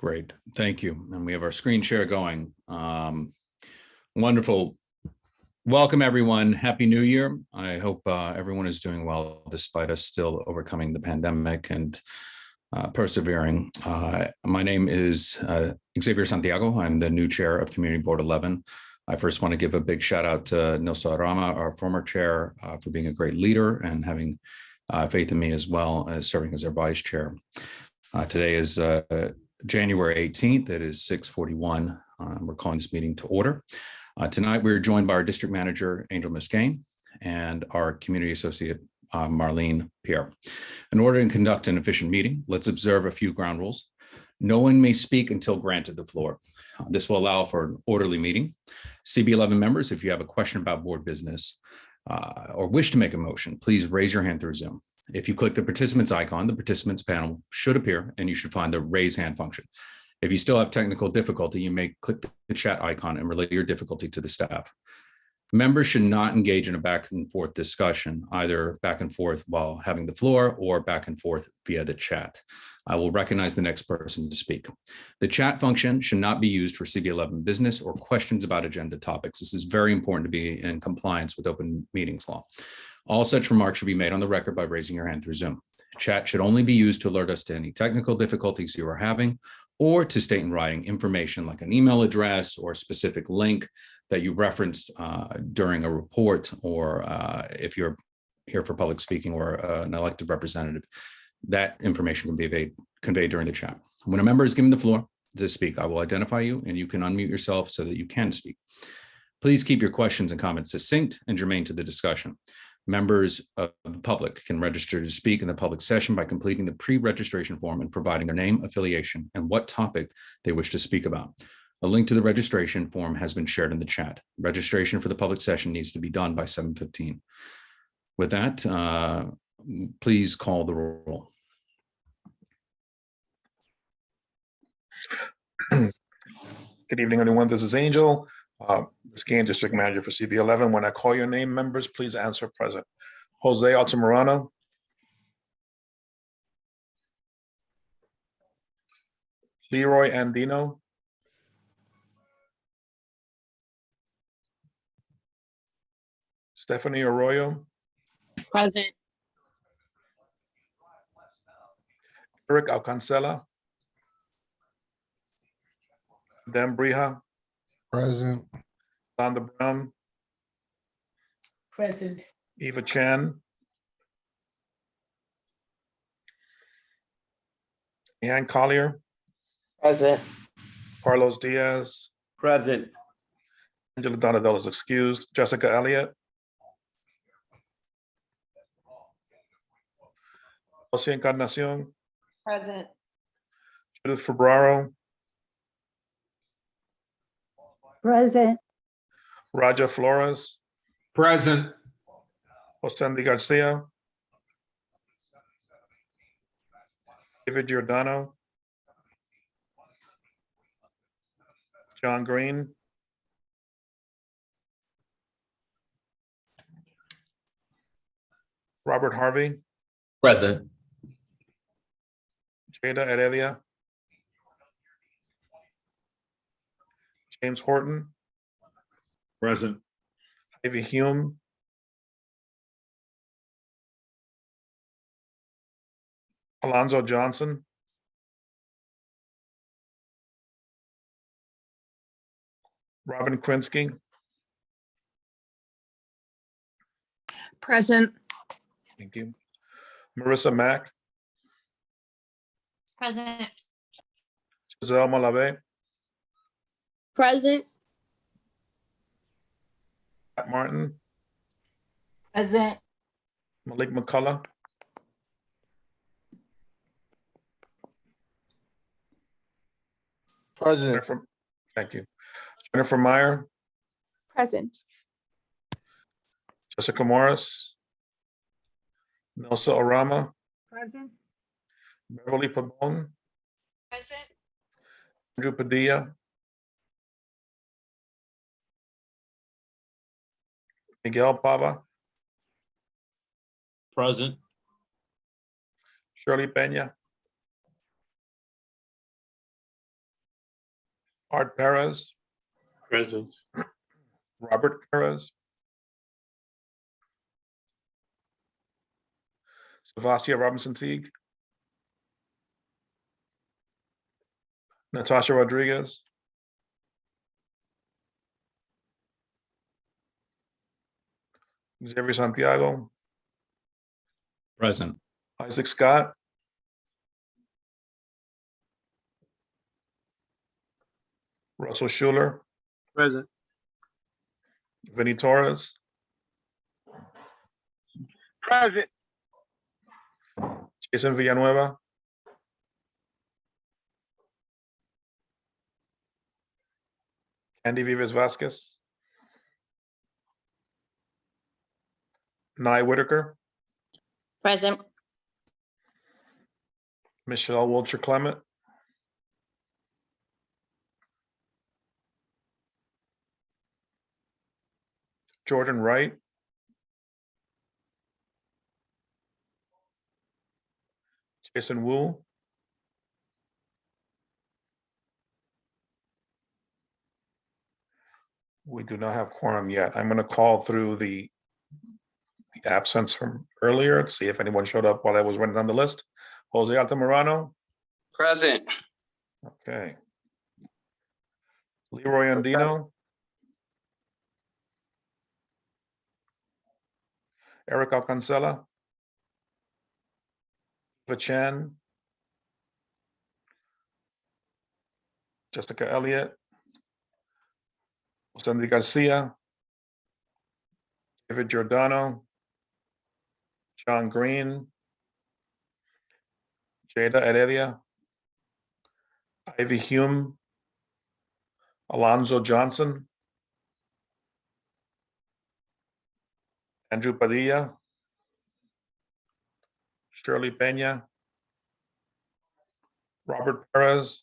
Great, thank you. And we have our screen share going. Wonderful. Welcome, everyone. Happy New Year. I hope everyone is doing well despite us still overcoming the pandemic and persevering. My name is Xavier Santiago. I'm the new chair of Community Board 11. I first want to give a big shout out to Nilsa Arama, our former chair, for being a great leader and having faith in me as well as serving as our vice chair. Today is January 18th. It is 6:41. We're calling this meeting to order. Tonight, we're joined by our district manager, Angel Muscane, and our community associate, Marlene Pierre. In order to conduct an efficient meeting, let's observe a few ground rules. No one may speak until granted the floor. This will allow for an orderly meeting. CB11 members, if you have a question about board business or wish to make a motion, please raise your hand through Zoom. If you click the participants icon, the participants panel should appear and you should find the raise hand function. If you still have technical difficulty, you may click the chat icon and relay your difficulty to the staff. Members should not engage in a back and forth discussion, either back and forth while having the floor or back and forth via the chat. I will recognize the next person to speak. The chat function should not be used for CB11 business or questions about agenda topics. This is very important to be in compliance with open meetings law. All such remarks should be made on the record by raising your hand through Zoom. Chat should only be used to alert us to any technical difficulties you are having or to state in writing information like an email address or a specific link that you referenced during a report, or if you're here for public speaking or an elected representative, that information can be conveyed during the chat. When a member is given the floor to speak, I will identify you and you can unmute yourself so that you can speak. Please keep your questions and comments succinct and germane to the discussion. Members of the public can register to speak in the public session by completing the pre-registration form and providing their name, affiliation, and what topic they wish to speak about. A link to the registration form has been shared in the chat. Registration for the public session needs to be done by 7:15. With that, please call the roll. Good evening, everyone. This is Angel, Muscane, District Manager for CB11. When I call your name, members, please answer present. Jose Altamirano. Leroy Andino. Stephanie Arroyo. Present. Eric Alcancela. Dan Brija. Present. Londa Brown. Present. Eva Chan. Ann Collier. Present. Carlos Diaz. Present. Angela Donadell is excused. Jessica Elliott. Jose Encarnacion. Present. Judith Febraro. Present. Raja Flores. Present. Josendi Garcia. David Giordano. John Green. Robert Harvey. Present. Jada Heredia. James Horton. Present. Ivy Hume. Alonzo Johnson. Robin Krinsky. Present. Thank you. Marissa Mack. Present. Giselle Malave. Present. Pat Martin. Present. Malik McCullough. Present. Thank you. Jennifer Meyer. Present. Jessica Morris. Nelsa Orama. Present. Beverly Pabon. Present. Andrew Padilla. Miguel Pava. Present. Shirley Pena. Art Perez, Present. Robert Perez, Savasia Robinson Teague, Natasha Rodriguez, Xavier Santiago, Present. Isaac Scott, Russell Schuler, Present. Vinnie Torres, Present. Jason Villanueva, Andy Vivas Vasquez, Nye Whitaker, Present. Michelle Wilcher Clement, Jordan Wright, Jason Wu, we do not have quorum yet. I'm going to call through the absence from earlier to see if anyone showed up while I was running down the list. Jose Altamirano, Present. okay. Leroy Andino, Eric Alcancela, Eva Chan, Jessica Elliott, Sandy Garcia, David Giordano, John Green, Jada Heredia, Ivy Hume, Alonzo Johnson, Andrew Padilla, Shirley Peña, Robert Perez,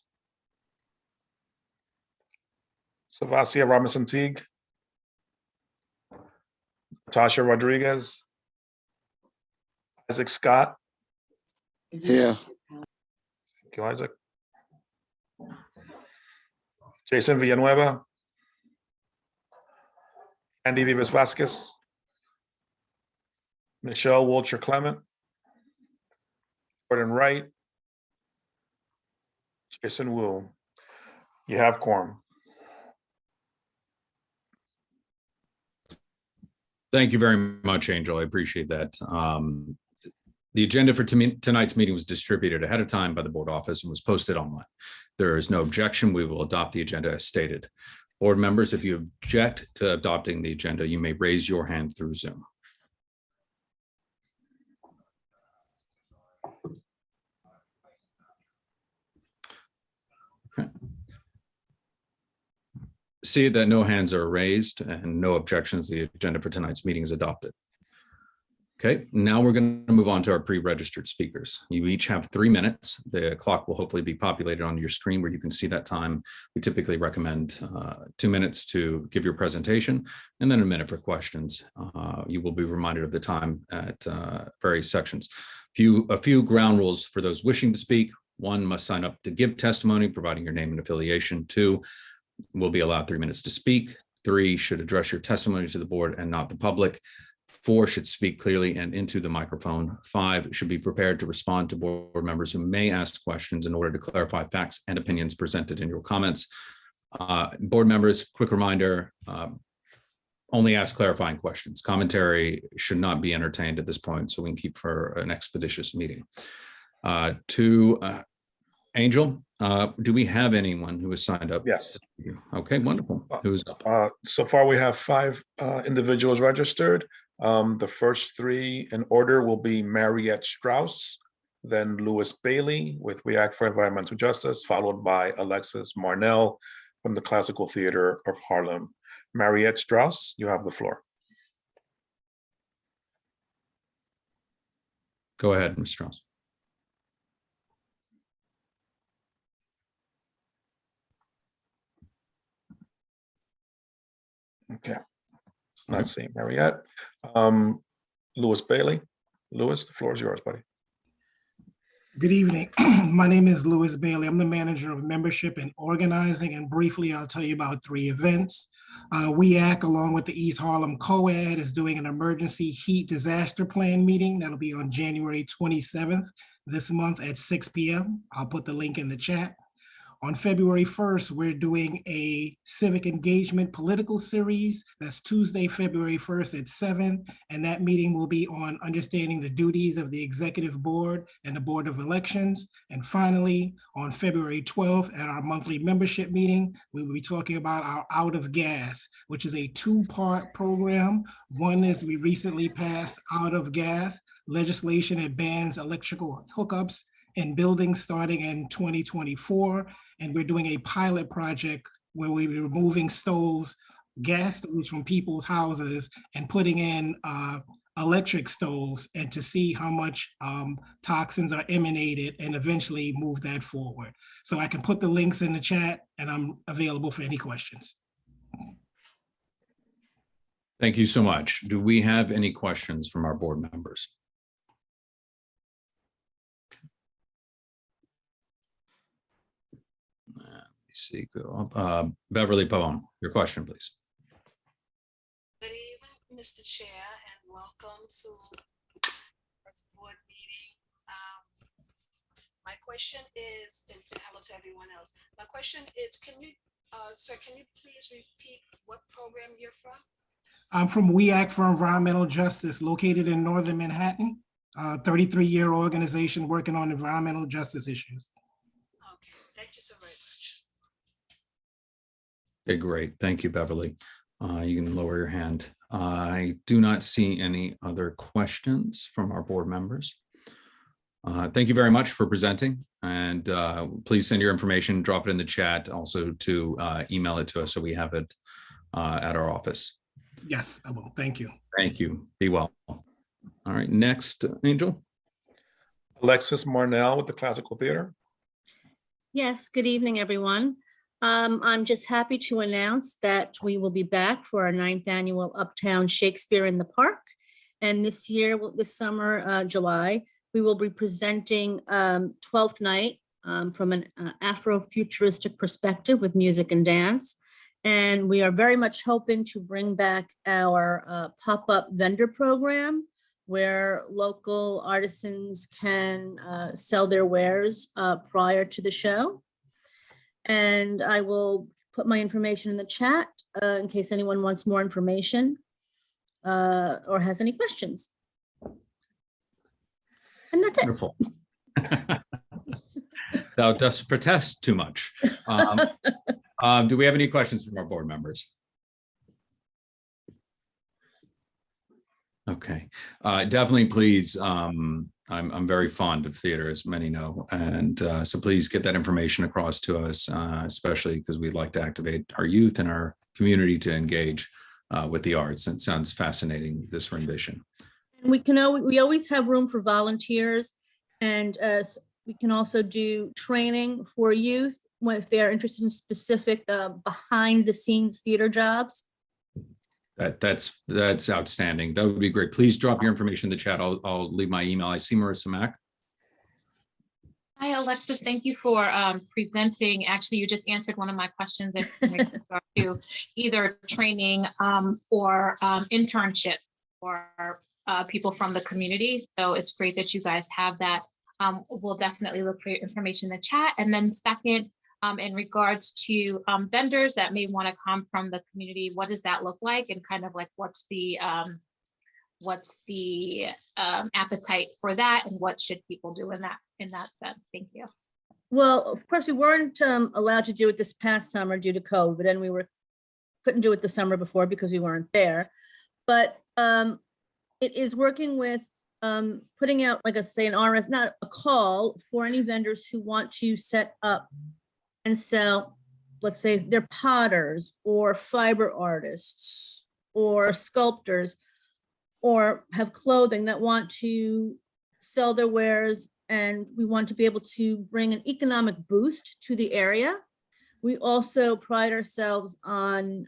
Savasia Robinson Teague, Natasha Rodriguez, Isaac Scott. Here. Thank you, Isaac. Jason Villanueva, Andy Vivas Vasquez, Michelle Wilcher Clement, Jordan Wright, Jason Wu. You have quorum. Thank you very much, Angel. I appreciate that. The agenda for tonight's meeting was distributed ahead of time by the board office and was posted online. There is no objection. We will adopt the agenda as stated. Board members, if you object to adopting the agenda, you may raise your hand through Zoom. Okay. See that no hands are raised and no objections. The agenda for tonight's meeting is adopted. Okay, now we're going to move on to our pre-registered speakers. You each have 3 minutes. The clock will hopefully be populated on your screen where you can see that time. We typically recommend 2 minutes to give your presentation and then a minute for questions. You will be reminded of the time at various sections. A few ground rules for those wishing to speak. 1, must sign up to give testimony, providing your name and affiliation. 2, will be allowed 3 minutes to speak. 3, should address your testimony to the board and not the public. 4, should speak clearly and into the microphone. 5, should be prepared to respond to board members who may ask questions in order to clarify facts and opinions presented in your comments. Board members, quick reminder, only ask clarifying questions. Commentary should not be entertained at this point, so we can keep for an expeditious meeting. Angel, do we have anyone who has signed up? Yes. Okay, wonderful. Who's up? So far, we have 5 individuals registered. The first 3 in order will be Mariette Strauss, then Louis Bailey with React for Environmental Justice, followed by Alexis Marnell from the Classical Theater of Harlem. Mariette Strauss, you have the floor. Go ahead, Ms. Strauss. Okay. Not seeing Mariette. Louis Bailey. Louis, the floor is yours, buddy. Good evening. My name is Louis Bailey. I'm the manager of membership and organizing, and briefly, I'll tell you about 3 events. WEAC, along with the East Harlem Co-ed, is doing an emergency heat disaster plan meeting. That'll be on January 27th this month at 6 p.m. I'll put the link in the chat. On February 1st, we're doing a civic engagement political series. That's Tuesday, February 1st at 7. And that meeting will be on understanding the duties of the executive board and the board of elections. And finally, on February 12th at our monthly membership meeting, we will be talking about our Out of Gas, which is a 2-part program. One is we recently passed Out of Gas legislation that bans electrical hookups in buildings starting in 2024. And we're doing a pilot project where we're removing stoves, gas stoves from people's houses and putting in electric stoves, and to see how much toxins are emanated and eventually move that forward. So I can put the links in the chat and I'm available for any questions. Thank you so much. Do we have any questions from our board members? See, Beverly Pavone, your question, please. Good evening, Mr. Chair, and welcome to first board meeting. My question is, and hello to everyone else. My question is, sir, can you please repeat what program you're from? I'm from WEAC for Environmental Justice, located in Northern Manhattan, 33-year organization working on environmental justice issues. Okay, thank you so very much. Okay, great. Thank you, Beverly. You can lower your hand. I do not see any other questions from our board members. Thank you very much for presenting, and please send your information, drop it in the chat, also to email it to us so we have it at our office. Yes, I will. Thank you. Thank you. Be well. All right, next, Angel. Alexis Marnell with the Classical Theater. Yes, good evening, everyone. I'm just happy to announce that we will be back for our 9th annual Uptown Shakespeare in the Park. And this year, this summer, July, we will be presenting 12th Night from an Afrofuturistic perspective with music and dance. And we are very much hoping to bring back our pop-up vendor program, where local artisans can sell their wares prior to the show. And I will put my information in the chat in case anyone wants more information or has any questions. And that's it. Wonderful. Thou dost protest too much. Do we have any questions from our board members? Okay, definitely, please. I'm very fond of theater, as many know, and so please get that information across to us, especially because we'd like to activate our youth and our community to engage with the arts. It sounds fascinating, this rendition. And we always have room for volunteers, and we can also do training for youth if they're interested in specific behind the scenes theater jobs. That's outstanding. That would be great. Please drop your information in the chat. I'll leave my email. I see Marissa Mack. Hi, Alexis. Thank you for presenting. Actually, you just answered one of my questions in regard to either training or internship for people from the community. So it's great that you guys have that. We'll definitely look for your information in the chat. And then second, in regards to vendors that may want to come from the community, what does that look like, and kind of like what's the appetite for that, and what should people do in that sense? Thank you. Well, of course, we weren't allowed to do it this past summer due to COVID, and we couldn't do it the summer before because we weren't there. But it is working with putting out, like I say, an RF, not a call, for any vendors who want to set up and sell, let's say they're potters or fiber artists or sculptors, or have clothing that want to sell their wares, and we want to be able to bring an economic boost to the area. We also pride ourselves on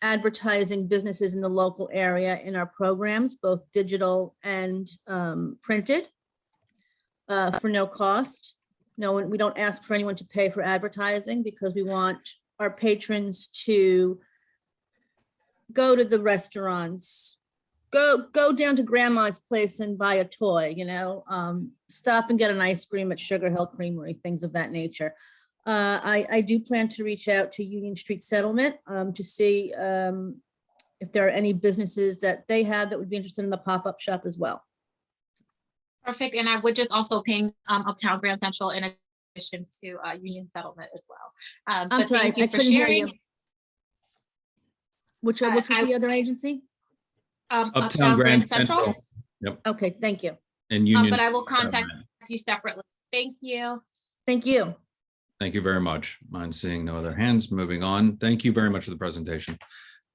advertising businesses in the local area in our programs, both digital and printed. for no cost. No, we don't ask for anyone to pay for advertising because we want our patrons to go to the restaurants, go down to grandma's place and buy a toy, stop and get an ice cream at Sugar Hill Creamery, things of that nature. I do plan to reach out to Union Street Settlement to see if there are any businesses that they have that would be interested in the pop-up shop as well. Perfect. And I would just also ping Uptown Grand Central in addition to Union Settlement as well. I'm But sorry, thank you I for couldn't hear sharing. you. Which was the other agency? Uptown Grand Central. Yep. Okay, thank you. And Union. But I will contact you separately. Thank you. Thank you. Thank you very much. I'm seeing no other hands. Moving on. Thank you very much for the presentation.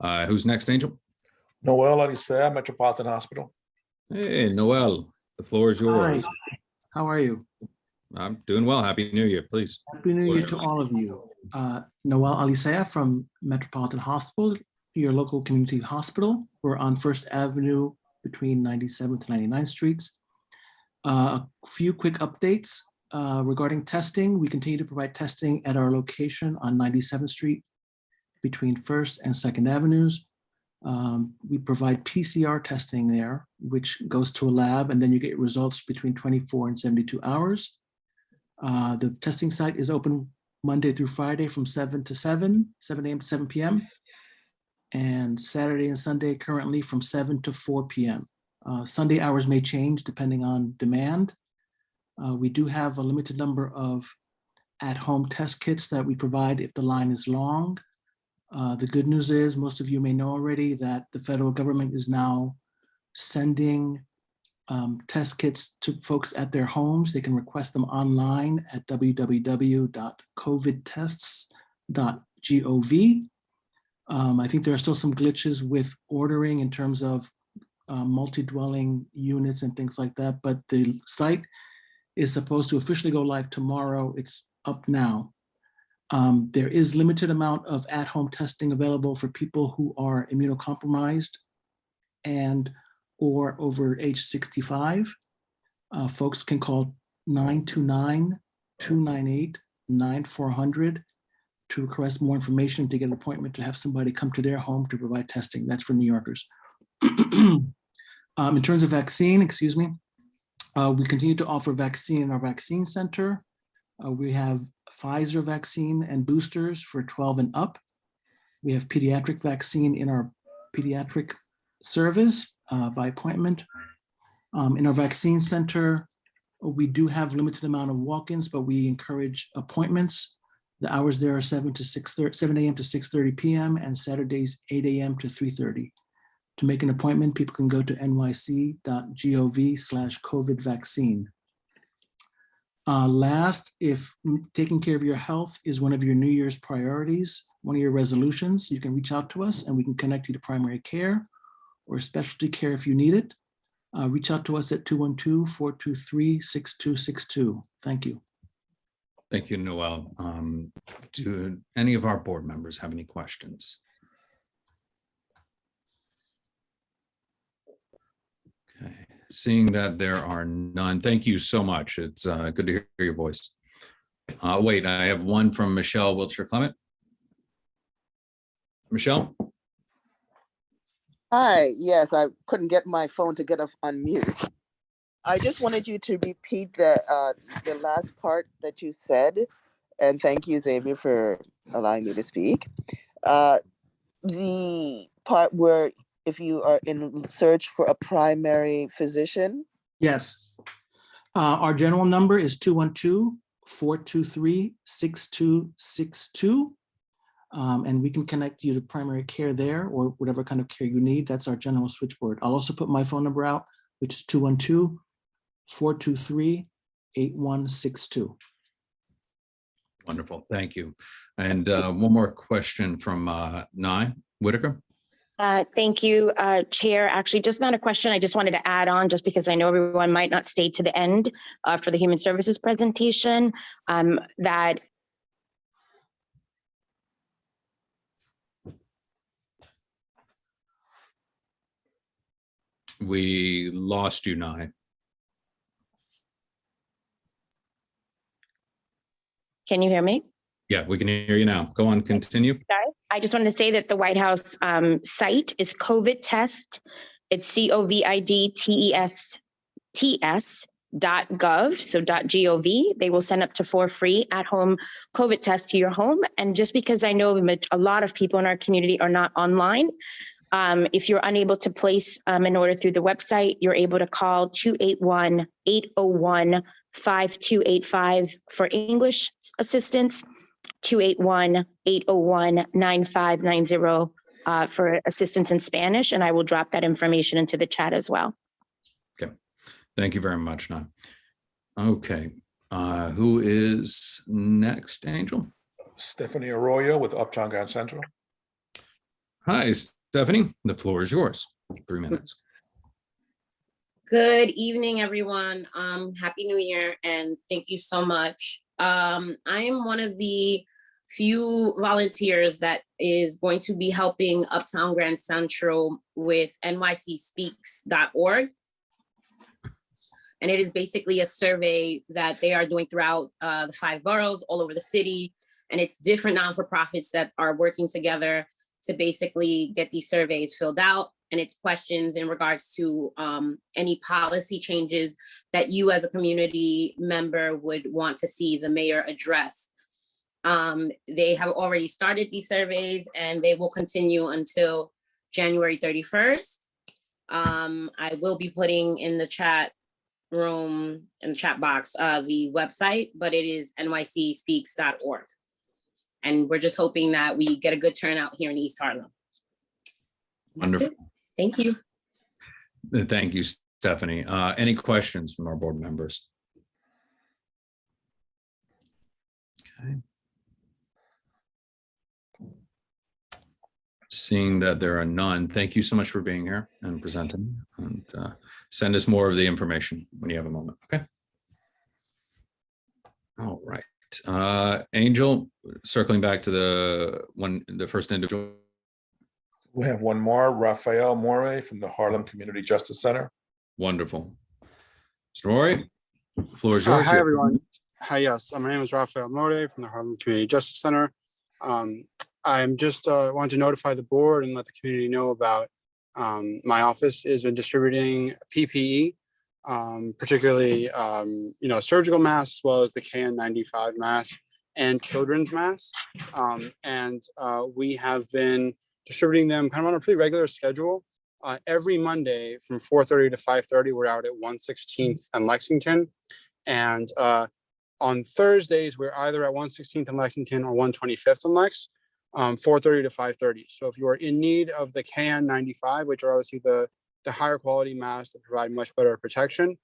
Who's next, Angel? Noel Alicea, Metropolitan Hospital. Hey, Noel, the floor is yours. Hi, how are you? I'm doing well. Happy New Year, please. Happy New Year to all of you. Noel Alicea from Metropolitan Hospital, your local community hospital. We're on First Avenue between 97th and 99th Streets. A few quick updates regarding testing. We continue to provide testing at our location on 97th Street between First and Second Avenues. We provide PCR testing there, which goes to a lab, and then you get results between 24 and 72 hours. The testing site is open Monday through Friday from 7 a.m. to 7 p.m. and Saturday and Sunday currently from 7 to 4 p.m. Sunday hours may change depending on demand. We do have a limited number of at-home test kits that we provide if the line is long. The good news is, most of you may know already that the federal government is now sending test kits to folks at their homes. They can request them online at www.covidtests.gov. I think there are still some glitches with ordering in terms of multi-dwelling units and things like that, but the site is supposed to officially go live tomorrow. It's up now. There is limited amount of at-home testing available for people who are immunocompromised and or over age 65. Folks can call 929-298-9400 to request more information, to get an appointment, to have somebody come to their home to provide testing. That's for New Yorkers. In terms of vaccine, we continue to offer vaccine in our vaccine center. We have Pfizer vaccine and boosters for 12 and up. We have pediatric vaccine in our pediatric service by appointment. In our vaccine center, we do have limited amount of walk-ins, but we encourage appointments. The hours there are 7 a.m. to 6:30 p.m. and Saturdays 8 a.m. to 3:30. To make an appointment, people can go to nyc.gov/COVID vaccine. Last, if taking care of your health is one of your New Year's priorities, one of your resolutions, you can reach out to us and we can connect you to primary care or specialty care if you need it. Reach out to us at 212-423-6262. Thank you. Thank you, Noel. Do any of our board members have any questions? Okay, seeing that there are none, thank you so much. It's good to hear your voice. Wait, I have one from Michelle Wiltshire-Clement. Michelle? Hi, yes, I couldn't get my phone to get off unmute. I just wanted you to repeat the last part that you said, and thank you, Xavier, for allowing me to speak. The part where if you are in search for a primary physician. Yes. Our general number is 212-423-6262. And we can connect you to primary care there or whatever kind of care you need. That's our general switchboard. I'll also put my phone number out, which is 212-423-8162. Wonderful, thank you. And one more question from Nye Whitaker. Thank you, Chair. Actually, just not a question. I just wanted to add on, just because I know everyone might not stay to the end for the Human Services presentation, that we lost you, Nye. Can you hear me? Yeah, we can hear you now. Go on, continue. Sorry. I just wanted to say that the White House site is COVID test. It's COVIDTEST.gov, so .gov. They will send up to 4 free at-home COVID tests to your home. And just because I know a lot of people in our community are not online, if you're unable to place an order through the website, you're able to call 281-801-5285 for English assistance, 281-801-9590 for assistance in Spanish, and I will drop that information into the chat as well. Okay, thank you very much, Nan. Okay, who is next, Angel? Stephanie Arroyo with Uptown Grand Central. Hi, Stephanie, the floor is yours. 3 minutes. Good evening, everyone. Happy New Year, and thank you so much. I am one of the few volunteers that is going to be helping Uptown Grand Central with nycspeaks.org. And it is basically a survey that they are doing throughout the 5 boroughs all over the city. And it's different non-for-profits that are working together to basically get these surveys filled out. And it's questions in regards to any policy changes that you as a community member would want to see the mayor address. They have already started these surveys and they will continue until January 31st. I will be putting in the chat room, in the chat box, the website, but it is nycspeaks.org. And we're just hoping that we get a good turnout here in East Harlem. Wonderful. That's it. Thank you. Thank you, Stephanie. Any questions from our board members? Okay. Seeing that there are none, thank you so much for being here and presenting, and send us more of the information when you have a moment, okay? All right. Angel, circling back to the first individual. We have one more, Rafael More from the Harlem Community Justice Center. Wonderful. Mr. More, the floor is yours. Hi, everyone. Hi, yes. My name is Rafael More from the Harlem Community Justice Center. I'm just wanted to notify the board and let the community know about my office has been distributing PPE, particularly surgical masks, as well as the KN95 mask and children's masks. We have been distributing them kind of on a pretty regular schedule. Every Monday from 4:30 to 5:30, we're out at 116th and Lexington. And on Thursdays, we're either at 116th and Lexington or 125th and Lex, 4:30 to 5:30. So if you are in need of the KN95, which are obviously the higher quality masks that provide much better protection,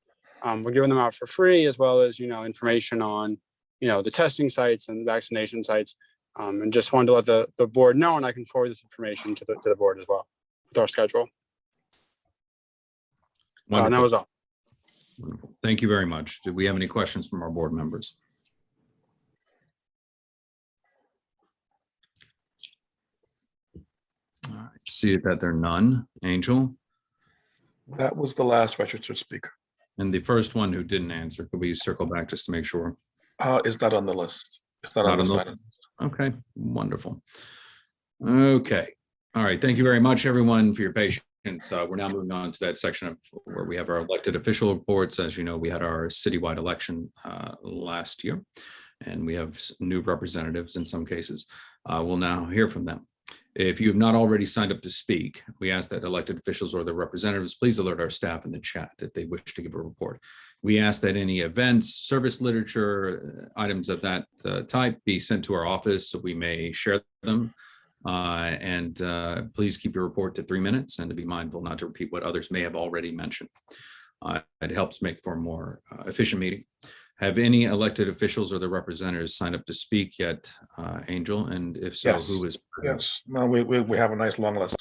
we're giving them out for free, as well as, information on, the testing sites and vaccination sites. And just wanted to let the board know, and I can forward this information to the board as well with our schedule. And that was all. Wonderful. Thank you very much. Do we have any questions from our board members? All right, see that there are none. Angel? That was the last registered speaker. And the first one who didn't answer, could we circle back just to make sure? It's not on the list. It's not on the sign-in list. Okay, wonderful. Okay, all right. Thank you very much, everyone, for your patience. We're now moving on to that section of where we have our elected official reports. As you know, we had our citywide election last year, and we have new representatives in some cases. We'll now hear from them. If you have not already signed up to speak, we ask that elected officials or their representatives please alert our staff in the chat if they wish to give a report. We ask that any events, service literature, items of that type be sent to our office so we may share them. Please keep your report to 3 minutes and to be mindful not to repeat what others may have already mentioned. It helps make for a more efficient meeting. Have any elected officials or their representatives signed up to speak yet, Angel? And if so, Yes. who is? Yes, no, we have a nice long list.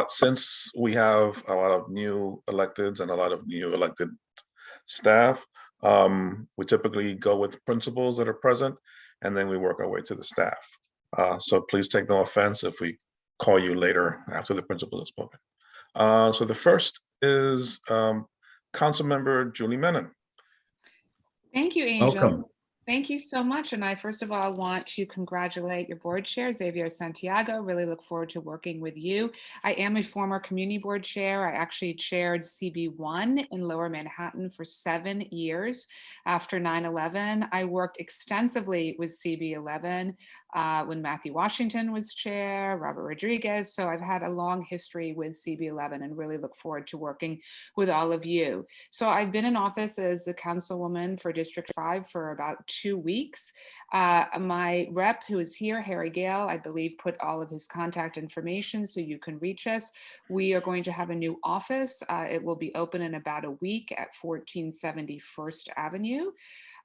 Since we have a lot of new electeds and a lot of new elected staff, we typically go with principals that are present, and then we work our way to the staff. So please take no offense if we call you later after the principal has spoken. So the first is Councilmember Julie Mennon. Thank you, Angel. Welcome. Thank you so much. And I, first of all, want to congratulate your board chair, Xavier Santiago. Really look forward to working with you. I am a former community board chair. I actually chaired CB1 in Lower Manhattan for 7 years after 9/11. I worked extensively with CB11 when Matthew Washington was chair, Robert Rodriguez. So I've had a long history with CB11 and really look forward to working with all of you. So I've been in office as a councilwoman for District 5 for about 2 weeks. My rep who is here, Harry Gale, I believe put all of his contact information so you can reach us. We are going to have a new office. It will be open in about a week at 1470 First Avenue.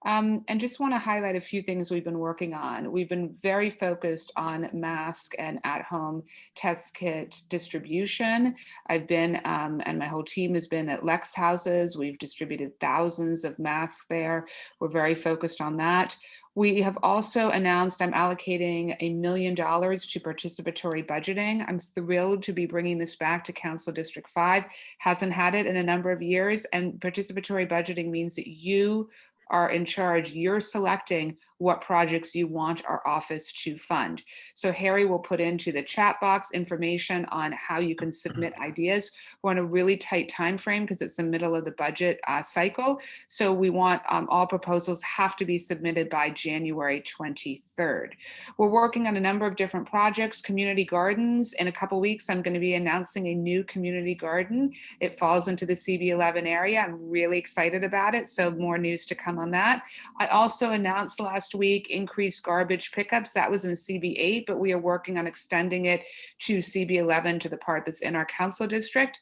And just want to highlight a few things we've been working on. We've been very focused on mask and at-home test kit distribution. I've been, and my whole team has been at Lex houses. We've distributed thousands of masks there. We're very focused on that. We have also announced I'm allocating $1 million to participatory budgeting. I'm thrilled to be bringing this back to Council District 5. Hasn't had it in a number of years, and participatory budgeting means that you are in charge. You're selecting what projects you want our office to fund. So Harry will put into the chat box information on how you can submit ideas. We're on a really tight time frame because it's the middle of the budget cycle. So we want all proposals have to be submitted by January 23rd. We're working on a number of different projects, community gardens. In a couple weeks, I'm going to be announcing a new community garden. It falls into the CB11 area. I'm really excited about it. So more news to come on that. I also announced last week increased garbage pickups. That was in CB8, but we are working on extending it to CB11 to the part that's in our council district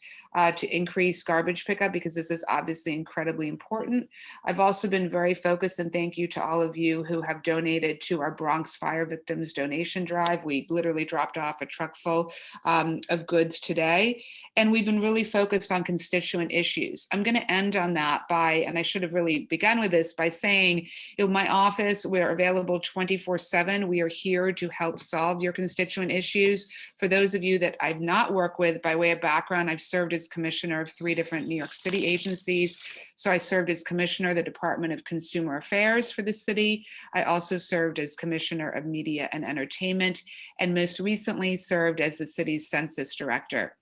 to increase garbage pickup because this is obviously incredibly important. I've also been very focused, and thank you to all of you who have donated to our Bronx fire victims donation drive. We literally dropped off a truck full of goods today, and we've been really focused on constituent issues. I'm going to end on that by, and I should have really begun with this by saying, my office, we're available 24/7. We are here to help solve your constituent issues. For those of you that I've not worked with, by way of background, I've served as commissioner of 3 different New York City agencies. So I served as commissioner of the Department of Consumer Affairs for the city. I also served as commissioner of media and entertainment, and most recently served as the city's census director.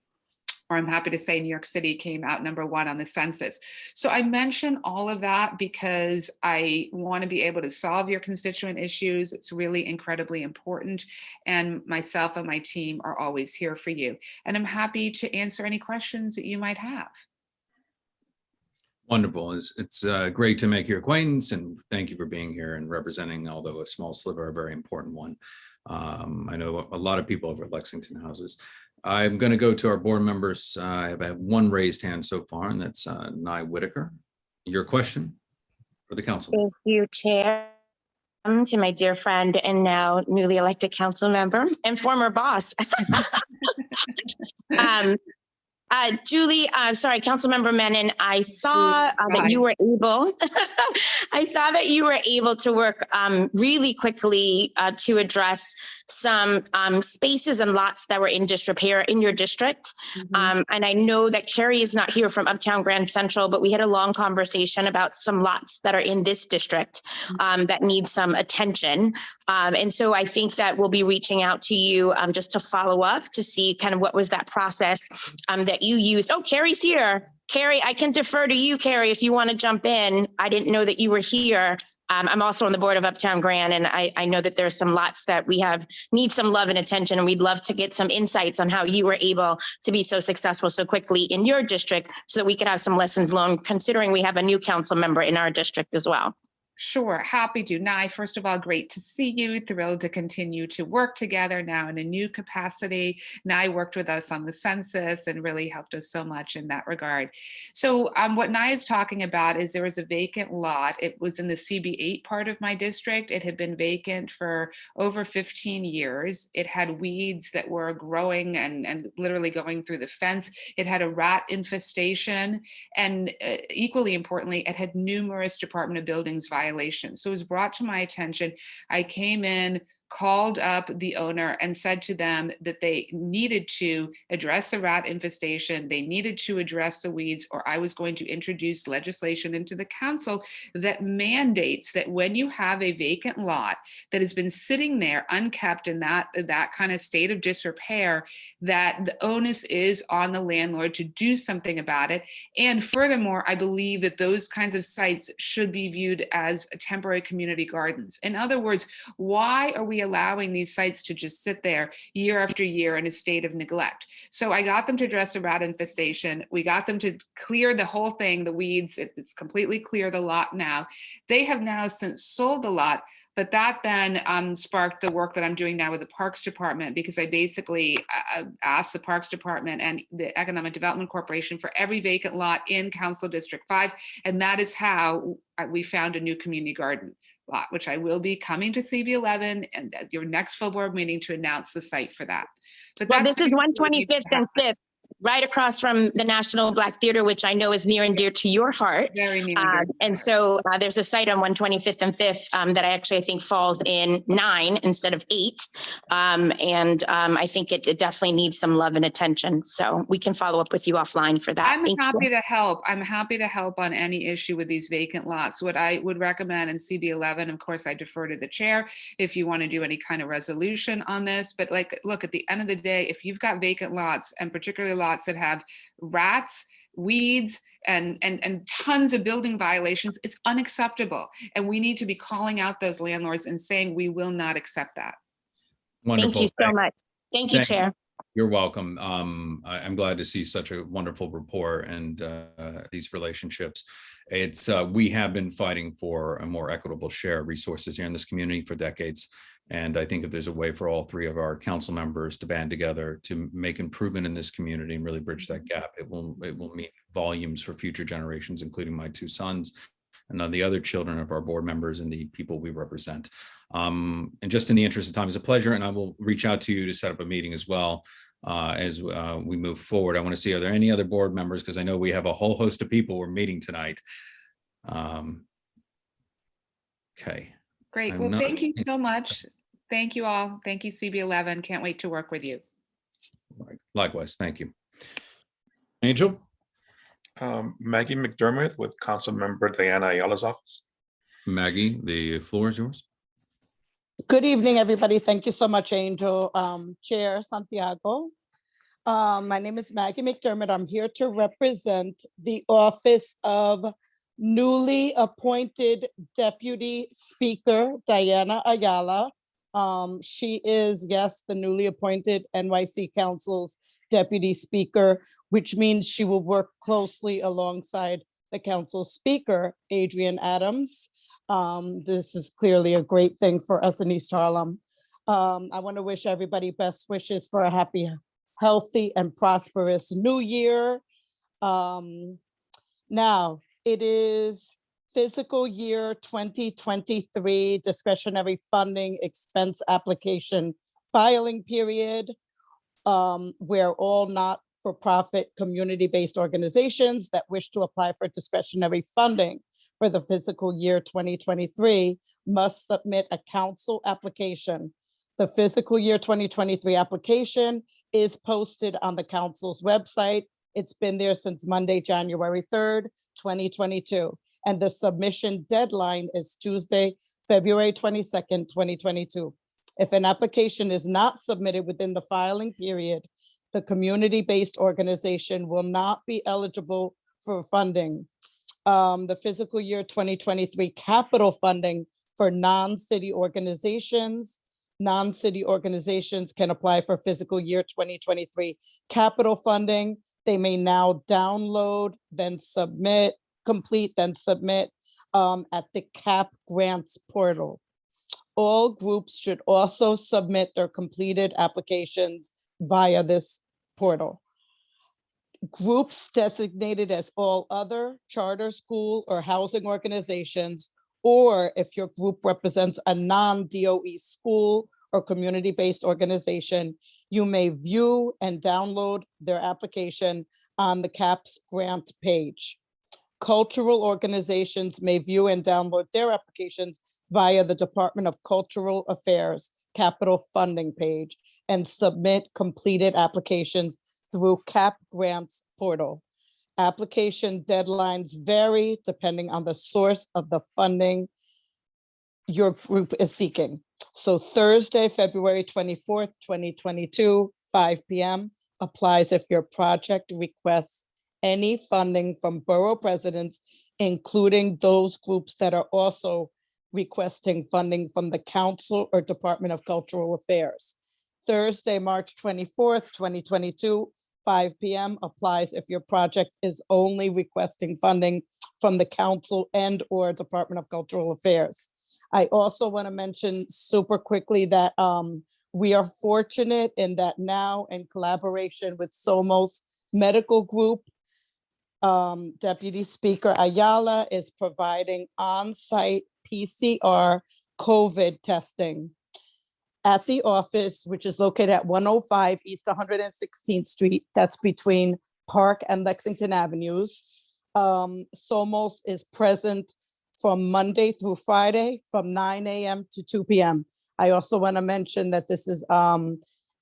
Or I'm happy to say New York City came out #1 on the census. So I mention all of that because I want to be able to solve your constituent issues. It's really incredibly important. And myself and my team are always here for you. And I'm happy to answer any questions that you might have. Wonderful. It's great to make your acquaintance, and thank you for being here and representing, although a small sliver, a very important one. I know a lot of people over at Lexington houses. I'm going to go to our board members. I have 1 raised hand so far, and that's Nye Whitaker. Your question for the council. Thank you, Chair. To my dear friend and now newly elected council member and former boss. Julie, Councilmember Mennon, I saw that you were able, I saw that you were able to work really quickly to address some spaces and lots that were in disrepair in your district. And I know that Carrie is not here from Uptown Grand Central, but we had a long conversation about some lots that are in this district that need some attention. And so I think that we'll be reaching out to you just to follow up to see kind of what was that process that you used. Oh, Carrie's here. Carrie, I can defer to you, Carrie, if you want to jump in. I didn't know that you were here. I'm also on the board of Uptown Grand, and I know that there's some lots that we need some love and attention, and we'd love to get some insights on how you were able to be so successful so quickly in your district so that we could have some lessons learned, considering we have a new council member in our district as well. Sure, happy to. Nye, first of all, great to see you. Thrilled to continue to work together now in a new capacity. Nye worked with us on the census and really helped us so much in that regard. So what Nye is talking about is there was a vacant lot. It was in the CB8 part of my district. It had been vacant for over 15 years. It had weeds that were growing and literally going through the fence. It had a rat infestation. And equally importantly, it had numerous Department of Buildings violations. So it was brought to my attention. I came in, called up the owner and said to them that they needed to address the rat infestation, they needed to address the weeds, or I was going to introduce legislation into the council that mandates that when you have a vacant lot that has been sitting there unkept in that kind of state of disrepair, that the onus is on the landlord to do something about it. And furthermore, I believe that those kinds of sites should be viewed as temporary community gardens. In other words, why are we allowing these sites to just sit there year after year in a state of neglect? So I got them to address the rat infestation. We got them to clear the whole thing, the weeds. It's completely clear the lot now. They have now since sold the lot, but that then sparked the work that I'm doing now with the Parks Department, because I basically asked the Parks Department and the Economic Development Corporation for every vacant lot in Council District 5. And that is how we found a new community garden lot, which I will be coming to CB11 and at your next full board meeting to announce the site for that. But well, this is 125th and 5th, right across from the National Black Theater, which I know is near and dear to your heart. Very near and so there's a site on 125th and 5th that I think falls in 9 instead of 8. I think it definitely needs some love and attention. So we can follow up with you offline for that. I'm happy to help. I'm happy to help on any issue with these vacant lots. What I would recommend in CB11, of course, I defer to the chair if you want to do any kind of resolution on this. But like, look, at the end of the day, if you've got vacant lots, and particularly lots that have rats, weeds, and tons of building violations, it's unacceptable. And we need to be calling out those landlords and saying we will not accept that. Wonderful. Thank you so much. Thank you, Chair. You're welcome. I'm glad to see such a wonderful rapport and these relationships. It's we have been fighting for a more equitable share of resources here in this community for decades. And I think if there's a way for all 3 of our council members to band together to make improvement in this community and really bridge that gap, it will mean volumes for future generations, including my 2 sons and the other children of our board members and the people we represent. And just in the interest of time, it's a pleasure, and I will reach out to you to set up a meeting as well as we move forward. I want to see, are there any other board members? Because I know we have a whole host of people we're meeting tonight. Okay. Great. Well, thank you so much. Thank you all. Thank you, CB11. Can't wait to work with you. Likewise. Thank you. Angel? Maggie McDermott with Council Member Diana Ayala's office. Maggie, the floor is yours. Good evening, everybody. Thank you so much, Angel. Chair Santiago. My name is Maggie McDermott. I'm here to represent the office of newly appointed Deputy Speaker Diana Ayala. She is, yes, the newly appointed NYC Council's Deputy Speaker, which means she will work closely alongside the Council Speaker, Adrian Adams. This is clearly a great thing for us in East Harlem. I want to wish everybody best wishes for a happy, healthy, and prosperous new year. Now, it is fiscal year 2023 discretionary funding expense application filing period, where all not-for-profit community-based organizations that wish to apply for discretionary funding for the fiscal year 2023 must submit a council application. The fiscal year 2023 application is posted on the council's website. It's been there since Monday, January 3rd, 2022. And the submission deadline is Tuesday, February 22nd, 2022. If an application is not submitted within the filing period, the community-based organization will not be eligible for funding. The fiscal year 2023 capital funding for non-city organizations. Non-city organizations can apply for fiscal year 2023 capital funding. They may now download, then submit, complete, then submit at the CAP grants portal. All groups should also submit their completed applications via this portal. Groups designated as all other charter school or housing organizations, or if your group represents a non-DOE school or community-based organization, you may view and download their application on the CAPS grant page. Cultural organizations may view and download their applications via the Department of Cultural Affairs capital funding page and submit completed applications through CAP Grants portal. Application deadlines vary depending on the source of the funding your group is seeking. So Thursday, February 24th, 2022, 5 p.m. applies if your project requests any funding from borough presidents, including those groups that are also requesting funding from the council or Department of Cultural Affairs. Thursday, March 24th, 2022, 5 p.m. applies if your project is only requesting funding from the council and or Department of Cultural Affairs. I also want to mention super quickly that we are fortunate in that now in collaboration with Somos Medical Group, Deputy Speaker Ayala is providing on-site PCR COVID testing at the office, which is located at 105 East 116th Street. That's between Park and Lexington Avenues. Somos is present from Monday through Friday from 9 a.m. to 2 p.m. I also want to mention that this is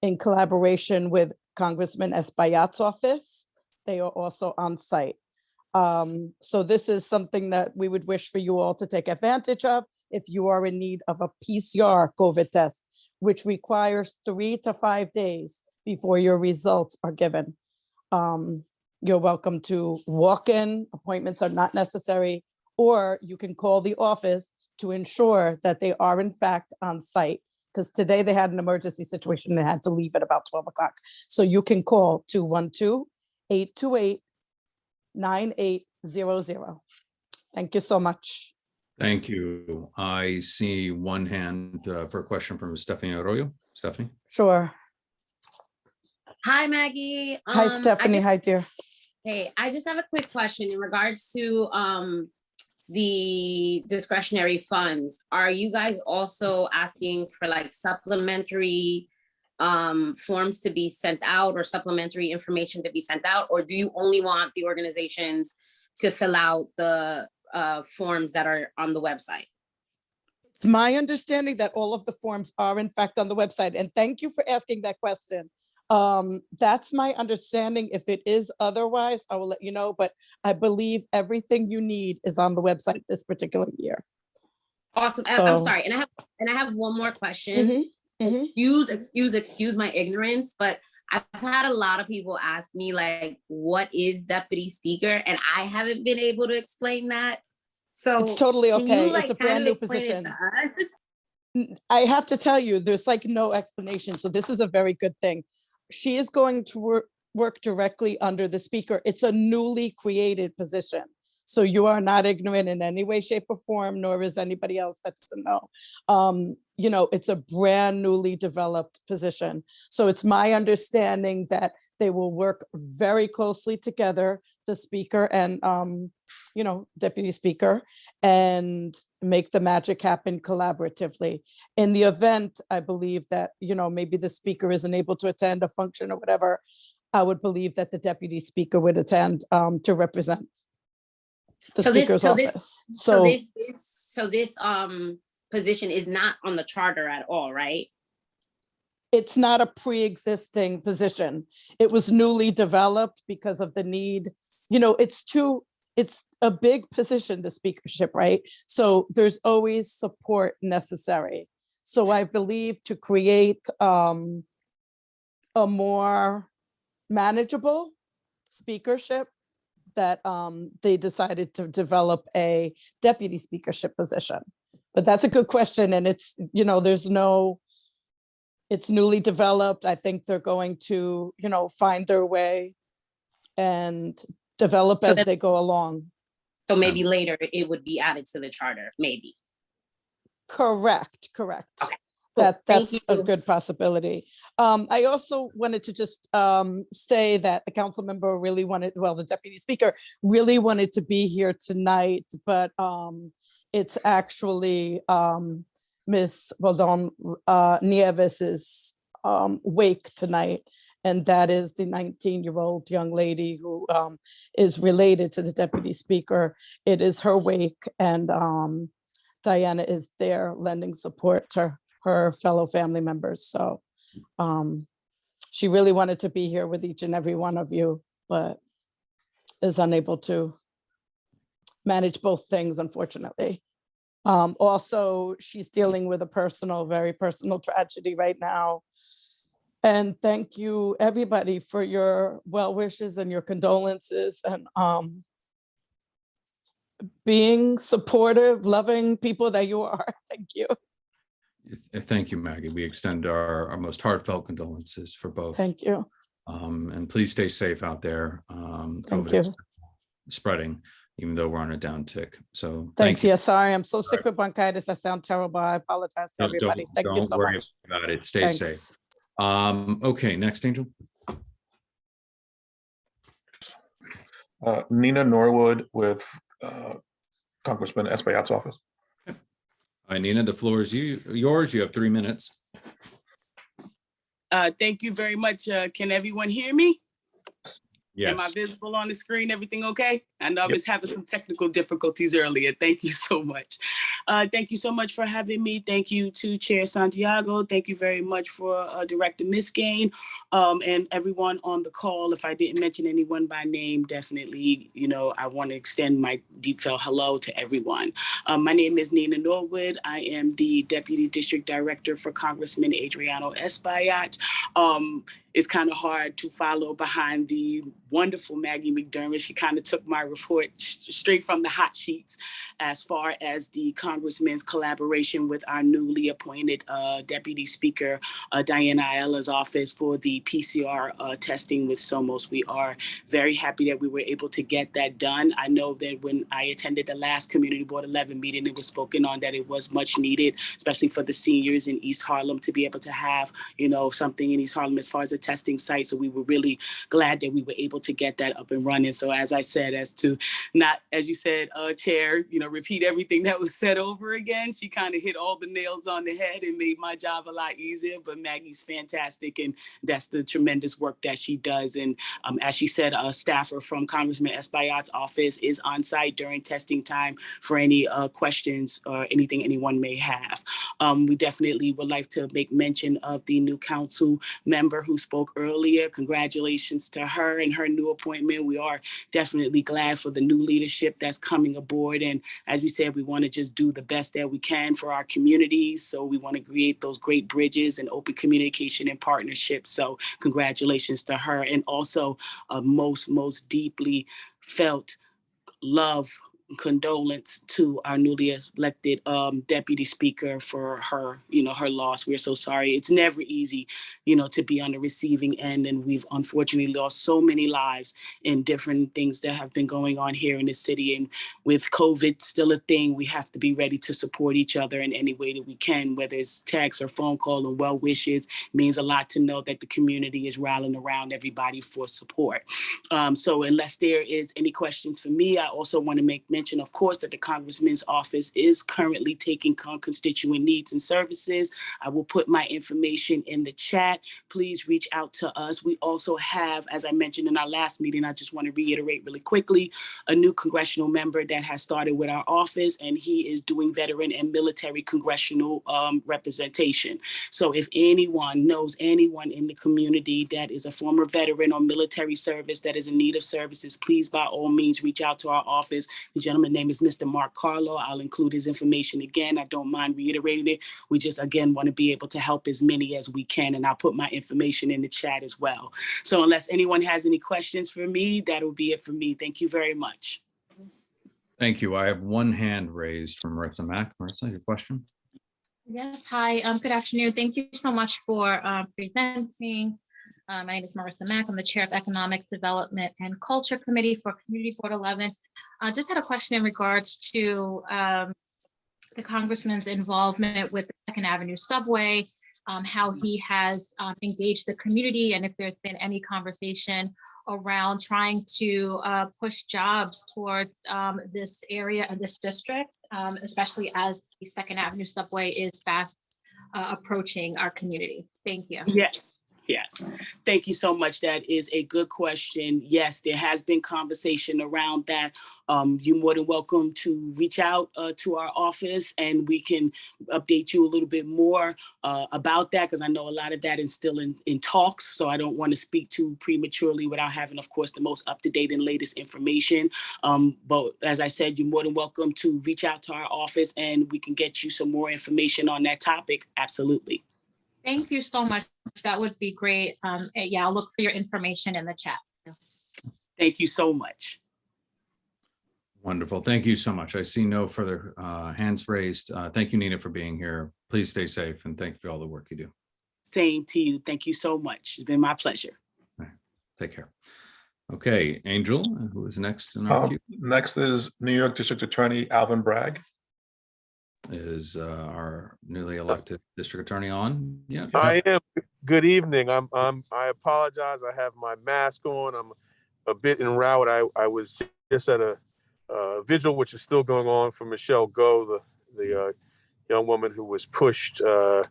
in collaboration with Congressman Espaillat's office. They are also on site. So this is something that we would wish for you all to take advantage of if you are in need of a PCR COVID test, which requires 3 to 5 days before your results are given. You're welcome to walk in, appointments are not necessary, or you can call the office to ensure that they are in fact on site. Because today they had an emergency situation and had to leave at about 12 o'clock. So you can call 212-828-9800. Thank you so much. Thank you. I see one hand for a question from Stephanie Arroyo. Stephanie? Sure. Hi, Maggie. Hi, Stephanie. Hi, dear. Hey, I just have a quick question in regards to the discretionary funds. Are you guys also asking for like supplementary forms to be sent out or supplementary information to be sent out? Or do you only want the organizations to fill out the forms that are on the website? It's my understanding that all of the forms are in fact on the website. And thank you for asking that question. That's my understanding. If it is otherwise, I will let you know, but I believe everything you need is on the website this particular year. Awesome. So, I'm sorry. And I have one more question. Excuse my ignorance, but I've had a lot of people ask me like, what is deputy speaker? And I haven't been able to explain that. So it's totally okay. Can you, like, it's a brand new position. I have to tell you, there's like no explanation. So this is a very good thing. She is going to work directly under the speaker. It's a newly created position. So you are not ignorant in any way, shape, or form, nor is anybody else that doesn't know. You know, it's a brand newly developed position. So it's my understanding that they will work very closely together, the speaker and, you know, deputy speaker, and make the magic happen collaboratively. In the event, I believe that, you know, maybe the speaker isn't able to attend a function or whatever, I would believe that the deputy speaker would attend to represent the speaker's office. So this position is not on the charter at all, right? It's not a pre-existing position. It was newly developed because of the need. You know, it's a big position, the speakership, right? So there's always support necessary. So I believe to create a more manageable speakership, that they decided to develop a deputy speakership position. But that's a good question. And it's, you know, it's newly developed. I think they're going to, you know, find their way and develop as they go along. So maybe later it would be added to the charter, maybe. Correct. Okay. That's a good possibility. I also wanted to just say that the council member really wanted, well, the deputy speaker really wanted to be here tonight, but it's actually Miss Rodon Nieves's wake tonight. And that is the 19-year-old young lady who is related to the deputy speaker. It is her wake, and Diana is there lending support to her fellow family members. So she really wanted to be here with each and every one of you, but is unable to manage both things, unfortunately. Also, she's dealing with a very personal tragedy right now. And thank you, everybody, for your well wishes and your condolences and being supportive, loving people that you are. Thank you. Thank you, Maggie. We extend our most heartfelt condolences for both. Thank you. And please stay safe out there. Thank COVID you. is spreading, even though we're on a downtick. So Thanks. thank you. Yeah, sorry, I'm so sick with bronchitis. I sound terrible. I apologize to everybody. Thank you Don't so worry much. about it. Stay Thanks. safe. Okay, next, Angel. Nina Norwood with Congressman Espaillat's office. Hi, Nina, the floor is yours. You have 3 minutes. Thank you very much. Can everyone hear me? Yes. Am I visible on the screen? Everything okay? I know I was having some technical difficulties earlier. Thank you so much. Thank you so much for having me. Thank you to Chair Santiago. Thank you very much for Director Misgain and everyone on the call. If I didn't mention anyone by name, definitely, I want to extend my deep felt hello to everyone. My name is Nina Norwood. I am the Deputy District Director for Congressman Adriano Espaillat. It's kind of hard to follow behind the wonderful Maggie McDermott. She kind of took my report straight from the hot sheets as far as the Congressman's collaboration with our newly appointed Deputy Speaker, Diana Ayala's office for the PCR testing with Somos. We are very happy that we were able to get that done. I know that when I attended the last Community Board 11 meeting, it was spoken on that it was much needed, especially for the seniors in East Harlem to be able to have, something in East Harlem as far as a testing site. So we were really glad that we were able to get that up and running. So as I said, as to not, as you said, Chair, repeat everything that was said over again. She kind of hit all the nails on the head and made my job a lot easier. But Maggie's fantastic, and that's the tremendous work that she does. And as she said, a staffer from Congressman Espaillat's office is on site during testing time for any questions or anything anyone may have. We definitely would like to make mention of the new council member who spoke earlier. Congratulations to her and her new appointment. We are definitely glad for the new leadership that's coming aboard. And as we said, we want to just do the best that we can for our communities. So we want to create those great bridges and open communication and partnerships. So congratulations to her. And also most deeply felt love, condolence to our newly elected deputy speaker for her, her loss. We're so sorry. It's never easy, to be on the receiving end. And we've unfortunately lost so many lives in different things that have been going on here in the city. And with COVID still a thing, we have to be ready to support each other in any way that we can, whether it's text or phone call and well wishes. It means a lot to know that the community is rallying around everybody for support. So unless there is any questions for me, I also want to make mention, of course, that the Congressman's office is currently taking constituent needs and services. I will put my information in the chat. Please reach out to us. We also have, as I mentioned in our last meeting, I just want to reiterate really quickly, a new congressional member that has started with our office, and he is doing veteran and military congressional representation. So if anyone knows anyone in the community that is a former veteran or military service that is in need of services, please by all means reach out to our office. The gentleman's name is Mr. Mark Carlo. I'll include his information again. I don't mind reiterating it. We just, again, want to be able to help as many as we can. And I'll put my information in the chat as well. So unless anyone has any questions for me, that'll be it for me. Thank you very much. Thank you. I have one hand raised from Marissa Mack. Marissa, your question? Yes, hi, good afternoon. Thank you so much for presenting. My name is Marissa Mack. I'm the Chair of Economic Development and Culture Committee for Community Board 11. Just had a question in regards to the Congressman's involvement with the Second Avenue subway, how he has engaged the community, and if there's been any conversation around trying to push jobs towards this area and this district, especially as the Second Avenue subway is fast approaching our community. Thank you. Yes. Yes, thank you so much. That is a good question. Yes, there has been conversation around that. You're more than welcome to reach out to our office and we can update you a little bit more about that, because I know a lot of that is still in talks. So I don't want to speak too prematurely without having, of course, the most up-to-date and latest information. But as I said, you're more than welcome to reach out to our office and we can get you some more information on that topic. Absolutely. Thank you so much. That would be great. Yeah, I'll look for your information in the chat. Thank you so much. Wonderful. Thank you so much. I see no further hands raised. Thank you, Nina, for being here. Please stay safe and thank you for all the work you do. Same to you. Thank you so much. It's been my pleasure. All right. Take care. Okay, Angel, who is next in our queue? Next is New York District Attorney Alvin Bragg. Is our newly elected district attorney on? Yeah. I am. Good evening. I apologize. I have my mask on. I'm a bit en route. I was just at a vigil, which is still going on, for Michelle Go, the young woman who was pushed to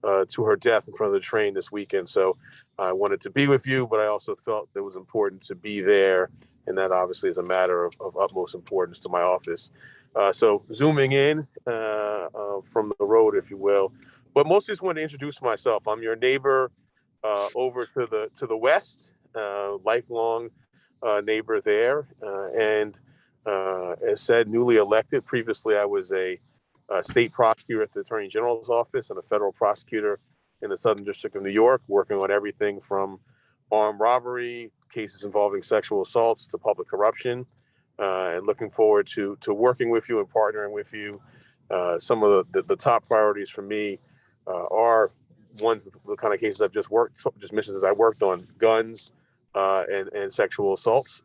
her death in front of the train this weekend. So I wanted to be with you, but I also felt it was important to be there, and that obviously is a matter of utmost importance to my office. So zooming in from the road, if you will, but mostly just wanted to introduce myself. I'm your neighbor over to the west, lifelong neighbor there, and as said, newly elected. Previously, I was a state prosecutor at the Attorney General's office and a federal prosecutor in the Southern District of New York, working on everything from armed robbery, cases involving sexual assaults, to public corruption. And looking forward to working with you and partnering with you. Some of the top priorities for me are ones, the kind of cases I've just mentioned as I worked on: guns and sexual assaults.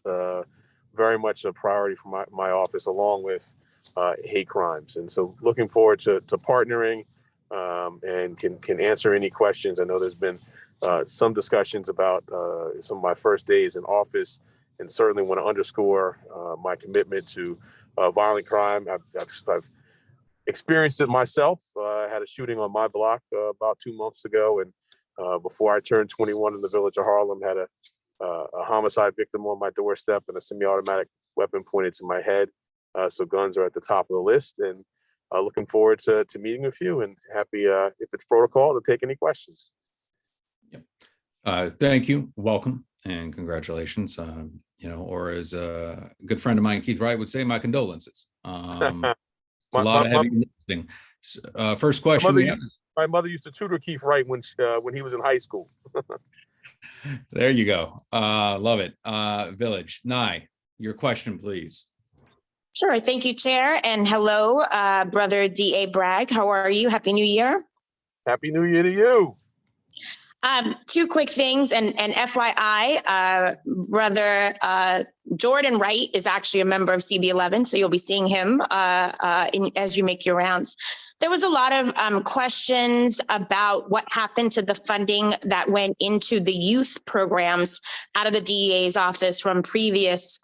Very much a priority for my office, along with hate crimes. And so looking forward to partnering and can answer any questions. I know there's been some discussions about some of my first days in office, and certainly want to underscore my commitment to violent crime. I've experienced it myself. I had a shooting on my block about 2 months ago, and before I turned 21 in the village of Harlem, had a homicide victim on my doorstep and a semi-automatic weapon pointed to my head. So guns are at the top of the list, and looking forward to meeting with you, and happy, if it's protocol, to take any questions. Thank you. Welcome and congratulations. Or as a good friend of mine, Keith Wright, would say, my condolences. It's a lot of heavy lifting. First question. My mother used to tutor Keith Wright when he was in high school. There you go. Love it. Village, Nye, your question, please. Sure. Thank you, Chair. And hello, Brother D.A. Bragg. How are you? Happy New Year. Happy New Year to you. Two quick things, and FYI, Brother Jordan Wright is actually a member of CB11, so you'll be seeing him as you make your rounds. There was a lot of questions about what happened to the funding that went into the youth programs out of the DEA's office from previous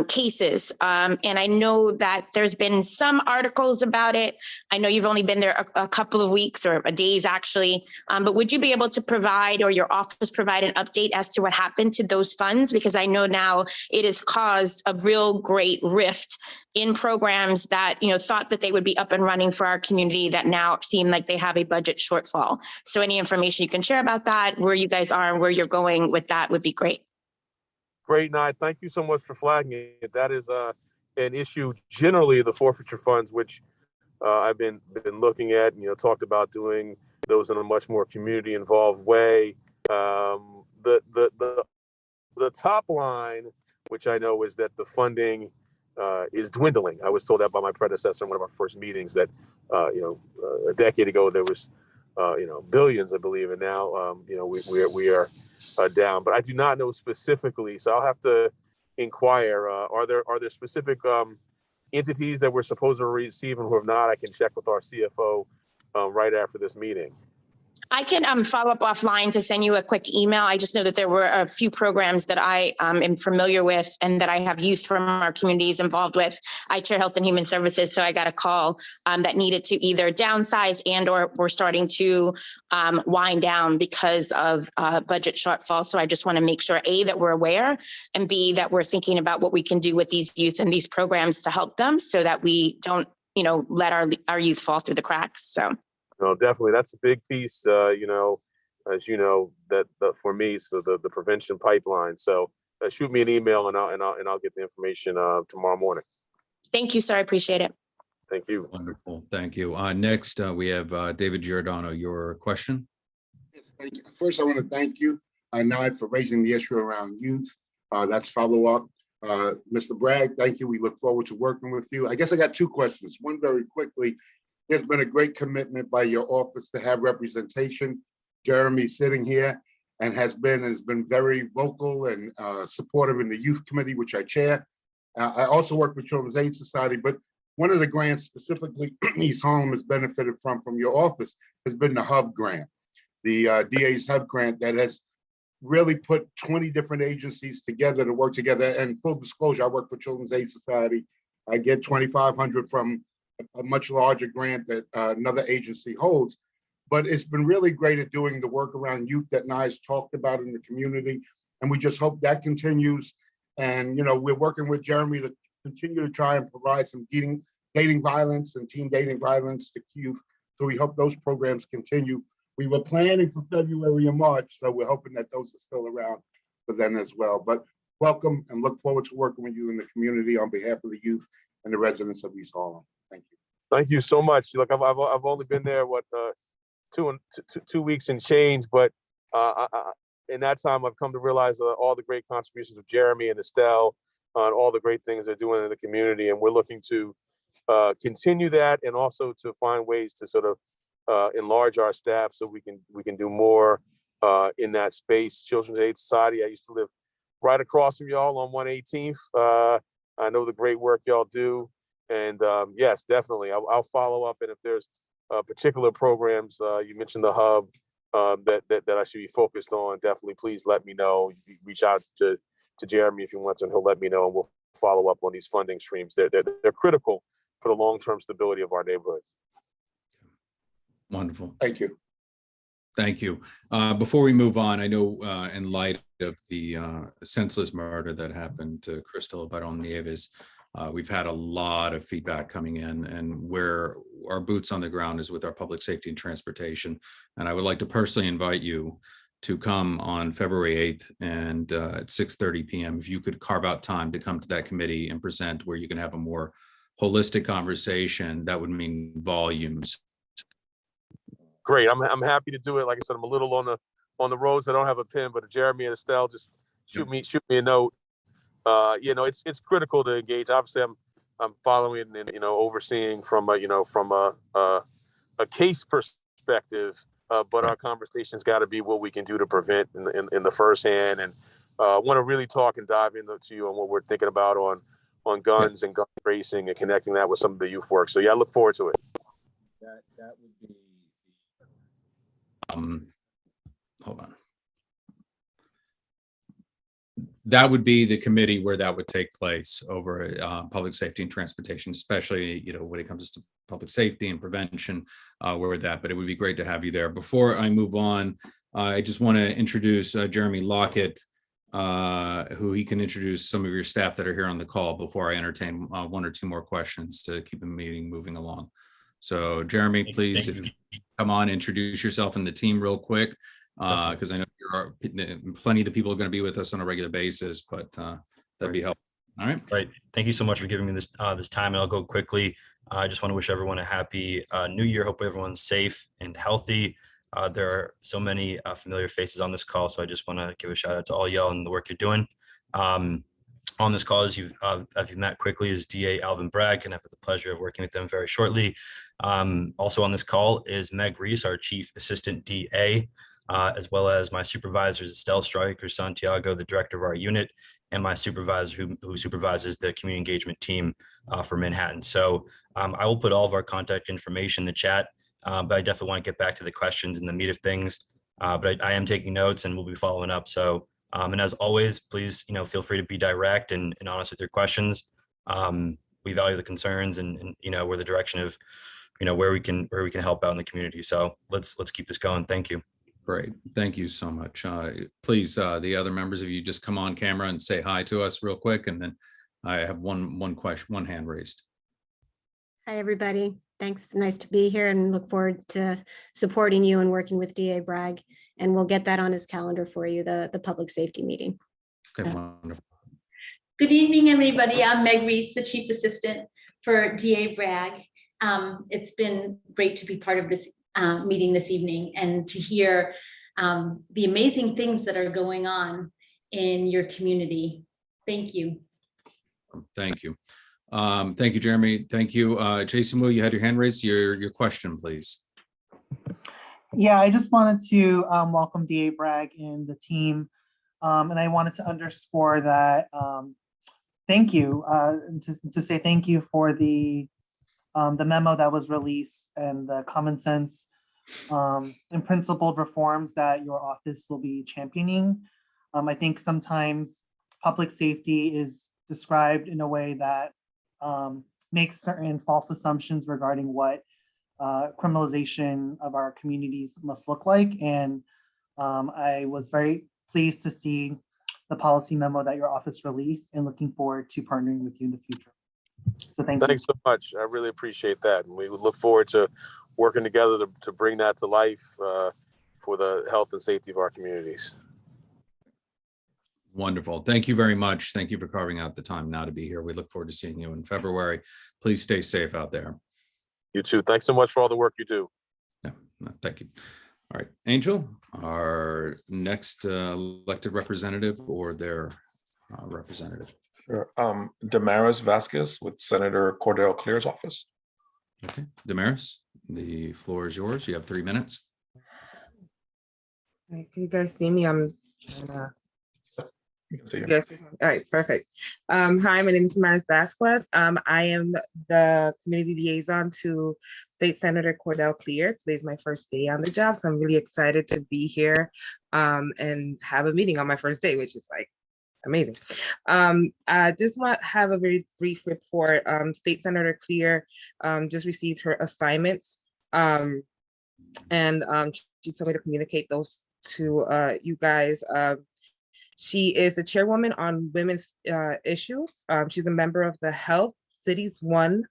cases. And I know that there's been some articles about it. I know you've only been there a couple of weeks or days actually, but would you be able to provide, or your office provide, an update as to what happened to those funds? Because I know now it has caused a real great rift in programs that, thought that they would be up and running for our community, that now seem like they have a budget shortfall. So any information you can share about that, where you guys are and where you're going with that, would be great. Great, Nye. Thank you so much for flagging it. That is an issue, generally, the forfeiture funds, which I've been looking at, talked about doing those in a much more community involved way. The top line, which I know, is that the funding is dwindling. I was told that by my predecessor in one of our first meetings, that a decade ago there was billions, I believe, and now we are down. But I do not know specifically, so I'll have to inquire. Are there specific entities that we're supposed to receive and who have not? I can check with our CFO right after this meeting. I can follow up offline to send you a quick email. I just know that there were a few programs that I am familiar with and that I have youth from our communities involved with. I chair Health and Human Services, so I got a call that needed to either downsize and or we're starting to wind down because of budget shortfall. So I just want to make sure, A, that we're aware, and B, that we're thinking about what we can do with these youth and these programs to help them so that we don't, let our youth fall through the cracks. So. No, definitely. That's a big piece, as you know, that for me, so the prevention pipeline. So shoot me an email and I'll get the information tomorrow morning. Thank you, sir. I appreciate it. Thank you. Wonderful. Thank you. Next, we have David Giordano. Your question? Yes, thank you. First, I want to thank you, Nod, for raising the issue around youth. That's follow up. Mr. Bragg, thank you. We look forward to working with you. I guess I got two questions. One very quickly. There's been a great commitment by your office to have representation. Jeremy sitting here and has been very vocal and supportive in the youth committee, which I chair. I also work with Children's Aid Society, but one of the grants specifically East Harlem has benefited from your office has been the HUB grant, the DA's HUB grant that has really put 20 different agencies together to work together. And full disclosure, I work for Children's Aid Society. I get $2,500 from a much larger grant that another agency holds, but it's been really great at doing the work around youth that Nai's talked about in the community. And we just hope that continues. And, we're working with Jeremy to continue to try and provide some dating violence and teen dating violence to youth. So we hope those programs continue. We were planning for February and March, so we're hoping that those are still around for then as well. But welcome and look forward to working with you in the community on behalf of the youth and the residents of East Harlem. Thank you. Thank you so much. Look, I've only been there 2 weeks and change, but in that time I've come to realize all the great contributions of Jeremy and Estelle on all the great things they're doing in the community, and we're looking to continue that and also to find ways to sort of enlarge our staff so we can do more in that space. Children's Aid Society, I used to live right across from y'all on 118th. I know the great work y'all do. And yes, definitely, I'll follow up. And if there's particular programs, you mentioned the hub that I should be focused on, definitely please let me know. You reach out to Jeremy if you want to, and he'll let me know, and we'll follow up on these funding streams. They're critical for the long-term stability of our neighborhood. Wonderful. Thank you. Thank you. Before we move on, I know in light of the senseless murder that happened to Crystal Baron-Nieves, we've had a lot of feedback coming in, and where our boots on the ground is with our public safety and transportation. And I would like to personally invite you to come on February 8th and at 6:30 p.m. If you could carve out time to come to that committee and present, where you can have a more holistic conversation, that would mean volumes. Great. I'm happy to do it. Like I said, I'm a little on the roads. I don't have a pen, but Jeremy and Estelle, just shoot me a note. It's critical to engage. Obviously, I'm following and overseeing from a case perspective, but our conversation's got to be what we can do to prevent in the first hand. And want to really talk and dive into you on what we're thinking about on guns and gun racing and connecting that with some of the youth work. So yeah, I look forward to it. That would be hold on. That would be the committee where that would take place over public safety and transportation, especially, when it comes to public safety and prevention, but it would be great to have you there. Before I move on, I just want to introduce Jeremy Lockett, who he can introduce some of your staff that are here on the call before I entertain one or two more questions to keep the meeting moving along. So Jeremy, please, if you come on, introduce yourself and the team real quick, because I know there are plenty of the people are going to be with us on a regular basis, but that'd be helpful. All right. Right. Thank you so much for giving me this time, and I'll go quickly. I just want to wish everyone a happy New Year. Hope everyone's safe and healthy. There are so many familiar faces on this call, so I just want to give a shout out to all y'all and the work you're doing. On this call, as you've met quickly, is DA Alvin Bragg, and I've had the pleasure of working with them very shortly. Also on this call is Meg Reese, our Chief Assistant DA, as well as my supervisors, Estelle Stryker Santiago, the director of our unit, and my supervisor who supervises the community engagement team for Manhattan. So I will put all of our contact information in the chat. but I definitely want to get back to the questions and the meat of things. But I am taking notes and we'll be following up. So, and as always, please, feel free to be direct and honest with your questions. We value the concerns and where the direction of, where we can help out in the community. So let's keep this going. Thank you. Great. Thank you so much. Please, the other members, if you just come on camera and say hi to us real quick, and then I have one question, one hand raised. Hi, everybody. Thanks. Nice to be here and look forward to supporting you and working with DA Bragg. And we'll get that on his calendar for you, the public safety meeting. Okay, wonderful. Good evening, everybody. I'm Meg Reese, the Chief Assistant for DA Bragg. It's been great to be part of this meeting this evening and to hear the amazing things that are going on in your community. Thank you. Thank you. Thank you, Jeremy. Thank you. Jason Wu, you had your hand raised. Your question, please. Yeah, I just wanted to welcome DA Bragg and the team. And I wanted to underscore that thank you, to say thank you for the memo that was released and the common sense and principled reforms that your office will be championing. I think sometimes public safety is described in a way that makes certain false assumptions regarding what criminalization of our communities must look like. And I was very pleased to see the policy memo that your office released and looking forward to partnering with you in the future. So Thanks so much. I really appreciate that. And we would look forward to working together to bring that to life for the health and safety of our communities. Wonderful. Thank you very much. Thank you for carving out the time now to be here. We look forward to seeing you in February. Please stay safe out there. You too. Thanks so much for all the work you do. Yeah, thank you. All right, Angel, our next elected representative or their representative. Sure. Damaris Vasquez with Senator Cordell Clear's office. Okay, Damaris, the floor is yours. You have 3 minutes. All right, can you guys see me? I'm trying to. Yes. All right, perfect. Hi, my name is Damaris Vasquez. I am the community liaison to State Senator Cordell Clear. Today's my first day on the job, so I'm really excited to be here and have a meeting on my first day, which is like amazing. I just want to have a very brief report. State Senator Clear just received her assignments, and she told me to communicate those to you guys. She is the chairwoman on women's issues. She's a member of the Health, Cities One,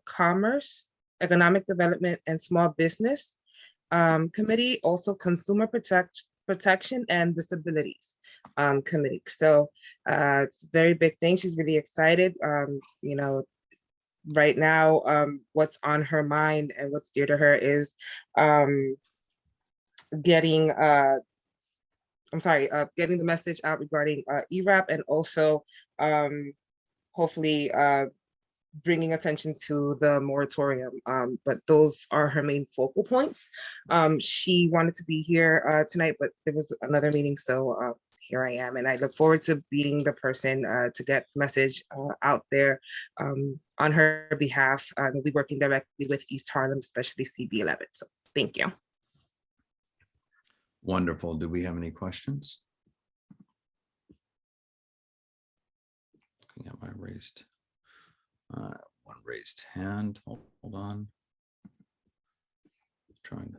Commerce, Economic Development, and Small Business Committee, also Consumer Protection and Disabilities Committee. So it's a very big thing. She's really excited. Right now, what's on her mind and what's dear to her is getting the message out regarding ERAP and also hopefully bringing attention to the moratorium. But those are her main focal points. She wanted to be here tonight, but there was another meeting, so here I am. And I look forward to being the person to get the message out there on her behalf. We'll be working directly with East Harlem, especially CB11. So thank you. Wonderful. Do we have any questions? Looking at my raised, one raised hand. Hold on. Trying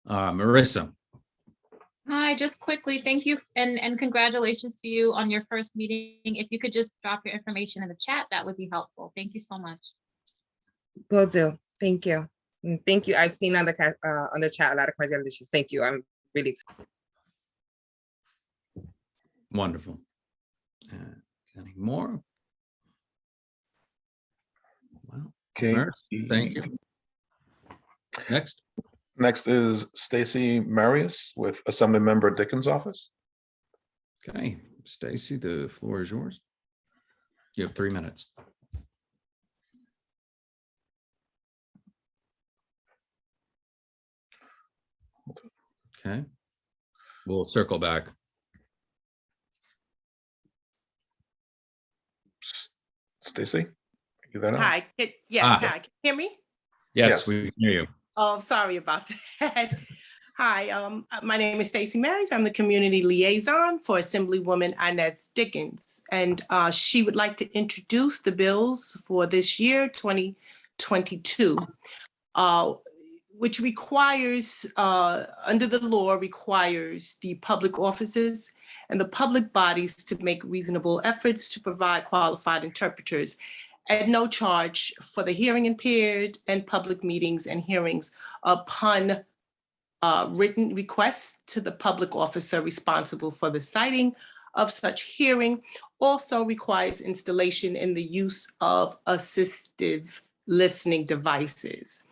to. Marissa. Hi, just quickly, thank you and congratulations to you on your first meeting. If you could just drop your information in the chat, that would be helpful. Thank you so much. Will do. Thank you. And thank you. I've seen on the chat a lot of congratulations. Thank you. I'm really excited. Wonderful. Any more? Well, Okay. Thank you. Next. Next is Stacy Marius with Assemblymember Dickens' office. Okay, Stacy, the floor is yours. You have 3 minutes. Okay, we'll circle back. Stacy, you there now? Hi, yes, Ah. hi, can you hear me? Yes, we can hear you. Oh, sorry about that. Hi, my name is Stacy Marys. I'm the community liaison for Assemblywoman Inez Dickens, and she would like to introduce the bills for this year, 2022, which requires, under the law, requires the public offices and the public bodies to make reasonable efforts to provide qualified interpreters at no charge for the hearing impaired and public meetings and hearings upon written requests to the public officer responsible for the citing of such hearing. Also requires installation in the use of assistive listening devices.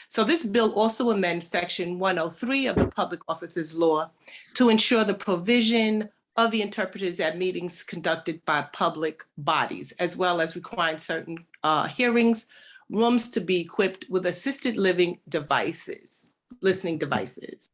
So this bill also amends Section 103 of the Public Officers Law to ensure the provision of the interpreters at meetings conducted by public bodies, as well as requiring certain hearings rooms to be equipped with assisted living devices, listening devices.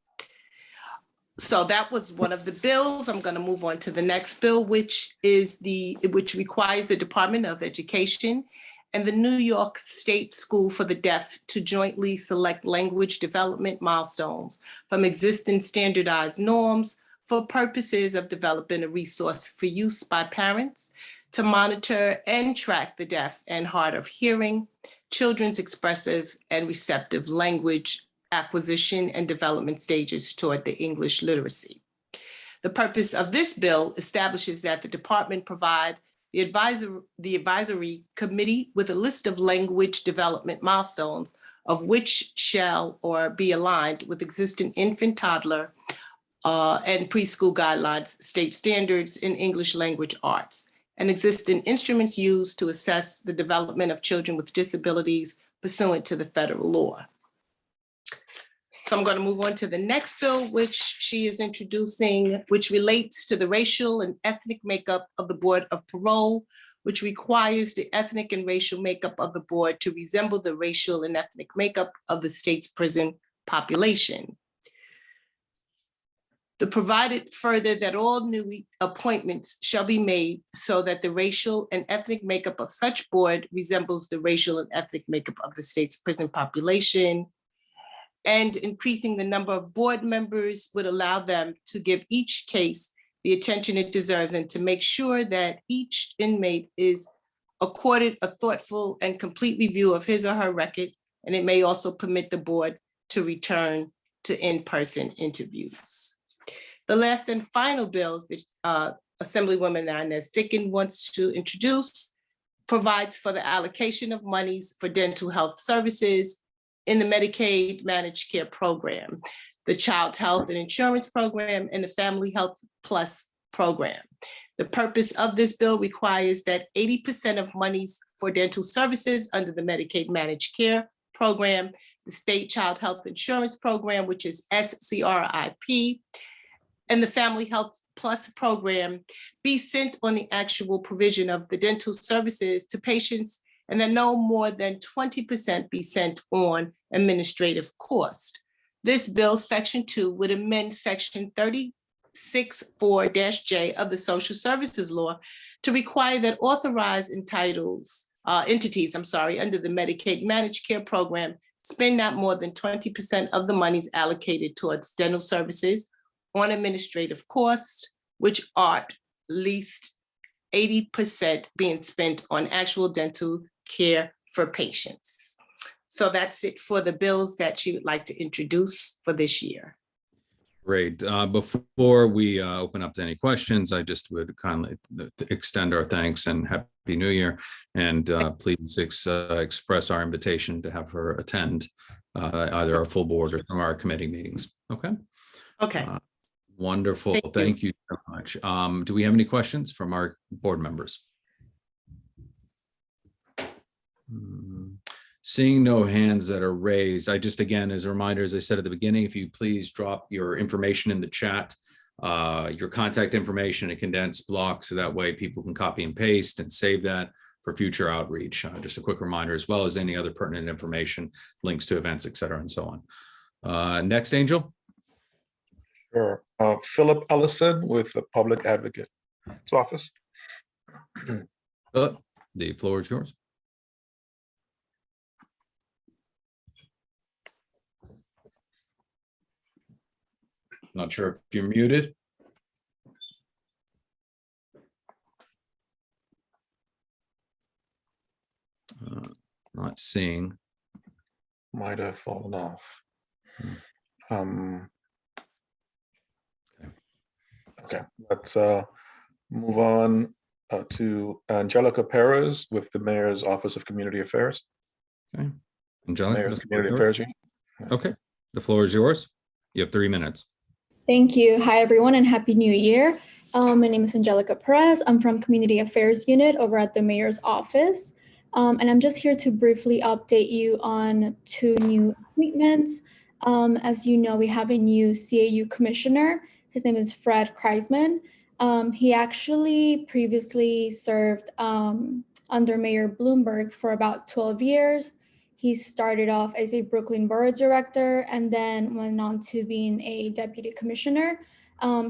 So that was one of the bills. I'm going to move on to the next bill, which requires the Department of Education and the New York State School for the Deaf to jointly select language development milestones from existing standardized norms for purposes of developing a resource for use by parents to monitor and track the deaf and hard of hearing, children's expressive and receptive language acquisition and development stages toward the English literacy. The purpose of this bill establishes that the department provide the advisory committee with a list of language development milestones of which shall or be aligned with existing infant, toddler, and preschool guidelines, state standards in English language arts, and existing instruments used to assess the development of children with disabilities pursuant to the federal law. So I'm going to move on to the next bill, which she is introducing, which relates to the racial and ethnic makeup of the Board of Parole, which requires the ethnic and racial makeup of the board to resemble the racial and ethnic makeup of the state's prison population. The provided further that all new appointments shall be made so that the racial and ethnic makeup of such board resembles the racial and ethnic makeup of the state's prison population. And increasing the number of board members would allow them to give each case the attention it deserves and to make sure that each inmate is accorded a thoughtful and complete review of his or her record. And it may also permit the board to return to in-person interviews. The last and final bill that Assemblywoman Inez Dickens wants to introduce provides for the allocation of monies for dental health services in the Medicaid Managed Care Program, the Child Health and Insurance Program, and the Family Health Plus Program. The purpose of this bill requires that 80% of monies for dental services under the Medicaid Managed Care Program, the State Child Health Insurance Program, which is SCRIP, and the Family Health Plus Program be sent on the actual provision of the dental services to patients, and then no more than 20% be sent on administrative cost. This bill, Section 2, would amend Section 36(4)(J of the Social Services Law to require that authorized entities under the Medicaid Managed Care Program spend not more than 20% of the monies allocated towards dental services on administrative costs, which are at least 80% being spent on actual dental care for patients. So that's it for the bills that she would like to introduce for this year. Great. Before we open up to any questions, I just would kindly extend our thanks and Happy New Year. And please express our invitation to have her attend either our full board or some of our committee meetings. Okay. Okay. Wonderful. Thank you so much. Do we have any questions from our board members? Seeing no hands that are raised, I just, again, as a reminder, as I said at the beginning, if you please drop your information in the chat, your contact information, a condensed block, so that way people can copy and paste and save that for future outreach. Just a quick reminder, as well as any other pertinent information, links to events, et cetera, and so on. Next, Angel. Sure. Philip Ellison with the Public Advocate's Office. Philip, the floor is yours. Not sure if you're muted. Not seeing. Might have fallen off. Okay, let's move on to Angelica Perez with the Mayor's Office of Community Affairs. Okay, Angelica, Mayor's the Community floor Affairs is Unit. yours. Okay, the floor is yours. You have 3 minutes. Thank you. Hi, everyone, and Happy New Year. My name is Angelica Perez. I'm from Community Affairs Unit over at the Mayor's Office. And I'm just here to briefly update you on 2 new appointments. As you know, we have a new CAU commissioner. His name is Fred Kreisman. He actually previously served under Mayor Bloomberg for about 12 years. He started off as a Brooklyn Borough Director and then went on to being a Deputy Commissioner.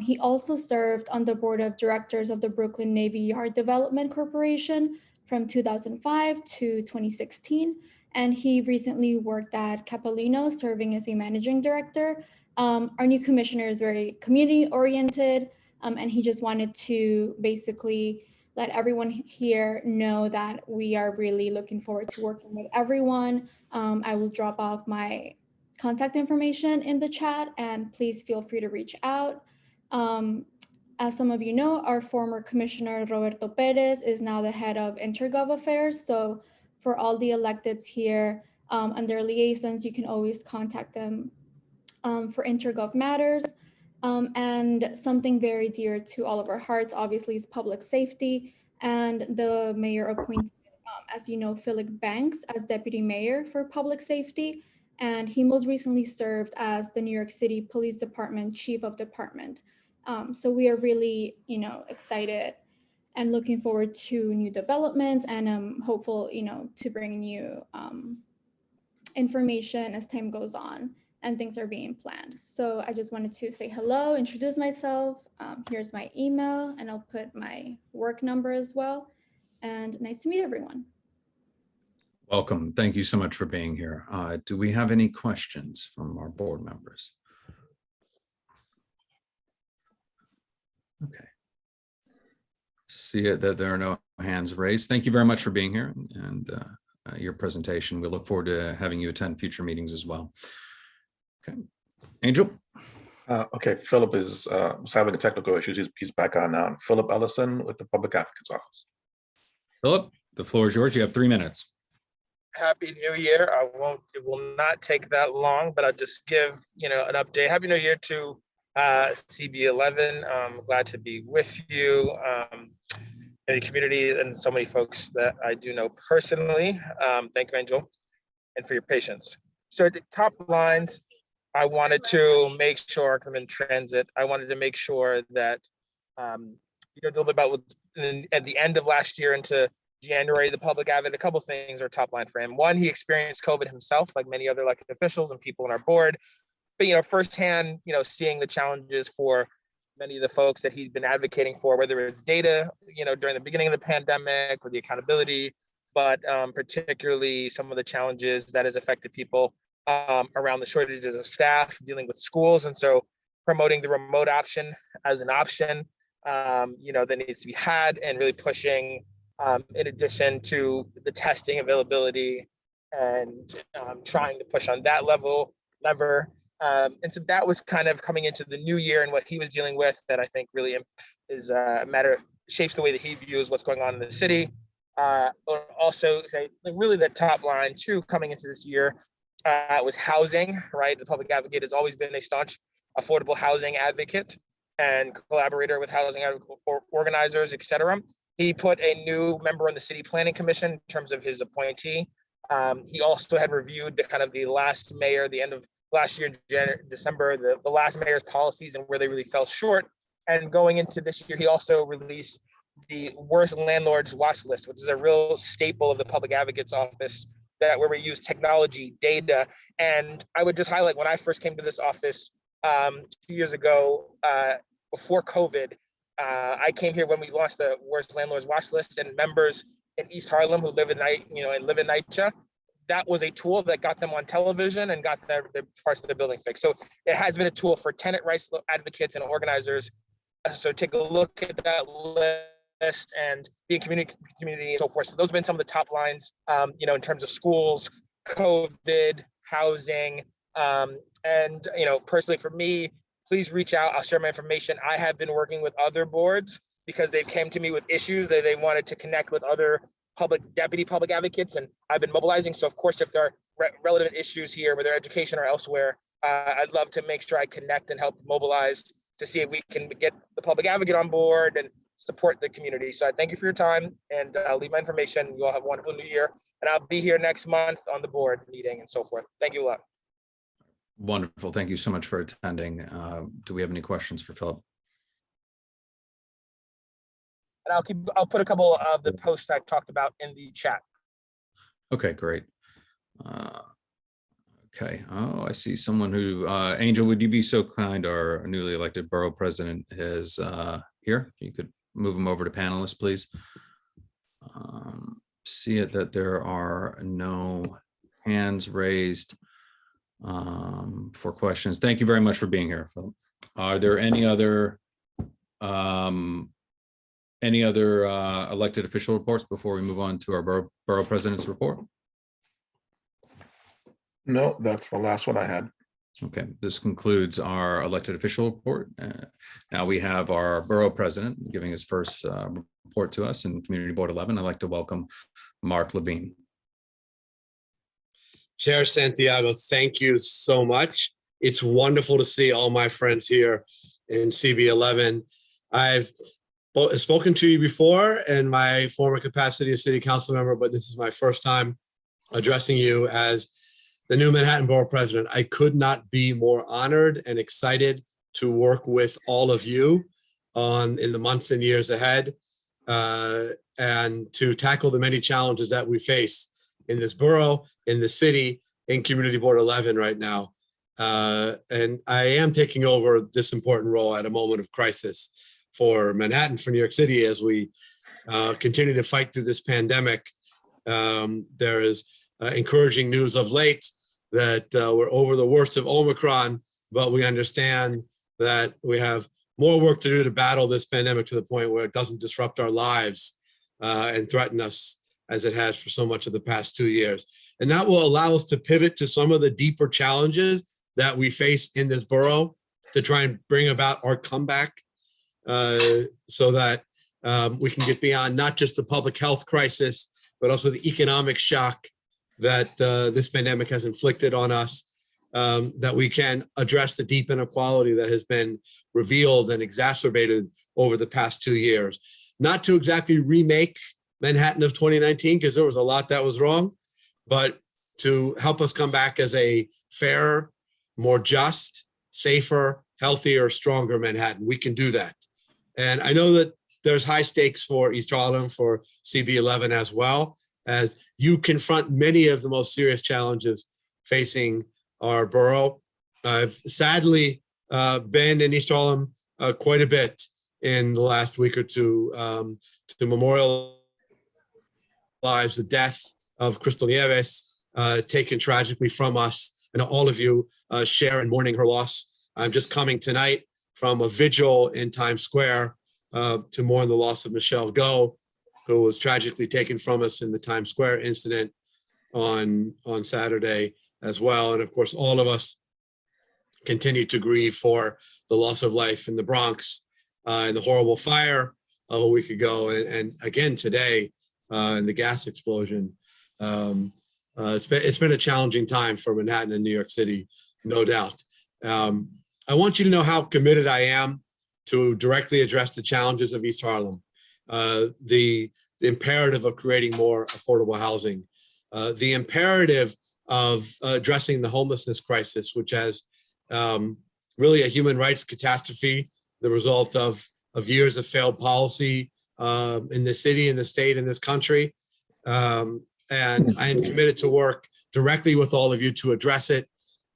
He also served on the Board of Directors of the Brooklyn Navy Yard Development Corporation from 2005 to 2016. And he recently worked at Capilino, serving as a Managing Director. Our new commissioner is very community-oriented, and he just wanted to basically let everyone here know that we are really looking forward to working with everyone. I will drop off my contact information in the chat, and please feel free to reach out. As some of you know, our former commissioner, Roberto Perez, is now the head of Intergov Affairs. So for all the electeds here and their liaisons, you can always contact them for Intergov matters. And something very dear to all of our hearts, obviously, is public safety. And the mayor appointed, as you know, Philip Banks as deputy mayor for public safety. And he most recently served as the New York City Police Department chief of department. So we are really, excited and looking forward to new developments, and I'm hopeful, to bring you information as time goes on and things are being planned. So I just wanted to say hello, introduce myself. Here's my email, and I'll put my work number as well. And nice to meet everyone. Welcome. Thank you so much for being here. Do we have any questions from our board members? Okay. See it that there are no hands raised. Thank you very much for being here and your presentation. We look forward to having you attend future meetings as well. Okay, Angel. Okay, Philip is having a technical issue. He's back on now. Philip Ellison with the Public Advocate's Office. Philip, the floor is yours. You have 3 minutes. Happy New Year. It will not take that long, but I'll just give, an update. Happy New Year to CB11. I'm glad to be with you in the community and so many folks that I do know personally. Thank you, Angel, and for your patience. So the top lines, I wanted to make sure, I'm in transit, I wanted to make sure that, a little bit about at the end of last year into January, the public advocate, a couple of things are top line for him. One, he experienced COVID himself, like many other elected officials and people on our board. But, firsthand, seeing the challenges for many of the folks that he'd been advocating for, whether it's data, during the beginning of the pandemic or the accountability, but particularly some of the challenges that has affected people around the shortages of staff, dealing with schools. And so promoting the remote option as an option, that needs to be had, and really pushing in addition to the testing availability and trying to push on that lever. And so that was kind of coming into the new year and what he was dealing with that I think really is shapes the way that he views what's going on in the city. Also, really the top line too, coming into this year was housing, right? The public advocate has always been a staunch affordable housing advocate and collaborator with housing organizers, et cetera. He put a new member on the city planning commission in terms of his appointee. He also had reviewed the last mayor, the end of last year, December, the last mayor's policies and where they really fell short. And going into this year, he also released the worst landlords watch list, which is a real staple of the public advocate's office, where we use technology, data. And I would just highlight, when I first came to this office 2 years ago, before COVID, I came here when we launched the worst landlords watch list, and members in East Harlem who live in NYCHA that was a tool that got them on television and got their parts of the building fixed. So it has been a tool for tenant rights advocates and organizers. So take a look at that list and be in community and so forth. So those have been some of the top lines, you know, in terms of schools, COVID, housing, and, you know, personally for me, please reach out. I'll share my information. I have been working with other boards because they've came to me with issues that they wanted to connect with other deputy public advocates, and I've been mobilizing. So of course, if there are relevant issues here, whether education or elsewhere, I'd love to make sure I connect and help mobilize to see if we can get the public advocate on board and support the community. So I thank you for your time, and I'll leave my information. You all have a wonderful new year, and I'll be here next month on the board meeting and so forth. Thank you a lot. Wonderful. Thank you so much for attending. Do we have any questions for Philip? And I'll put a couple of the posts I talked about in the chat. Okay, great. Okay. Oh, I see someone who, Angel, would you be so kind? Our newly elected borough president is here. If you could move him over to panelists, please. See it that there are no hands raised for questions. Thank you very much for being here, Philip. Are there any other elected official reports before we move on to our borough president's report? No, that's the last one I had. Okay, this concludes our elected official report. Now we have our borough president giving his first report to us in Community Board 11. I'd like to welcome Mark Levine. Chair Santiago, thank you so much. It's wonderful to see all my friends here in CB11. I've spoken to you before in my former capacity as city council member, but this is my first time addressing you as the new Manhattan Borough President. I could not be more honored and excited to work with all of you in the months and years ahead and to tackle the many challenges that we face in this borough, in the city, in Community Board 11 right now. And I am taking over this important role at a moment of crisis for Manhattan, for New York City, as we continue to fight through this pandemic. There is encouraging news of late that we're over the worst of Omicron, but we understand that we have more work to do to battle this pandemic to the point where it doesn't disrupt our lives and threaten us as it has for so much of the past 2 years. And that will allow us to pivot to some of the deeper challenges that we face in this borough to try and bring about our comeback so that we can get beyond not just the public health crisis, but also the economic shock that this pandemic has inflicted on us, that we can address the deep inequality that has been revealed and exacerbated over the past 2 years. Not to exactly remake Manhattan of 2019, because there was a lot that was wrong, but to help us come back as a fairer, more just, safer, healthier, stronger Manhattan. We can do that. And I know that there's high stakes for East Harlem, for CB11 as well, as you confront many of the most serious challenges facing our borough. I've sadly been in East Harlem quite a bit in the last week or two to memorialize the death of Crystal Nieves, taken tragically from us. And all of you share in mourning her loss. I'm just coming tonight from a vigil in Times Square to mourn the loss of Michelle Go, who was tragically taken from us in the Times Square incident on Saturday as well. And of course, all of us continue to grieve for the loss of life in the Bronx and the horrible fire of a week ago. And again, today, in the gas explosion. It's been a challenging time for Manhattan and New York City, no doubt. I want you to know how committed I am to directly address the challenges of East Harlem, the imperative of creating more affordable housing, the imperative of addressing the homelessness crisis, which has really a human rights catastrophe, the result of years of failed policy in the city, in the state, in this country. And I am committed to work directly with all of you to address it,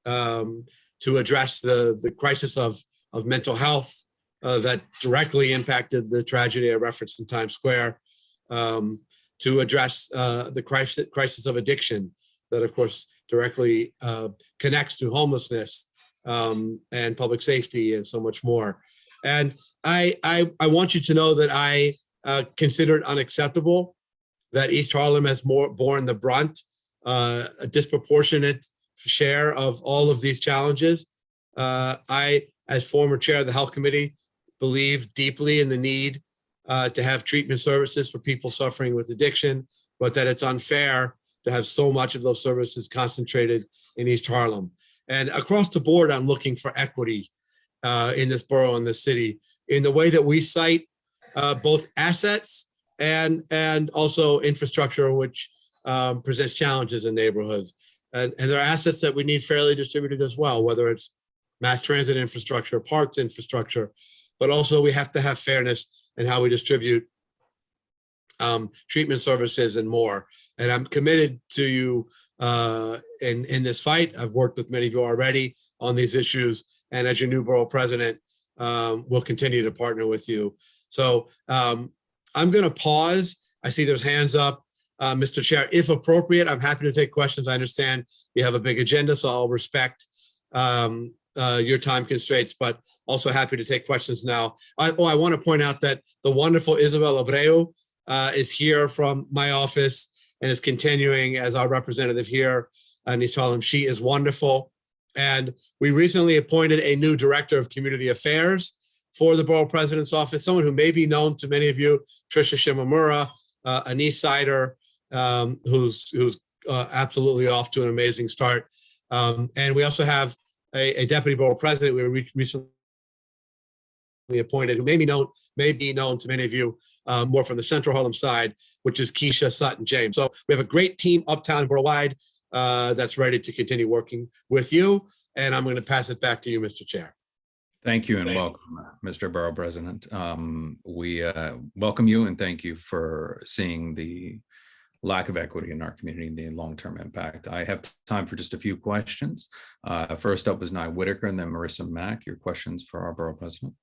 to address the crisis of mental health that directly impacted the tragedy I referenced in Times Square, to address the crisis of addiction, that of course directly connects to homelessness and public safety and so much more. And I want you to know that I consider it unacceptable that East Harlem has borne the brunt, a disproportionate share of all of these challenges. I, as former chair of the health committee, believe deeply in the need to have treatment services for people suffering with addiction, but that it's unfair to have so much of those services concentrated in East Harlem. And across the board, I'm looking for equity in this borough, in this city, in the way that we cite both assets and also infrastructure, which presents challenges in neighborhoods. And there are assets that we need fairly distributed as well, whether it's mass transit infrastructure, parks infrastructure, but also we have to have fairness in how we distribute treatment services and more. And I'm committed to you in this fight. I've worked with many of you already on these issues. And as your new borough president, we'll continue to partner with you. So I'm going to pause. I see there's hands up. Mr. Chair, if appropriate, I'm happy to take questions. I understand you have a big agenda, so I'll respect your time constraints, but also happy to take questions now. I want to point out that the wonderful Isabel Abreu is here from my office and is continuing as our representative here in East Harlem. She is wonderful. And we recently appointed a new director of community affairs for the borough president's office, someone who may be known to many of you, Tricia Shimamura, an East Sider, who's absolutely off to an amazing start. And we also have a deputy borough president we recently appointed, who may be known to many of you more from the Central Harlem side, which is Keisha Sutton James. So we have a great team uptown and borough-wide that's ready to continue working with you. And I'm going to pass it back to you, Mr. Chair. Thank you and welcome, Mr. Borough President. We welcome you and thank you for seeing the lack of equity in our community and the long-term impact. I have time for just a few questions. First up was Nye Whitaker and then Marissa Mack. Your questions for our Borough President.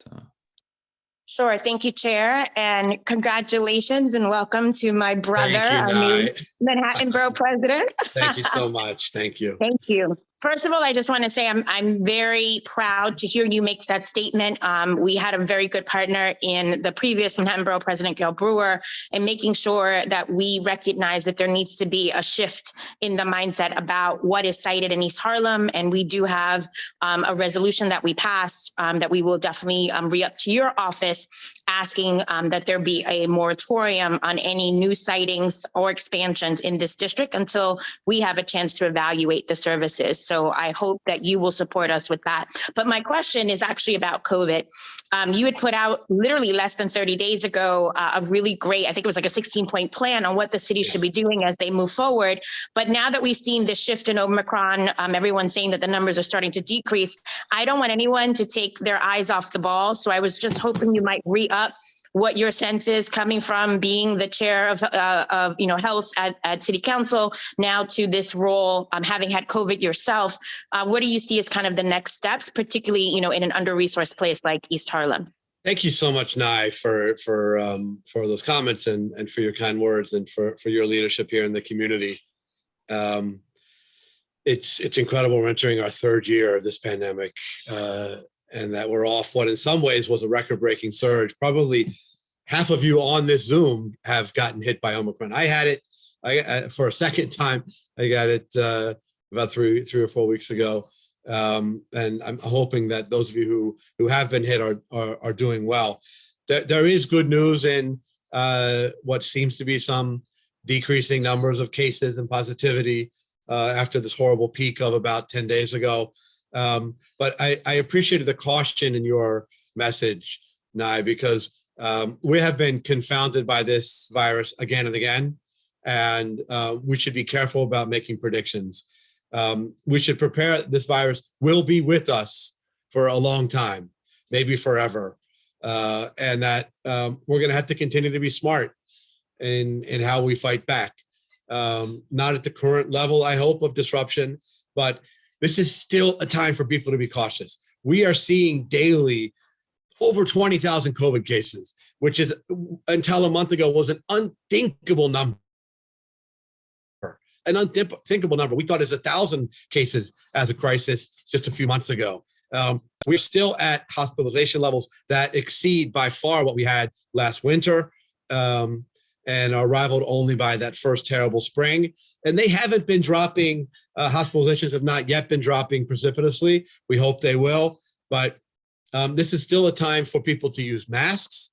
Sure. Thank you, Chair. And congratulations and welcome to my brother, our new Manhattan Borough President. Thank you so much. Thank you. Thank you. First of all, I just want to say I'm very proud to hear you make that statement. We had a very good partner in the previous Manhattan Borough President, Gail Brewer, and making sure that we recognize that there needs to be a shift in the mindset about what is cited in East Harlem. And we do have a resolution that we passed that we will definitely re-up to your office, asking that there be a moratorium on any new sightings or expansions in this district until we have a chance to evaluate the services. So I hope that you will support us with that. But my question is actually about COVID. You had put out literally less than 30 days ago a really great, I think it was like a 16-point plan on what the city should be doing as they move forward. But now that we've seen the shift in Omicron, everyone's saying that the numbers are starting to decrease. I don't want anyone to take their eyes off the ball. So I was just hoping you might re-up what your sense is coming from being the chair of health at City Council now to this role, having had COVID yourself. What do you see as kind of the next steps, particularly in an under-resourced place like East Harlem? Thank you so much, Nye, for those comments and for your kind words and for your leadership here in the community. It's incredible. We're entering our third year of this pandemic. And that we're off what in some ways was a record-breaking surge. Probably half of you on this Zoom have gotten hit by Omicron. I had it for a second time. I got it about three or 4 weeks ago. And I'm hoping that those of you who have been hit are doing well. There is good news in what seems to be some decreasing numbers of cases and positivity after this horrible peak of about 10 days ago. But I appreciated the caution in your message, Nye, because we have been confounded by this virus again and again, and we should be careful about making predictions. We should prepare. This virus will be with us for a long time, maybe forever, and that we're going to have to continue to be smart in how we fight back. Not at the current level, I hope, of disruption, but this is still a time for people to be cautious. We are seeing daily over 20,000 COVID cases, which is until a month ago was an unthinkable number. an unthinkable number. We thought it was 1,000 cases as a crisis just a few months ago. We're still at hospitalization levels that exceed by far what we had last winter, and are rivaled only by that first terrible spring. And they haven't been dropping, hospitalizations have not yet been dropping precipitously. We hope they will, but this is still a time for people to use masks,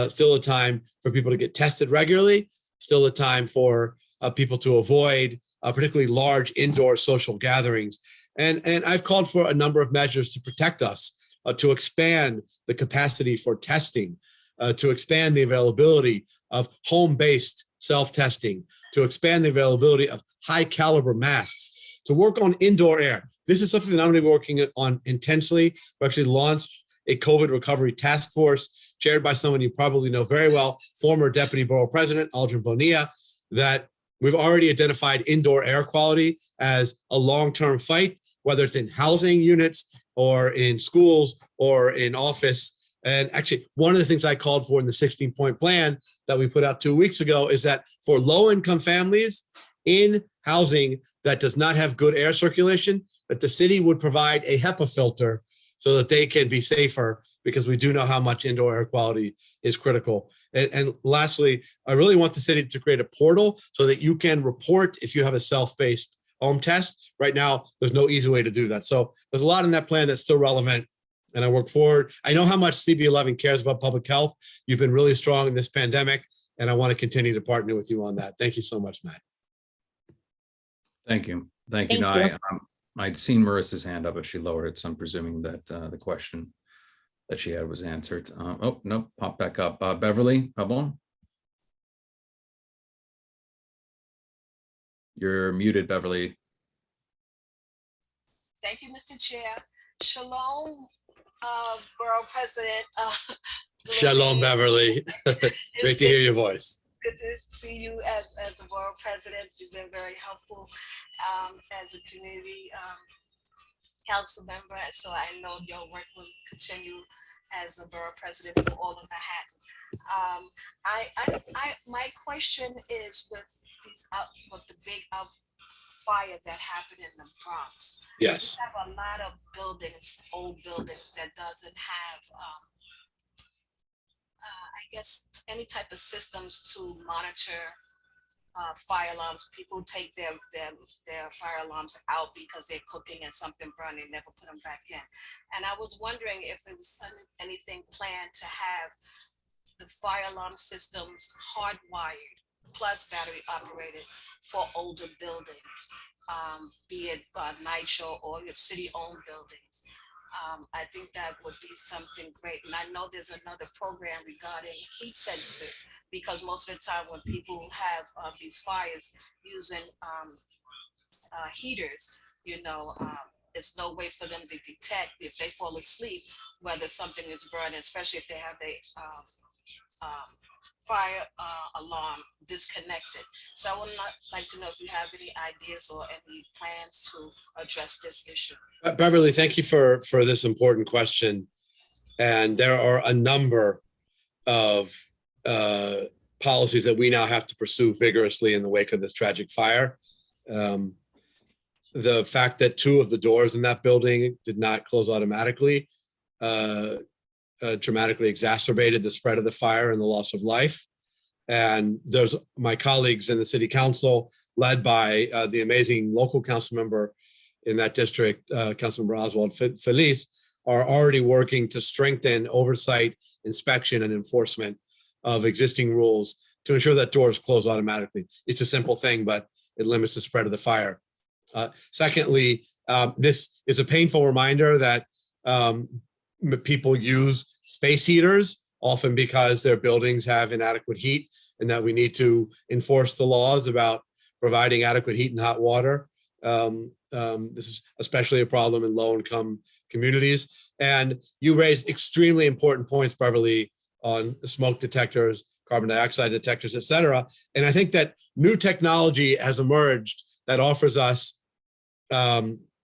still a time for people to get tested regularly, still a time for people to avoid particularly large indoor social gatherings. And I've called for a number of measures to protect us, to expand the capacity for testing, to expand the availability of home-based self-testing, to expand the availability of high-caliber masks, to work on indoor air. This is something that I'm going to be working on intensely. We actually launched a COVID recovery task force chaired by someone you probably know very well, former Deputy Borough President Aldrin Bonilla, that we've already identified indoor air quality as a long-term fight, whether it's in housing units or in schools or in office. And actually, one of the things I called for in the 16-point plan that we put out 2 weeks ago is that for low-income families in housing that does not have good air circulation, that the city would provide a HEPA filter so that they can be safer, because we do know how much indoor air quality is critical. And lastly, I really want the city to create a portal so that you can report if you have a self-based home test. Right now, there's no easy way to do that. So there's a lot in that plan that's still relevant, and I work forward. I know how much CB11 cares about public health. You've been really strong in this pandemic, and I want to continue to partner with you on that. Thank you so much, Matt. Thank you. Thank you. Thank you. I'd seen Marissa's hand up, if she lowered it, so I'm presuming that the question that she had was answered. Oh, no, pop back up. Beverly, pardon. You're muted, Beverly. Thank you, Mr. Chair. Shalom, Borough President. Shalom, Beverly. Great to hear your voice. Good to see you as the Borough President. You've been very helpful as a community council member. So I know your work will continue as a Borough President for all of Manhattan. My question is with the big fire that happened in the Bronx. Yes. We have a lot of buildings, old buildings that doesn't have, I guess, any type of systems to monitor fire alarms. People take their fire alarms out because they're cooking and something burned, they never put them back in. And I was wondering if there was anything planned to have the fire alarm systems hardwired plus battery operated for older buildings, be it NYCHA or your city-owned buildings. I think that would be something great. And I know there's another program regarding heat sensors, because most of the time when people have these fires using heaters, it's no way for them to detect if they fall asleep whether something is burning, especially if they have the fire alarm disconnected. So I would like to know if you have any ideas or any plans to address this issue. Beverly, thank you for this important question. And there are a number of policies that we now have to pursue vigorously in the wake of this tragic fire. The fact that 2 of the doors in that building did not close automatically dramatically exacerbated the spread of the fire and the loss of life. And there's my colleagues in the city council, led by the amazing local council member in that district, Councilmember Oswald Feliz, are already working to strengthen oversight, inspection, and enforcement of existing rules to ensure that doors close automatically. It's a simple thing, but it limits the spread of the fire. Secondly, this is a painful reminder that people use space heaters, often because their buildings have inadequate heat, and that we need to enforce the laws about providing adequate heat and hot water. This is especially a problem in low-income communities. And you raised extremely important points, Beverly, on smoke detectors, carbon dioxide detectors, et cetera. And I think that new technology has emerged that offers us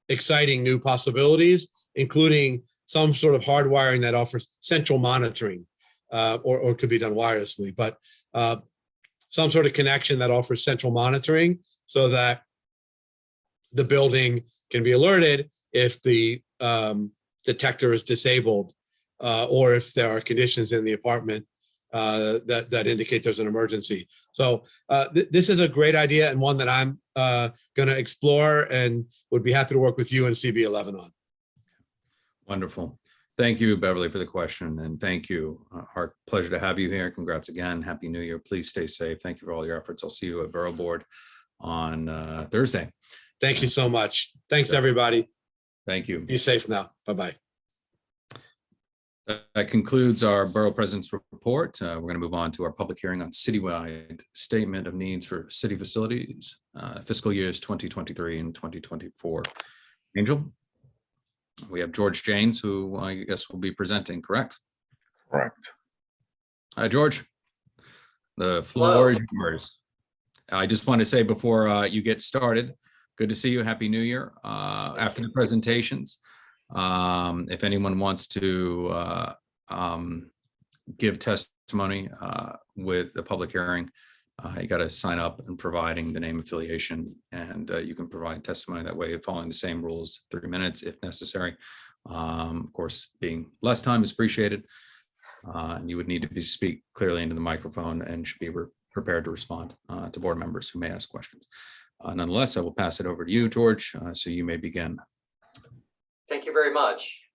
exciting new possibilities, including some sort of hardwiring that offers central monitoring, or could be done wirelessly, but some sort of connection that offers central monitoring so that the building can be alerted if the detector is disabled, or if there are conditions in the apartment that indicate there's an emergency. So this is a great idea and one that I'm going to explore and would be happy to work with you and CB11 on. Wonderful. Thank you, Beverly, for the question, and thank you. Our pleasure to have you here. Congrats again. Happy New Year. Please stay safe. Thank you for all your efforts. I'll see you at Borough Board on Thursday. Thank you so much. Thanks, everybody. Thank you. Be safe now. Bye-bye. That concludes our Borough President's report. We're going to move on to our public hearing on citywide statement of needs for city facilities, fiscal years 2023 and 2024. Angel, we have George Janes, who I guess will be presenting, correct? Correct. Hi, George. The floor is yours. I just want to say before you get started, good to see you. Happy New Year. After the presentations, if anyone wants to give testimony with the public hearing, you got to sign up and providing the name, affiliation, and you can provide testimony that way, following the same rules, 3 minutes if necessary. Of course, being less time is appreciated. And you would need to speak clearly into the microphone and should be prepared to respond to board members who may ask questions. Nonetheless, I will pass it over to you, George, so you may begin. Thank you very much.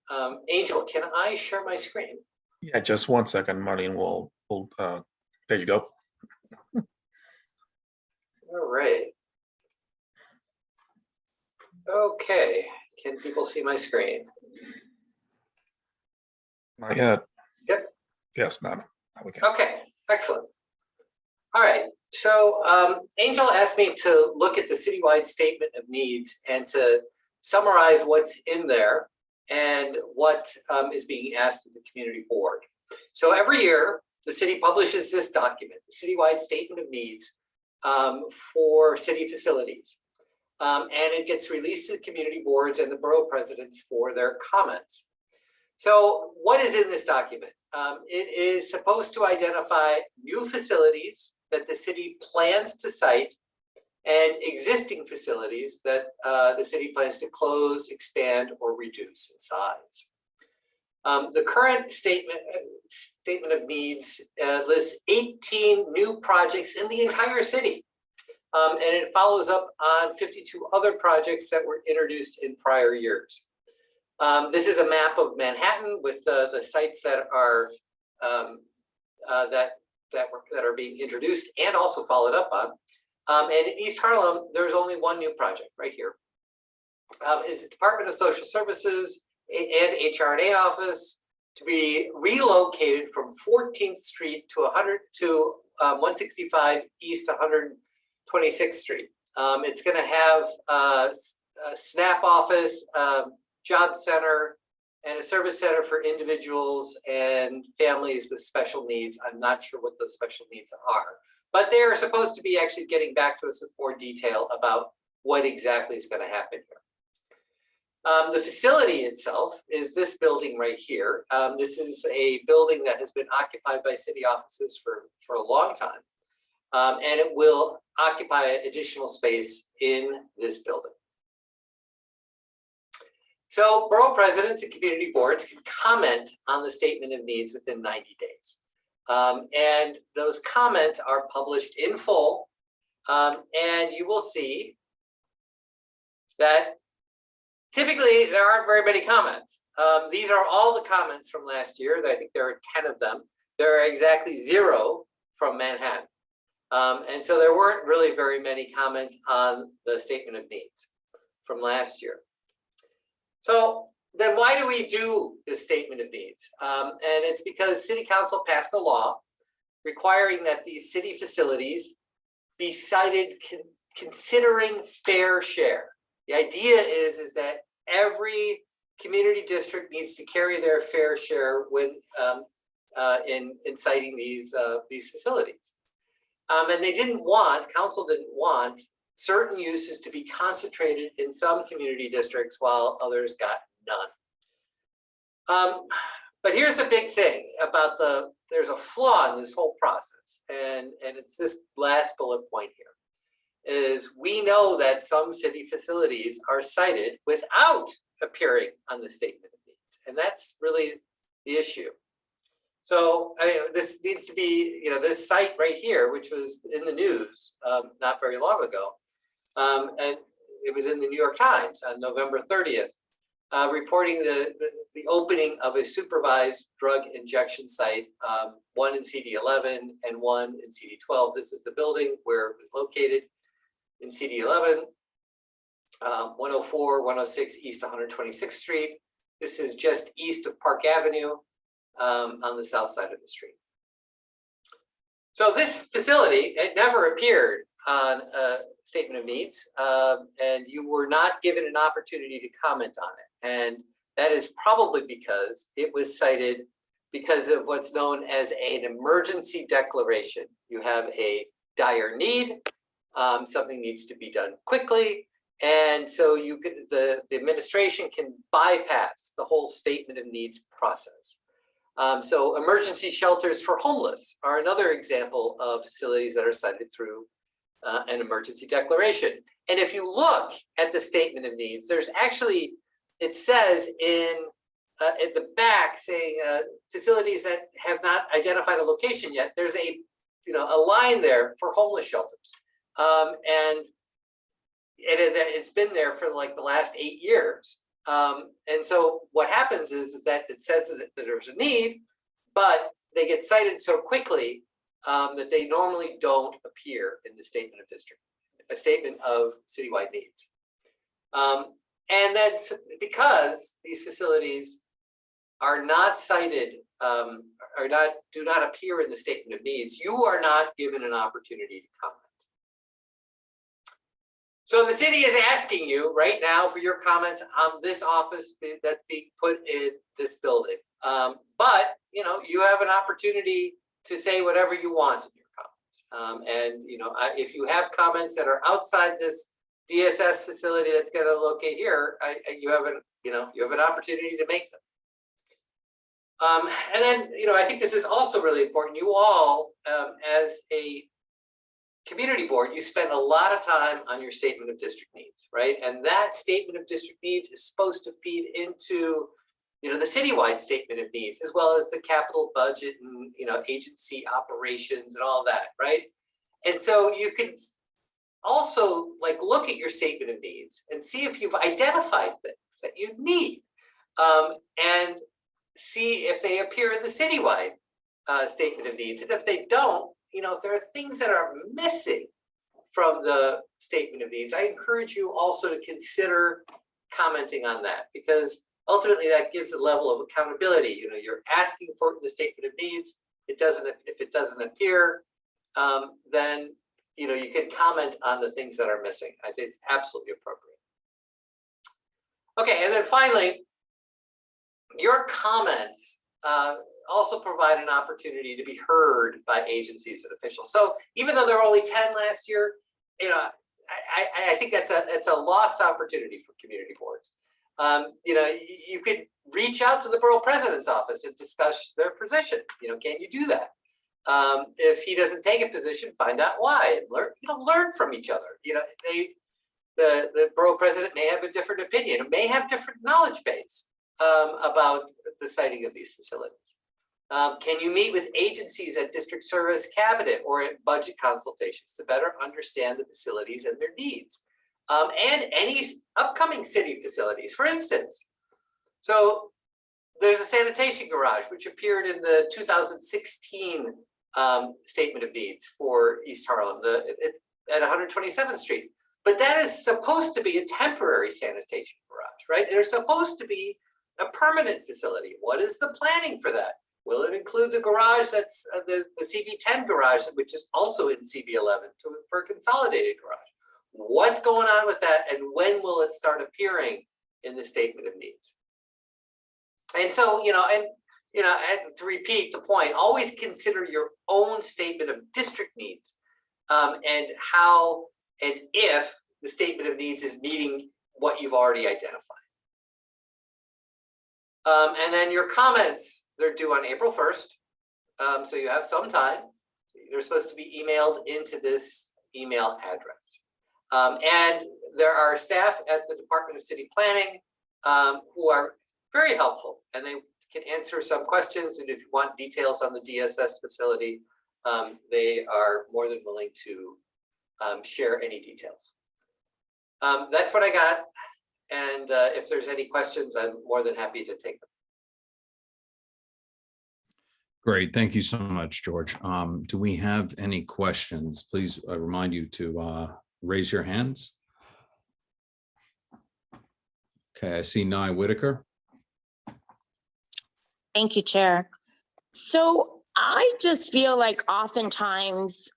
Angel, can I share my screen? Yeah, just 1 second, Marlene. We'll there you go. All right. Okay, can people see my screen? Not yet. Yep. Yes, now we can. Okay, excellent. All right, so Angel asked me to look at the citywide statement of needs and to summarize what's in there and what is being asked of the community board. So every year, the city publishes this document, the citywide statement of needs for city facilities. And it gets released to the community boards and the borough presidents for their comments. So what is in this document? It is supposed to identify new facilities that the city plans to site and existing facilities that the city plans to close, expand, or reduce in size. The current statement of needs lists 18 new projects in the entire city. And it follows up on 52 other projects that were introduced in prior years. This is a map of Manhattan with the sites that are that are being introduced and also followed up on. And in East Harlem, there's only one new project right here. It's the Department of Social Services and HR&A office to be relocated from 14th Street to 165 East 126th Street. It's going to have a SNAP office, job center, and a service center for individuals and families with special needs. I'm not sure what those special needs are, but they are supposed to be actually getting back to us with more detail about what exactly is going to happen here. The facility itself is this building right here. This is a building that has been occupied by city offices for a long time, and it will occupy additional space in this building. So borough presidents and community boards can comment on the statement of needs within 90 days. And those comments are published in full, and you will see that typically there aren't very many comments. These are all the comments from last year. I think there are 10 of them. There are exactly 0 from Manhattan. And so there weren't really very many comments on the statement of needs from last year. So then why do we do this statement of needs? And it's because City Council passed a law requiring that these city facilities be cited considering fair share. The idea is that every community district needs to carry their fair share when in citing these facilities. And they didn't want, council didn't want certain uses to be concentrated in some community districts while others got none. But here's the big thing about there's a flaw in this whole process, and it's this last bullet point here. is we know that some city facilities are cited without appearing on the statement of needs. And that's really the issue. So this needs to be, this site right here, which was in the news not very long ago, and it was in the New York Times on November 30th, reporting the opening of a supervised drug injection site, one in CD11 and one in CD12. This is the building where it was located in CD11, 104, 106 East 126th Street. This is just east of Park Avenue on the south side of the street. So this facility, it never appeared on a statement of needs, and you were not given an opportunity to comment on it. And that is probably because it was cited because of what's known as an emergency declaration. You have a dire need, something needs to be done quickly, and so the administration can bypass the whole statement of needs process. So emergency shelters for homeless are another example of facilities that are cited through an emergency declaration. And if you look at the statement of needs, there's actually, it says at the back saying facilities that have not identified a location yet, there's a line there for homeless shelters. And it's been there for like the last 8 years. And so what happens is that it says that there's a need, but they get cited so quickly that they normally don't appear in the statement of citywide needs. And that's because these facilities are not cited, do not appear in the statement of needs, you are not given an opportunity to comment. So the city is asking you right now for your comments on this office that's being put in this building. But you have an opportunity to say whatever you want in your comments. And if you have comments that are outside this DSS facility that's going to locate here, you have an opportunity to make them. And then I think this is also really important. You all, as a community board, you spend a lot of time on your statement of district needs, right? And that statement of district needs is supposed to feed into, the citywide statement of needs, as well as the capital budget and, agency operations and all that, right? And so you could also look at your statement of needs and see if you've identified things that you need, and see if they appear in the citywide statement of needs. And if they don't, if there are things that are missing from the statement of needs, I encourage you also to consider commenting on that, because ultimately that gives a level of accountability. You're asking for it in the statement of needs. If it doesn't appear, then you can comment on the things that are missing. I think it's absolutely appropriate. Okay, and then finally, your comments also provide an opportunity to be heard by agencies and officials. So even though there were only 10 last year, I think that's a lost opportunity for community boards. You could reach out to the borough president's office and discuss their position. Can you do that? If he doesn't take a position, find out why and learn from each other. The borough president may have a different opinion, may have different knowledge base about the siting of these facilities. Can you meet with agencies at district service cabinet or at budget consultations to better understand the facilities and their needs? And any upcoming city facilities, for instance. So there's a sanitation garage, which appeared in the 2016 statement of needs for East Harlem at 127th Street. But that is supposed to be a temporary sanitation garage, right? There's supposed to be a permanent facility. What is the planning for that? Will it include the garage that's the CB10 garage, which is also in CB11 for a consolidated garage? What's going on with that, and when will it start appearing in the statement of needs? And so, and to repeat the point, always consider your own statement of district needs, and how and if the statement of needs is meeting what you've already identified. And then your comments, they're due on April 1st. So you have some time. They're supposed to be emailed into this email address. And there are staff at the Department of City Planning who are very helpful, and they can answer some questions. And if you want details on the DSS facility, they are more than willing to share any details. That's what I got. And if there's any questions, I'm more than happy to take them. Great. Thank you so much, George. Do we have any questions? Please remind you to raise your hands. Okay, I see Nye Whitaker. Thank you, Chair. So I just feel like oftentimes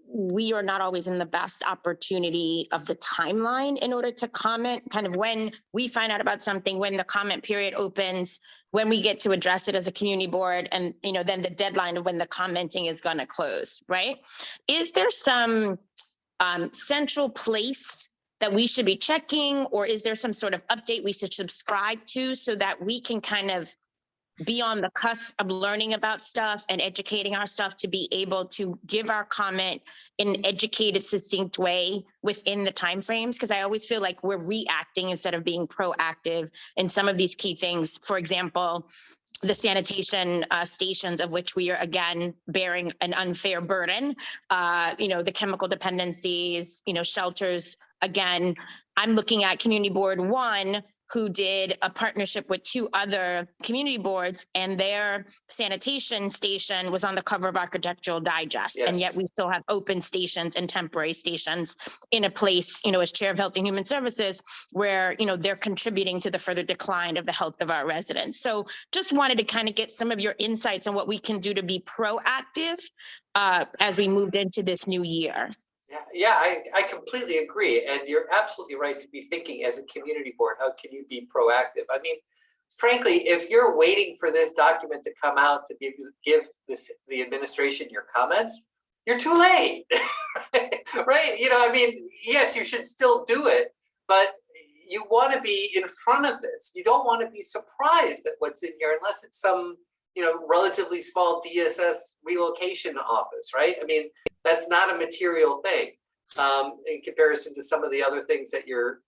we are not always in the best opportunity of the timeline in order to comment, kind of when we find out about something, when the comment period opens, when we get to address it as a community board, and then the deadline of when the commenting is going to close, right? Is there some central place that we should be checking, or is there some sort of update we should subscribe to so that we can kind of be on the cusp of learning about stuff and educating our stuff to be able to give our comment in an educated, succinct way within the timeframes? Because I always feel like we're reacting instead of being proactive in some of these key things. For example, the sanitation stations, of which we are again bearing an unfair burden, the chemical dependencies, shelters. Again, I'm looking at Community Board 1, who did a partnership with 2 other community boards, and their sanitation station was on the cover of Architectural Digest. Yes. And yet we still have open stations and temporary stations in a place, as Chair of Health and Human Services, where, they're contributing to the further decline of the health of our residents. So just wanted to kind of get some of your insights on what we can do to be proactive as we moved into this new year. Yeah, I completely agree. And you're absolutely right to be thinking as a community board, how can you be proactive? I mean, frankly, if you're waiting for this document to come out to give the administration your comments, you're too late, right? Yes, you should still do it, but you want to be in front of this. You don't want to be surprised at what's in here unless it's some, relatively small DSS relocation office, right? I mean, that's not a material thing in comparison to some of the other things that you're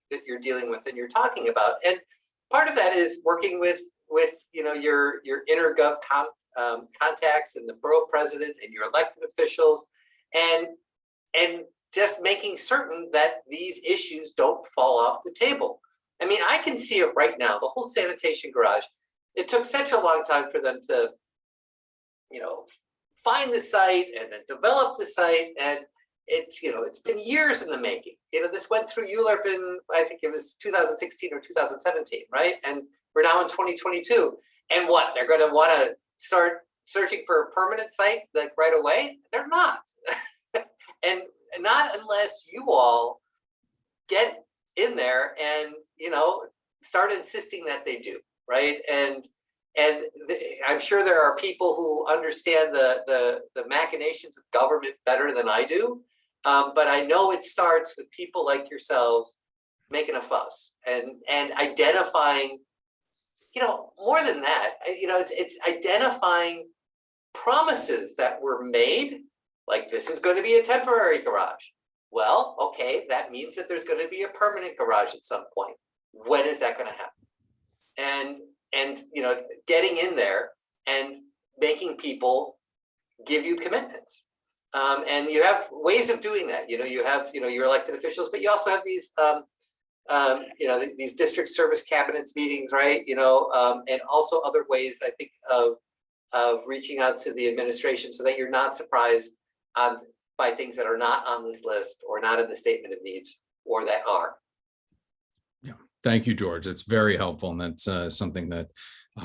dealing with and you're talking about. And part of that is working with your intergov contacts and the borough president and your elected officials, and just making certain that these issues don't fall off the table. I mean, I can see it right now. The whole sanitation garage. It took such a long time for them to, find the site and then develop the site, and it's been years in the making. This went through ULERP in, I think it was 2016 or 2017, right? And we're now in 2022. And what, they're going to want to start searching for a permanent site like right away? They're not. And not unless you all get in there and start insisting that they do, right? And I'm sure there are people who understand the machinations of government better than I do, but I know it starts with people like yourselves making a fuss and identifying, more than that, it's identifying promises that were made, like this is going to be a temporary garage. Well, okay, that means that there's going to be a permanent garage at some point. When is that going to happen? And getting in there and making people give you commitments. And you have ways of doing that. You have your elected officials, but you also have these these district service cabinets meetings, right? And also other ways, I think, of reaching out to the administration so that you're not surprised by things that are not on this list or not in the statement of needs, or that are. Yeah, thank you, George. It's very helpful, and that's something that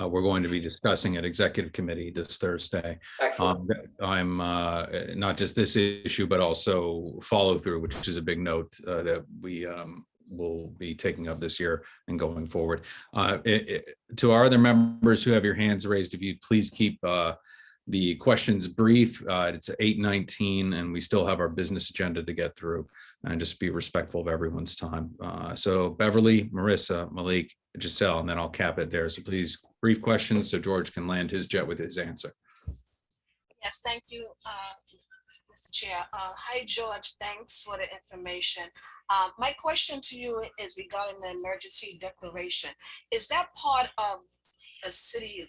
we're going to be discussing at Executive Committee this Thursday. Excellent. I'm not just this issue, but also follow through, which is a big note that we will be taking up this year and going forward. To our other members who have your hands raised, if you please keep the questions brief. It's 8:19 and we still have our business agenda to get through, and just be respectful of everyone's time. So Beverly, Marissa, Malik, Giselle, and then I'll cap it there. So please, brief questions so George can land his jet with his answer. Yes, thank you, Mr. Chair. Hi, George. Thanks for the information. My question to you is regarding the emergency declaration. Is that part of the city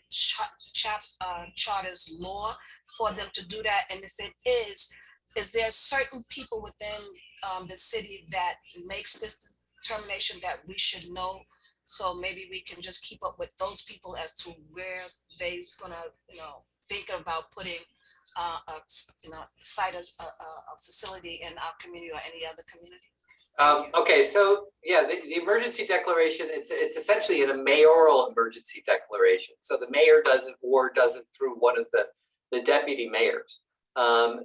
charter's law for them to do that? And if it is there certain people within the city that makes this determination that we should know? So maybe we can just keep up with those people as to where they gonna, think about putting site as a facility in our community or any other community. Okay, so yeah, the emergency declaration, it's essentially a mayoral emergency declaration. So the mayor does it or does it through one of the deputy mayors. And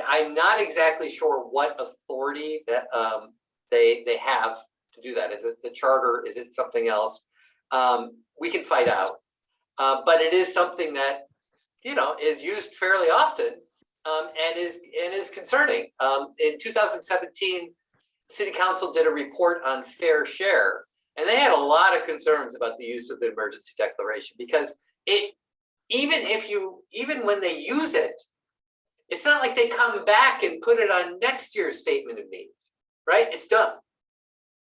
I'm not exactly sure what authority that they have to do that. Is it the charter? Is it something else? We can find out. But it is something that, is used fairly often. And is concerning. In 2017, City Council did a report on fair share, and they had a lot of concerns about the use of the emergency declaration because even when they use it, it's not like they come back and put it on next year's statement of needs, right? It's done.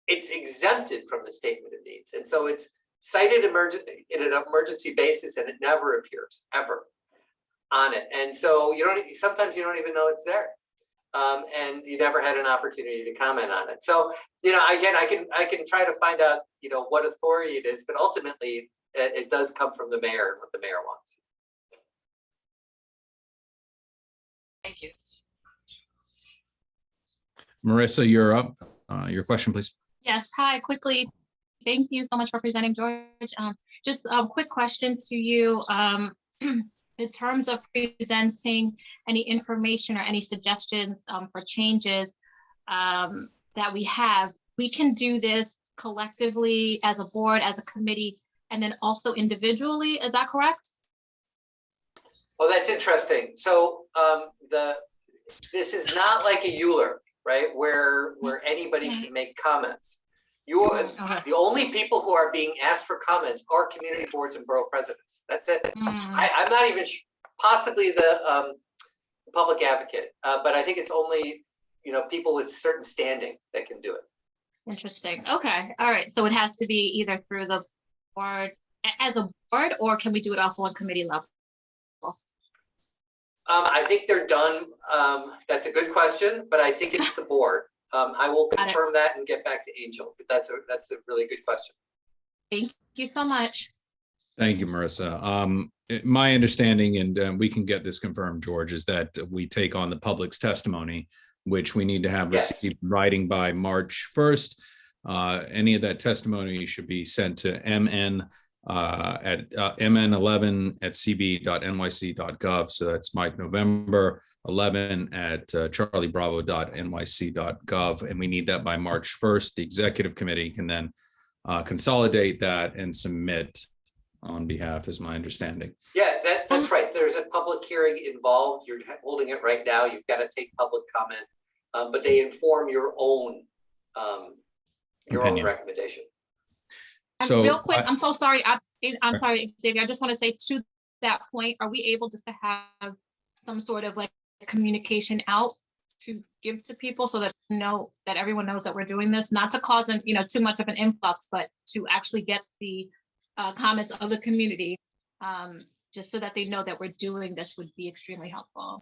It's exempted from the statement of needs, and so it's cited in an emergency basis, and it never appears ever on it. And so sometimes you don't even know it's there. And you never had an opportunity to comment on it. So, again, I can try to find out, what authority it is, but ultimately it does come from the mayor and what the mayor wants. Thank you. Marissa, you're up. Your question, please. Yes, hi, quickly. Thank you so much for presenting, George. Just a quick question to you. In terms of presenting any information or any suggestions for changes that we have, we can do this collectively as a board, as a committee, and then also individually. Is that correct? Well, that's interesting. So this is not like a Euler, right? Where anybody can make comments. The only people who are being asked for comments are community boards and borough presidents. That's it. I'm not even possibly the public advocate, but I think it's only people with certain standing that can do it. Interesting. Okay. All right. So it has to be either through the board as a board, or can we do it also on committee level? I think they're done. That's a good question, but I think it's the board. I will confirm that and get back to Angel, but that's a really good question. Thank you so much. Thank you, Marissa. My understanding, and we can get this confirmed, George, is that we take on the public's testimony, which we need to have received in writing by March 1st. Any of that testimony should be sent to MN at mn11@cb.nyc.gov. So that's Mike November 11 at charliebravo.nyc.gov. And we need that by March 1st. The executive committee can then consolidate that and submit on behalf, is my understanding. Yeah, that's right. There's a public hearing involved. You're holding it right now. You've got to take public comment, but they inform your own recommendation. And so, real quick, I'm so sorry. I'm sorry, Xavier. I just want to say to that point, are we able just to have some sort of like communication out to give to people so that that everyone knows that we're doing this, not to cause too much of an influx, but to actually get the comments of the community, just so that they know that we're doing this would be extremely helpful.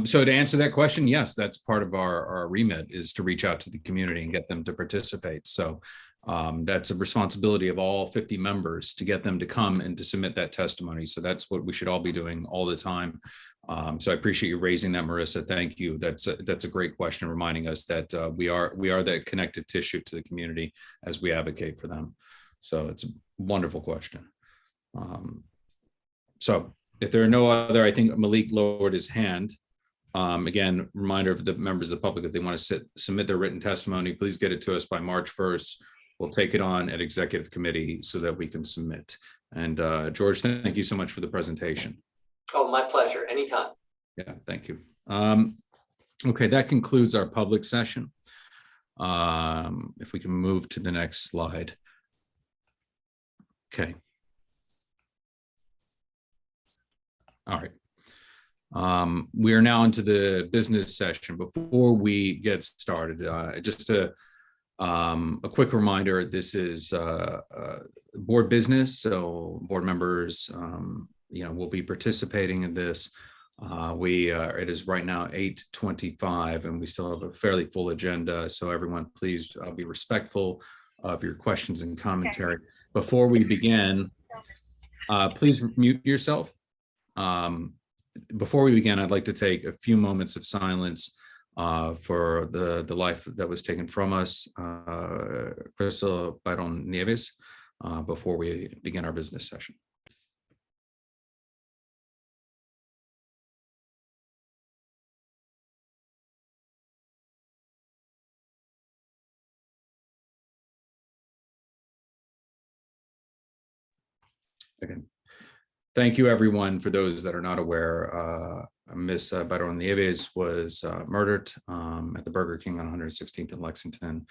So to answer that question, yes, that's part of our remit, is to reach out to the community and get them to participate. So that's a responsibility of all 50 members to get them to come and to submit that testimony. So that's what we should all be doing all the time. So I appreciate you raising that, Marissa. Thank you. That's a great question, reminding us that we are that connective tissue to the community as we advocate for them. So it's a wonderful question. So if there are no other, I think Malik lowered his hand. Again, reminder of the members of the public, if they want to submit their written testimony, please get it to us by March 1st. We'll take it on at executive committee so that we can submit. And George, thank you so much for the presentation. Oh, my pleasure. Anytime. Yeah, thank you. Okay, that concludes our public session. If we can move to the next slide. Okay. All right. We are now into the business session. Before we get started, just a quick reminder, this is board business, so board members will be participating in this. It is right now 8:25 and we still have a fairly full agenda, so everyone please be respectful of your questions and commentary. Before we begin, please mute yourself. Before we begin, I'd like to take a few moments of silence for the life that was taken from us, Crystal Byron Nieves, before we begin our business session. Again, thank you everyone. For those that are not aware, Miss Byron Nieves was murdered at the Burger King on 116th in Lexington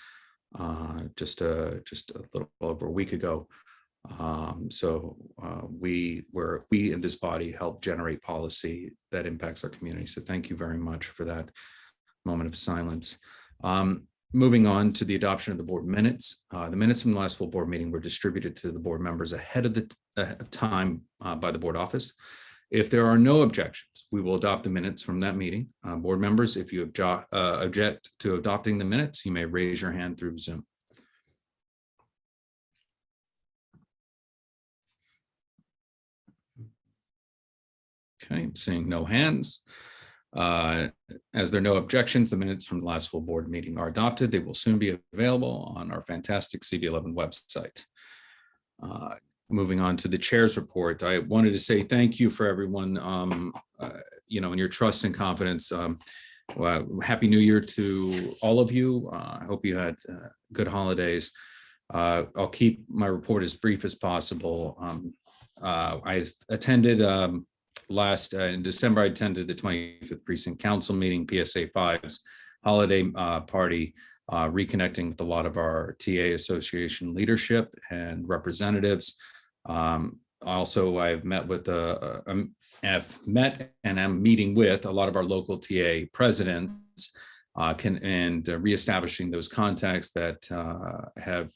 just a little over a week ago. We in this body help generate policy that impacts our community. So thank you very much for that moment of silence. Moving on to the adoption of the board minutes. The minutes from the last full board meeting were distributed to the board members ahead of the time by the board office. If there are no objections, we will adopt the minutes from that meeting. Board members, if you object to adopting the minutes, you may raise your hand through Zoom. Okay, seeing no hands. As there are no objections, the minutes from the last full board meeting are adopted. They will soon be available on our fantastic CB11 website. Moving on to the chair's report, I wanted to say thank you for everyone, and your trust and confidence. Happy New Year to all of you. I hope you had good holidays. I'll keep my report as brief as possible. I attended in December, I attended the 25th Precinct Council meeting, PSA 5's holiday party, reconnecting with a lot of our TA Association leadership and representatives. Also, I've met and I'm meeting with a lot of our local TA presidents and reestablishing those contacts that have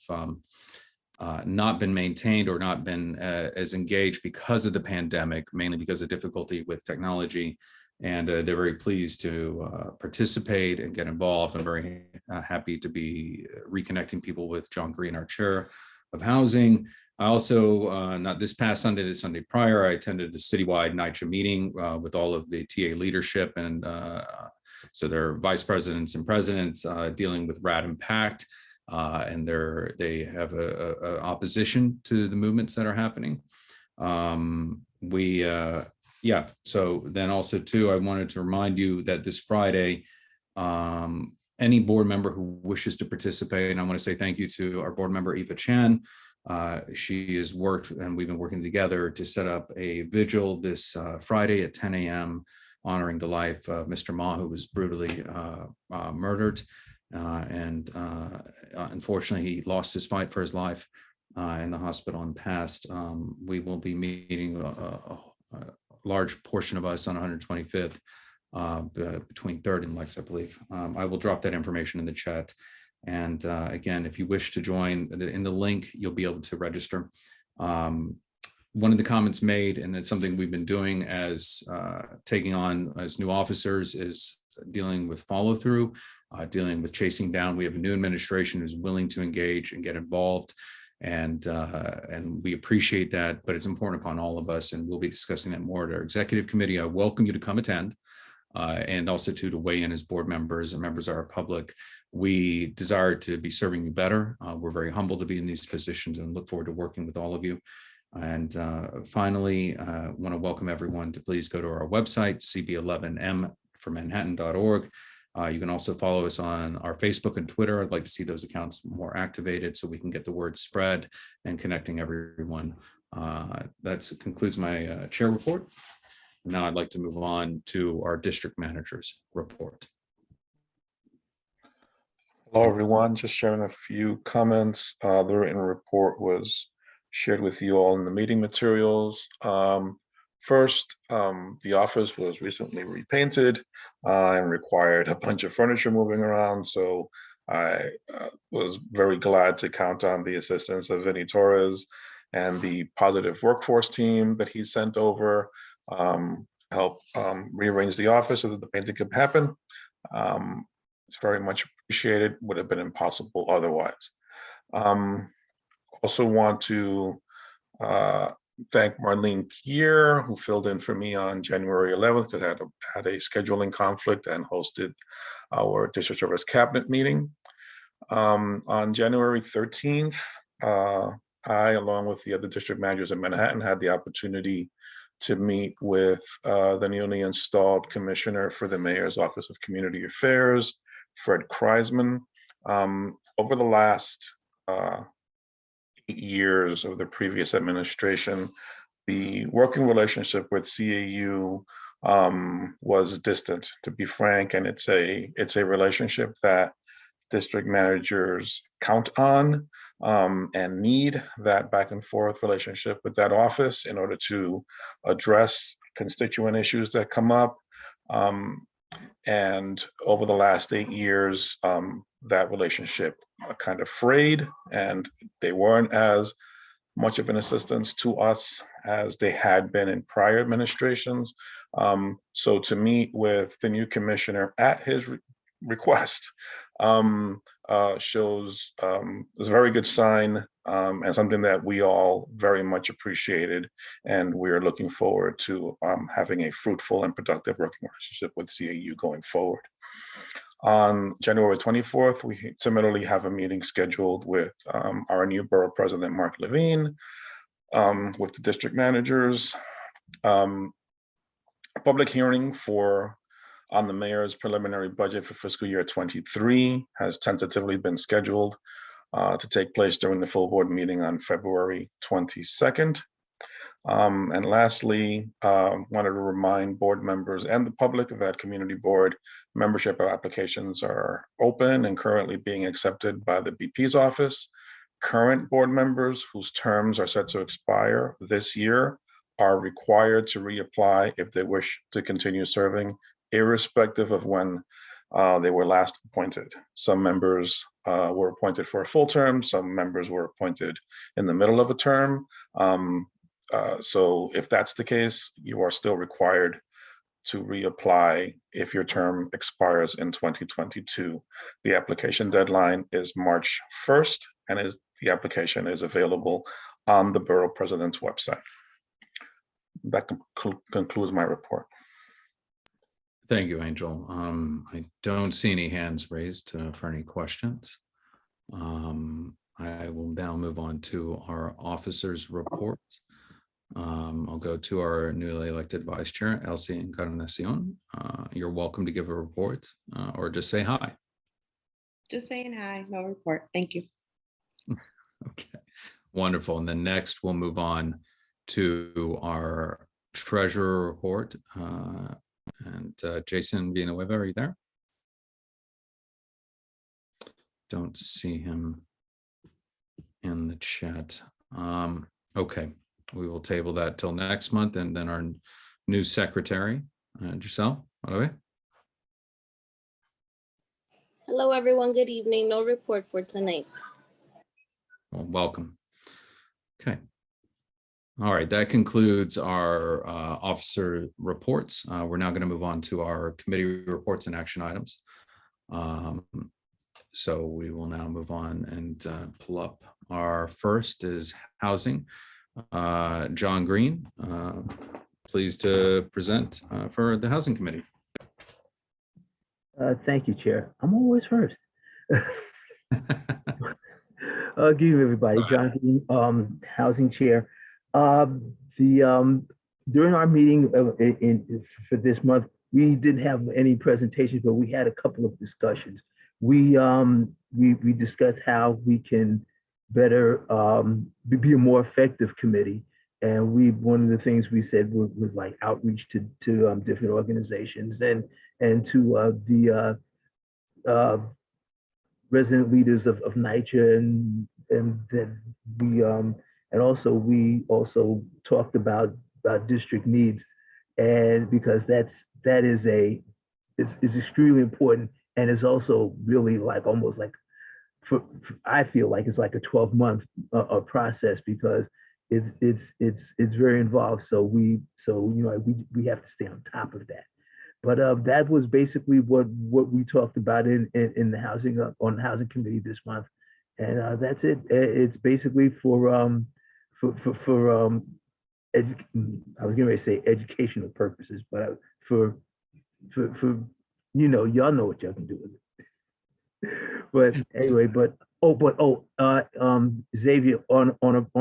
not been maintained or not been as engaged because of the pandemic, mainly because of difficulty with technology. And they're very pleased to participate and get involved. I'm very happy to be reconnecting people with John Green, our chair of housing. I also, not this past Sunday, the Sunday prior, I attended a citywide NYCHA meeting with all of the TA leadership. And so their vice presidents and presidents dealing with RAD Impact. And they have a opposition to the movements that are happening. So then also too, I wanted to remind you that this Friday, any board member who wishes to participate, and I want to say thank you to our board member, Eva Chan. She has worked and we've been working together to set up a vigil this Friday at 10 a.m. honoring the life of Mr. Ma, who was brutally murdered. Unfortunately, he lost his fight for his life in the hospital and passed. We will be meeting a large portion of us on 125th between 3rd and Lex, I believe. I will drop that information in the chat. And again, if you wish to join in the link, you'll be able to register. One of the comments made, and it's something we've been doing as taking on as new officers, is dealing with follow through. Dealing with chasing down. We have a new administration who's willing to engage and get involved, and we appreciate that, but it's important upon all of us, and we'll be discussing that more at our executive committee. I welcome you to come attend, and also to weigh in as board members and members of our public. We desire to be serving you better. We're very humbled to be in these positions and look forward to working with all of you. And finally, I want to welcome everyone to please go to our website, cb11mformanhattan.org. You can also follow us on our Facebook and Twitter. I'd like to see those accounts more activated so we can get the word spread and connecting everyone. That concludes my chair report. Now I'd like to move on to our district manager's report. Hello, everyone. Just sharing a few comments. The written report was shared with you all in the meeting materials. First, the office was recently repainted and required a bunch of furniture moving around. So I was very glad to count on the assistance of Vinny Torres and the positive workforce team that he sent over, help rearrange the office so that the painting could happen. It's very much appreciated, would have been impossible otherwise. Also want to thank Marlene Kier, who filled in for me on January 11th because I had a scheduling conflict and hosted our district service cabinet meeting. On January 13th, I, along with the other district managers in Manhattan, had the opportunity to meet with the newly installed commissioner for the Mayor's Office of Community Affairs, Fred Kreisman. Over the last 8 years of the previous administration, the working relationship with CAU was distant, to be frank, and it's a relationship that district managers count on and need that back and forth relationship with that office in order to address constituent issues that come up. And over the last 8 years, that relationship kind of frayed, and they weren't as much of an assistance to us as they had been in prior administrations. So to meet with the new commissioner at his request shows is a very good sign and something that we all very much appreciated, and we're looking forward to having a fruitful and productive working relationship with CAU going forward. On January 24th, we similarly have a meeting scheduled with our new borough president, Mark Levine, with the district managers. A public hearing on the mayor's preliminary budget for fiscal year 23 has tentatively been scheduled to take place during the full board meeting on February 22nd. And lastly, wanted to remind board members and the public that community board membership applications are open and currently being accepted by the BP's office. Current board members whose terms are set to expire this year are required to reapply if they wish to continue serving, irrespective of when they were last appointed. Some members were appointed for a full term, some members were appointed in the middle of a term. So if that's the case, you are still required to reapply if your term expires in 2022. The application deadline is March 1st, and the application is available on the Borough President's website. That concludes my report. Thank you, Angel. I don't see any hands raised for any questions. I will now move on to our officers' report. I'll go to our newly elected vice chair, Elsie Encarnacion. You're welcome to give a report or just say hi. Just saying hi, no report. Thank you. Okay, wonderful. And then next we'll move on to our treasurer report. And Jason Villanueva, are you there? Don't see him in the chat. Okay, we will table that till next month. And then our new secretary, Giselle, by the way. Hello, everyone. Good evening. No report for tonight. Well, welcome. Okay. All right, that concludes our officer reports. We're now going to move on to our committee reports and action items. So we will now move on and pull up. Our first is housing. John Green, pleased to present for the Housing Committee. Thank you, Chair. I'm always first. Good evening, everybody. John Green, Housing Chair. During our meeting for this month, we didn't have any presentations, but we had a couple of discussions. We discussed how we can better be a more effective committee, and one of the things we said was like outreach to different organizations and to the resident leaders of NYCHA, and then we also talked about district needs, and because that is is extremely important, and is also really like almost like I feel like it's like a 12-month process, because it's very involved. So we have to stay on top of that. But that was basically what we talked about in the housing on the housing committee this month, and that's it. It's basically for I was going to say educational purposes, but for y'all know what y'all can do with it. But anyway, Xavier, on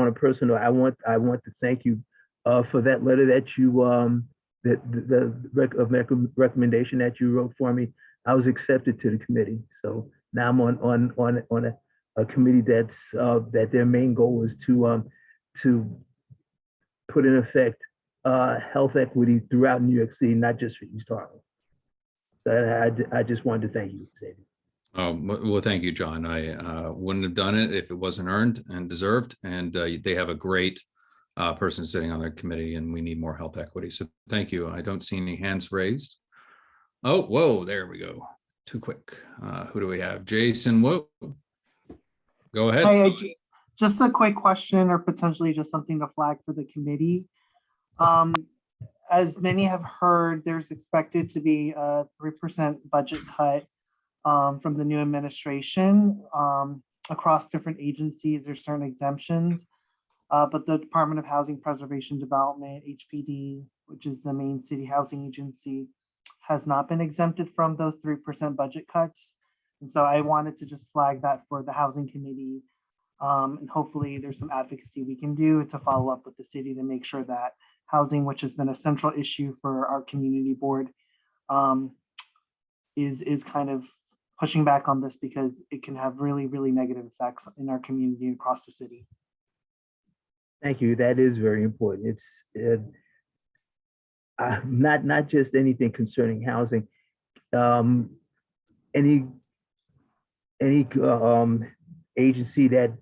a personal, I want to thank you for that letter that you the recommendation that you wrote for me. I was accepted to the committee, so now I'm on a committee that's that their main goal is to put in effect health equity throughout New York City, not just for East Harlem. So I just wanted to thank you, Xavier. Oh, well, thank you, John. I wouldn't have done it if it wasn't earned and deserved. And they have a great person sitting on their committee, and we need more health equity. So thank you. I don't see any hands raised. Oh, whoa, there we go. Too quick. Who do we have? Jason, whoa. Go ahead. Hi, just a quick question, or potentially just something to flag for the committee. As many have heard, there's expected to be a 3% budget cut from the new administration across different agencies. There's certain exemptions, but the Department of Housing Preservation Development, HPD, which is the main city housing agency, has not been exempted from those 3% budget cuts. And so I wanted to just flag that for the housing committee. And hopefully there's some advocacy we can do to follow up with the city to make sure that housing, which has been a central issue for our community board, is kind of pushing back on this, because it can have really, really negative effects in our community and across the city. Thank you. That is very important. It's not just anything concerning housing. Any agency that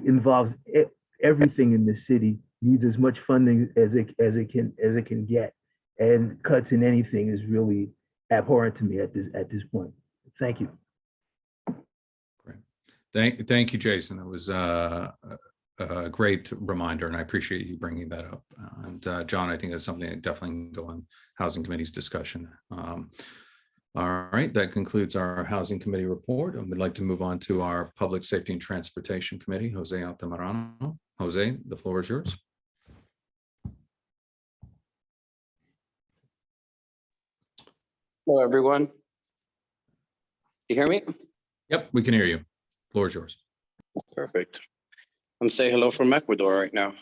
involves everything in the city needs as much funding as it can get, and cuts in anything is really abhorrent to me at this point. Thank you. Great. Thank you, Jason. That was a great reminder, and I appreciate you bringing that up. And John, I think that's something that definitely can go on Housing Committee's discussion. All right, that concludes our Housing Committee report, and we'd like to move on to our Public Safety and Transportation Committee. Jose Altamirano. Jose, the floor is yours. Hello, everyone. You hear me? Yep, we can hear you. Floor is yours. Perfect. I'm saying hello from Ecuador right now.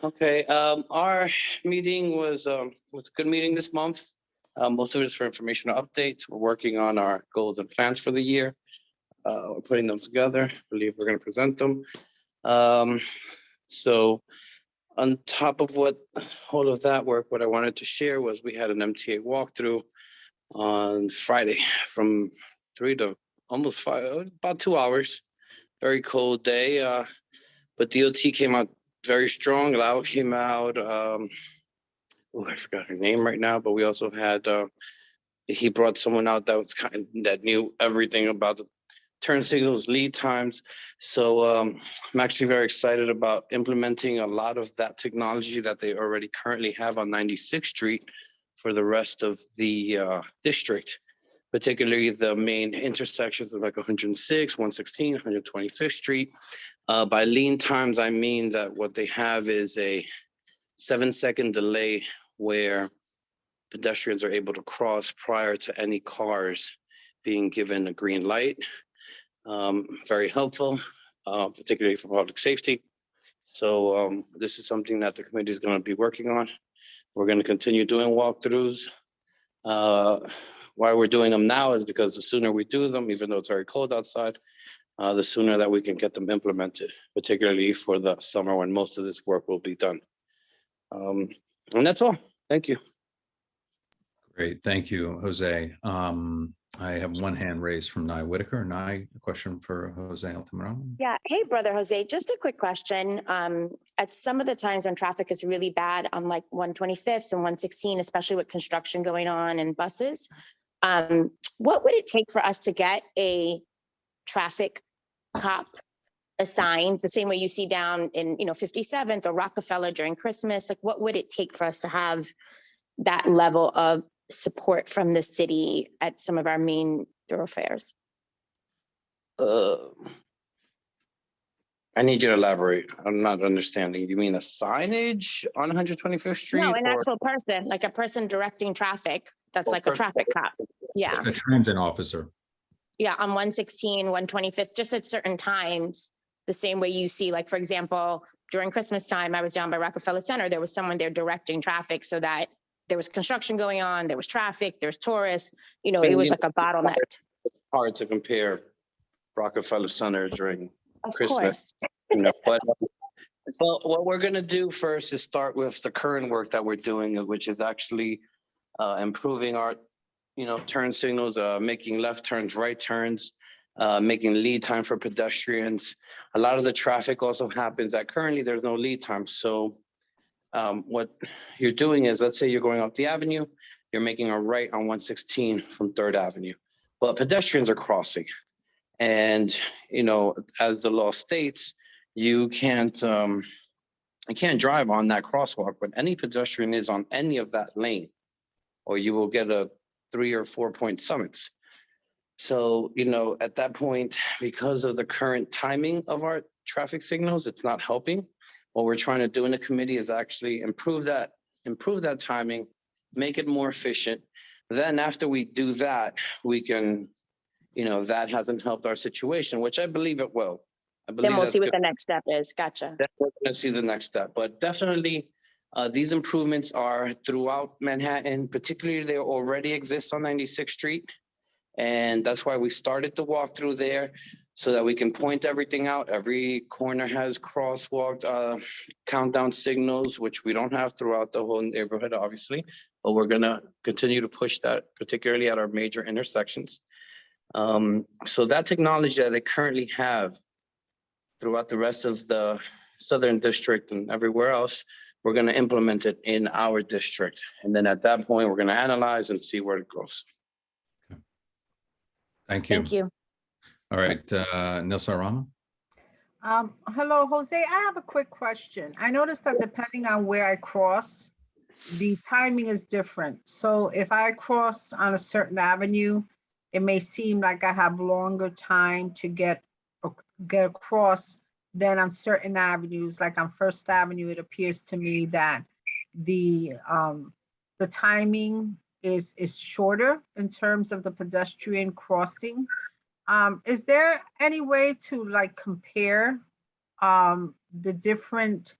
Okay, our meeting was a good meeting this month. Most of it is for informational updates. We're working on our goals and plans for the year. We're putting them together. I believe we're going to present them. So on top of all of that work, what I wanted to share was we had an MTA walkthrough on Friday from 3 to almost 5, about 2 hours. Very cold day, but DOT came out very strong. Lau came out. I forgot her name right now, but we also had he brought someone out that knew everything about the turn signals, lead times. So I'm actually very excited about implementing a lot of that technology that they already currently have on 96th Street for the rest of the district, particularly the main intersections of like 106, 116, 125th Street. By lean times, I mean that what they have is a 7-second delay where pedestrians are able to cross prior to any cars being given a green light. Very helpful, particularly for public safety. So this is something that the committee is going to be working on. We're going to continue doing walkthroughs. Why we're doing them now is because the sooner we do them, even though it's very cold outside, the sooner that we can get them implemented, particularly for the summer when most of this work will be done. And that's all. Thank you. Great. Thank you, Jose. I have one hand raised from Nye Whitaker. Nye, a question for Jose Altamirano. Yeah. Hey, brother Jose, just a quick question. At some of the times when traffic is really bad on like 125th and 116, especially with construction going on and buses, what would it take for us to get a traffic cop assigned the same way you see down in 57th or Rockefeller during Christmas? Like, what would it take for us to have that level of support from the city at some of our main thoroughfares? I need you to elaborate. I'm not understanding. You mean a signage on 125th Street? No, an or- actual person, like a person directing traffic. That's Oh, like a traffic cop. Yeah. A transit officer. Yeah, on 116, 125th, just at certain times, the same way you see, like, for example, during Christmas time, I was down by Rockefeller Center. There was someone there directing traffic so that there was construction going on, there was traffic, there's tourists, it was like a bottleneck. It's hard to compare Rockefeller Center during Of Christmas. course. But well, what we're gonna do first is start with the current work that we're doing, which is actually improving our, turn signals, making left turns, right turns, making lead time for pedestrians. A lot of the traffic also happens that currently there's no lead time. So what you're doing is, let's say you're going up the avenue, you're making a right on 116 from 3rd Avenue, but pedestrians are crossing. And, as the law states, you can't drive on that crosswalk when any pedestrian is on any of that lane, or you will get a 3 or 4 point summons. So, at that point, because of the current timing of our traffic signals, it's not helping. What we're trying to do in the committee is actually improve that timing, make it more efficient. Then after we do that, we can, that hasn't helped our situation, which I believe it will. Then we'll see what the next step is. Gotcha. Then we're going to see the next step, but definitely these improvements are throughout Manhattan. Particularly, they already exist on 96th Street. And that's why we started the walkthrough there, so that we can point everything out. Every corner has crosswalk countdown signals, which we don't have throughout the whole neighborhood, obviously, but we're gonna continue to push that, particularly at our major intersections. So that technology that they currently have throughout the rest of the Southern District and everywhere else, we're gonna implement it in our district. And then at that point, we're gonna analyze and see where it goes. Thank you. Thank you. All right, Nilsa Rama. Hello, Jose. I have a quick question. I noticed that depending on where I cross, the timing is different. So if I cross on a certain avenue, it may seem like I have longer time to get across than on certain avenues. Like on First Avenue, it appears to me that the timing is shorter in terms of the pedestrian crossing. Is there any way to like compare the different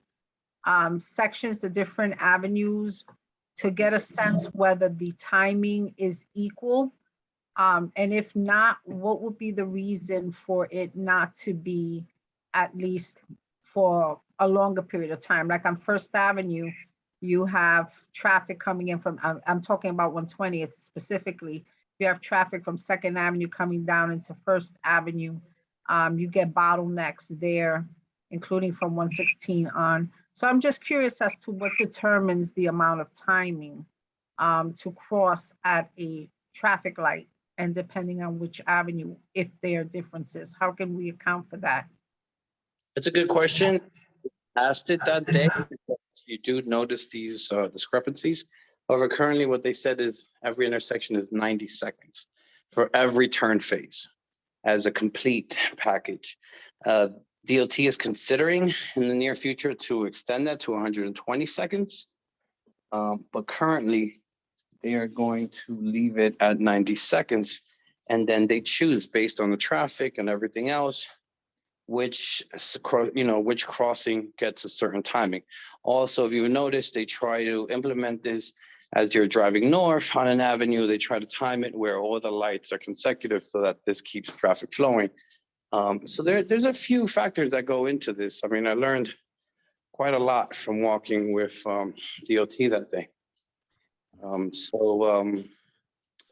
sections, the different avenues, to get a sense whether the timing is equal? And if not, what would be the reason for it not to be at least for a longer period of time? Like on First Avenue, you have traffic coming in from, I'm talking about 120th specifically. You have traffic from Second Avenue coming down into First Avenue. You get bottlenecks there, including from 116 on. So I'm just curious as to what determines the amount of timing to cross at a traffic light, and depending on which avenue, if there are differences. How can we account for that? It's a good question. Asked it that day. You do notice these discrepancies. However, currently what they said is every intersection is 90 seconds for every turn phase as a complete package. DOT is considering in the near future to extend that to 120 seconds. But currently they are going to leave it at 90 seconds. And then they choose based on the traffic and everything else, which crossing gets a certain timing. Also, if you notice, they try to implement this as you're driving north on an avenue. They try to time it where all the lights are consecutive so that this keeps traffic flowing. So there's a few factors that go into this. I mean, I learned quite a lot from walking with DOT that day.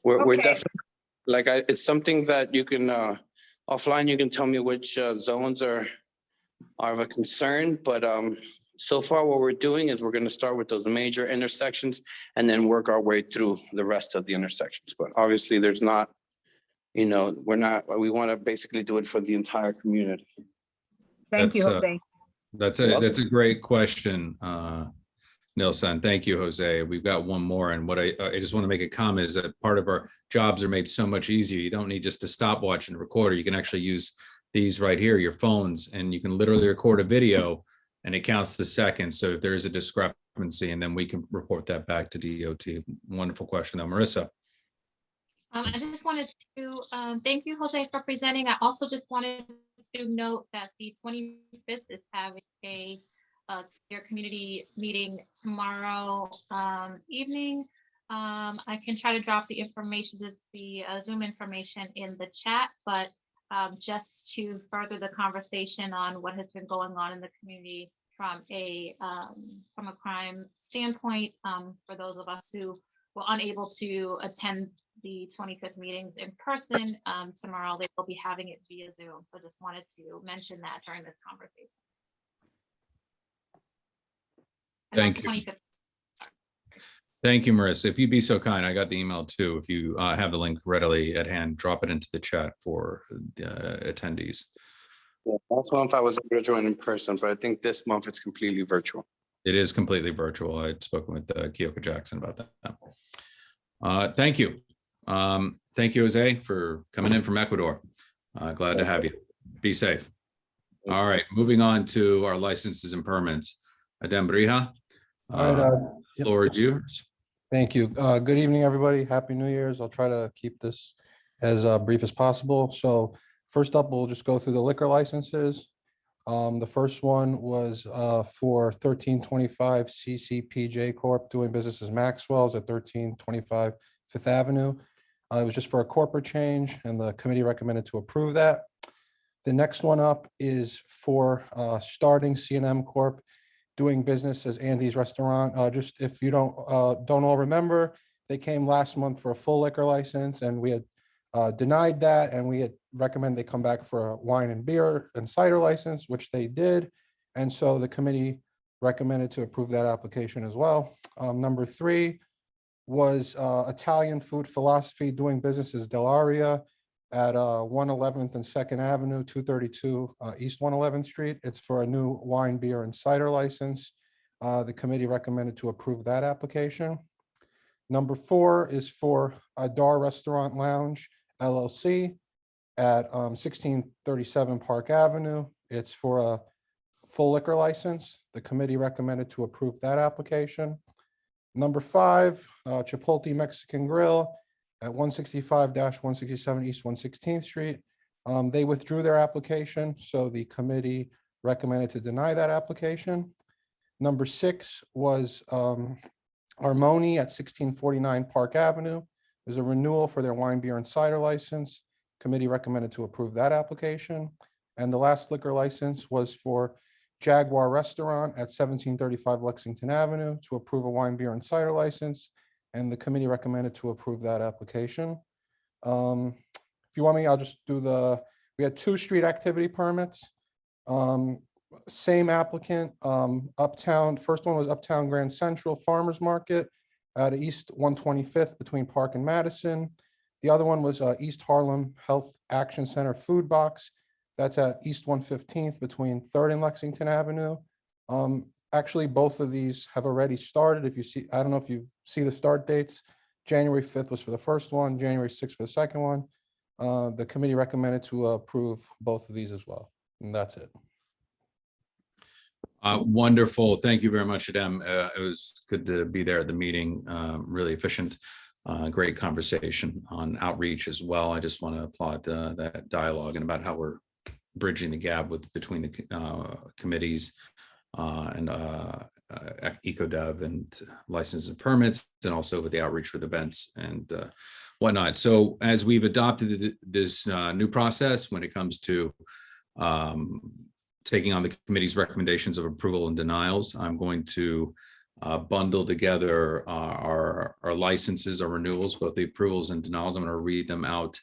We're definitely Like it's something that you can, offline, you can tell me which zones are of a concern, but so far what we're doing is we're gonna start with those major intersections and then work our way through the rest of the intersections. But obviously there's not, we want to basically do it for the entire community. Thank you, Jose. That's a great question, Nilson. Thank you, Jose. We've got one more, and what I just want to make a comment is that part of our jobs are made so much easier. You don't need just a stopwatch and a recorder. You can actually use these right here, your phones, and you can literally record a video and it counts the seconds. So if there is a discrepancy, and then we can report that back to DOT. Wonderful question though. Marissa. I just wanted to thank you, Jose, for presenting. I also just wanted to note that the 25th is having their community meeting tomorrow evening. I can try to drop the information, the Zoom information in the chat, but just to further the conversation on what has been going on in the community from a crime standpoint, for those of us who were unable to attend the 25th meetings in person, tomorrow they will be having it via Zoom. So just wanted to mention that during this conversation. Thank you. Thank you, Marissa. If you'd be so kind, I got the email too. If you have the link readily at hand, drop it into the chat for the attendees. Yeah, last month I was able to join in person, but I think this month it's completely virtual. It is completely virtual. I'd spoken with Keoka Jackson about that. Thank you. Thank you, Jose, for coming in from Ecuador. Glad to have you. Be safe. All right, moving on to our licenses and permits. Adem Brija, floor is yours. Thank you. Good evening, everybody. Happy New Year's. I'll try to keep this as brief as possible. So first up, we'll just go through the liquor licenses. The first one was for 1325 CCPJ Corp. doing business as Maxwell's at 1325 Fifth Avenue. It was just for a corporate change, and the committee recommended to approve that. The next one up is for starting C&M Corp. doing business as Andy's Restaurant. Just if you don't all remember, they came last month for a full liquor license, and we had denied that, and we had recommended they come back for a wine and beer and cider license, which they did. And so the committee recommended to approve that application as well. Number 3 was Italian Food Philosophy doing business as Delaria at 111th and 2nd Avenue, 232 East 111th Street. It's for a new wine, beer, and cider license. The committee recommended to approve that application. Number 4 is for Dar Restaurant Lounge LLC at 1637 Park Avenue. It's for a full liquor license. The committee recommended to approve that application. Number 5, Chipotle Mexican Grill at 165-167 East 116th Street. They withdrew their application, so the committee recommended to deny that application. Number 6 was Armoni at 1649 Park Avenue. There's a renewal for their wine, beer, and cider license. Committee recommended to approve that application. And the last liquor license was for Jaguar Restaurant at 1735 Lexington Avenue to approve a wine, beer, and cider license. And the committee recommended to approve that application. If you want me, I'll just do we had 2 street activity permits. Same applicant, Uptown. First one was Uptown Grand Central Farmers Market at East 125th between Park and Madison. The other one was East Harlem Health Action Center Food Box. That's at East 115th between 3rd and Lexington Avenue. Actually, both of these have already started. If you see, I don't know if you see the start dates. January 5th was for the first one, January 6th for the second one. The committee recommended to approve both of these as well. And that's it. Wonderful. Thank you very much, Adem. It was good to be there at the meeting. Really efficient. Great conversation on outreach as well. I just want to applaud that dialogue and about how we're bridging the gap between the committees and EcoDev and licenses and permits, and also with the outreach with events and whatnot. So as we've adopted this new process when it comes to taking on the committee's recommendations of approval and denials, I'm going to bundle together our licenses, our renewals, both the approvals and denials. I'm going to read them out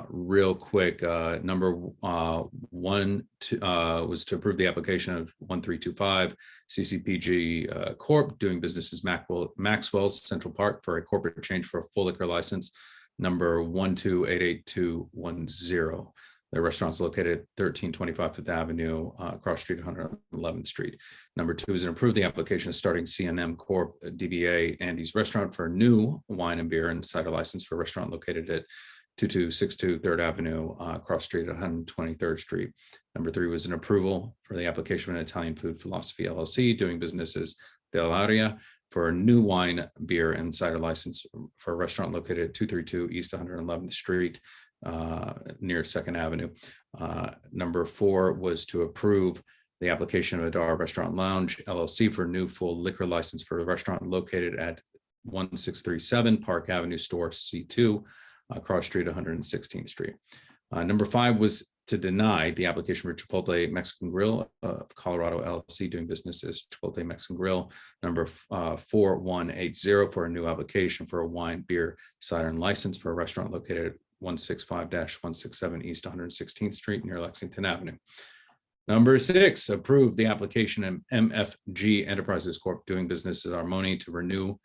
real quick. Number one was to approve the application of 1325 CCPG Corp. doing business as Maxwell's Central Park for a corporate change for a full liquor license. Number 1288210. The restaurant's located at 1325 Fifth Avenue, cross street 111th Street. Number two is to approve the application of starting CNM Corp. DBA Andy's Restaurant for a new wine and beer and cider license for a restaurant located at 2262 3rd Avenue, cross street 123rd Street. Number three was an approval for the application of an Italian Food Philosophy LLC doing business as Dell'Aria for a new wine, beer, and cider license for a restaurant located at 232 East 111th Street, near 2nd Avenue. Number four was to approve the application of Adar Restaurant Lounge LLC for a new full liquor license for a restaurant located at 1637 Park Avenue Store C2, cross street 116th Street. Number five was to deny the application for Chipotle Mexican Grill of Colorado LLC doing business as Chipotle Mexican Grill. Number 4180 for a new application for a wine, beer, cider, and license for a restaurant located at 165-167 East 116th Street near Lexington Avenue. Number six, approve the application of MFG Enterprises Corp. doing business as Monies to renew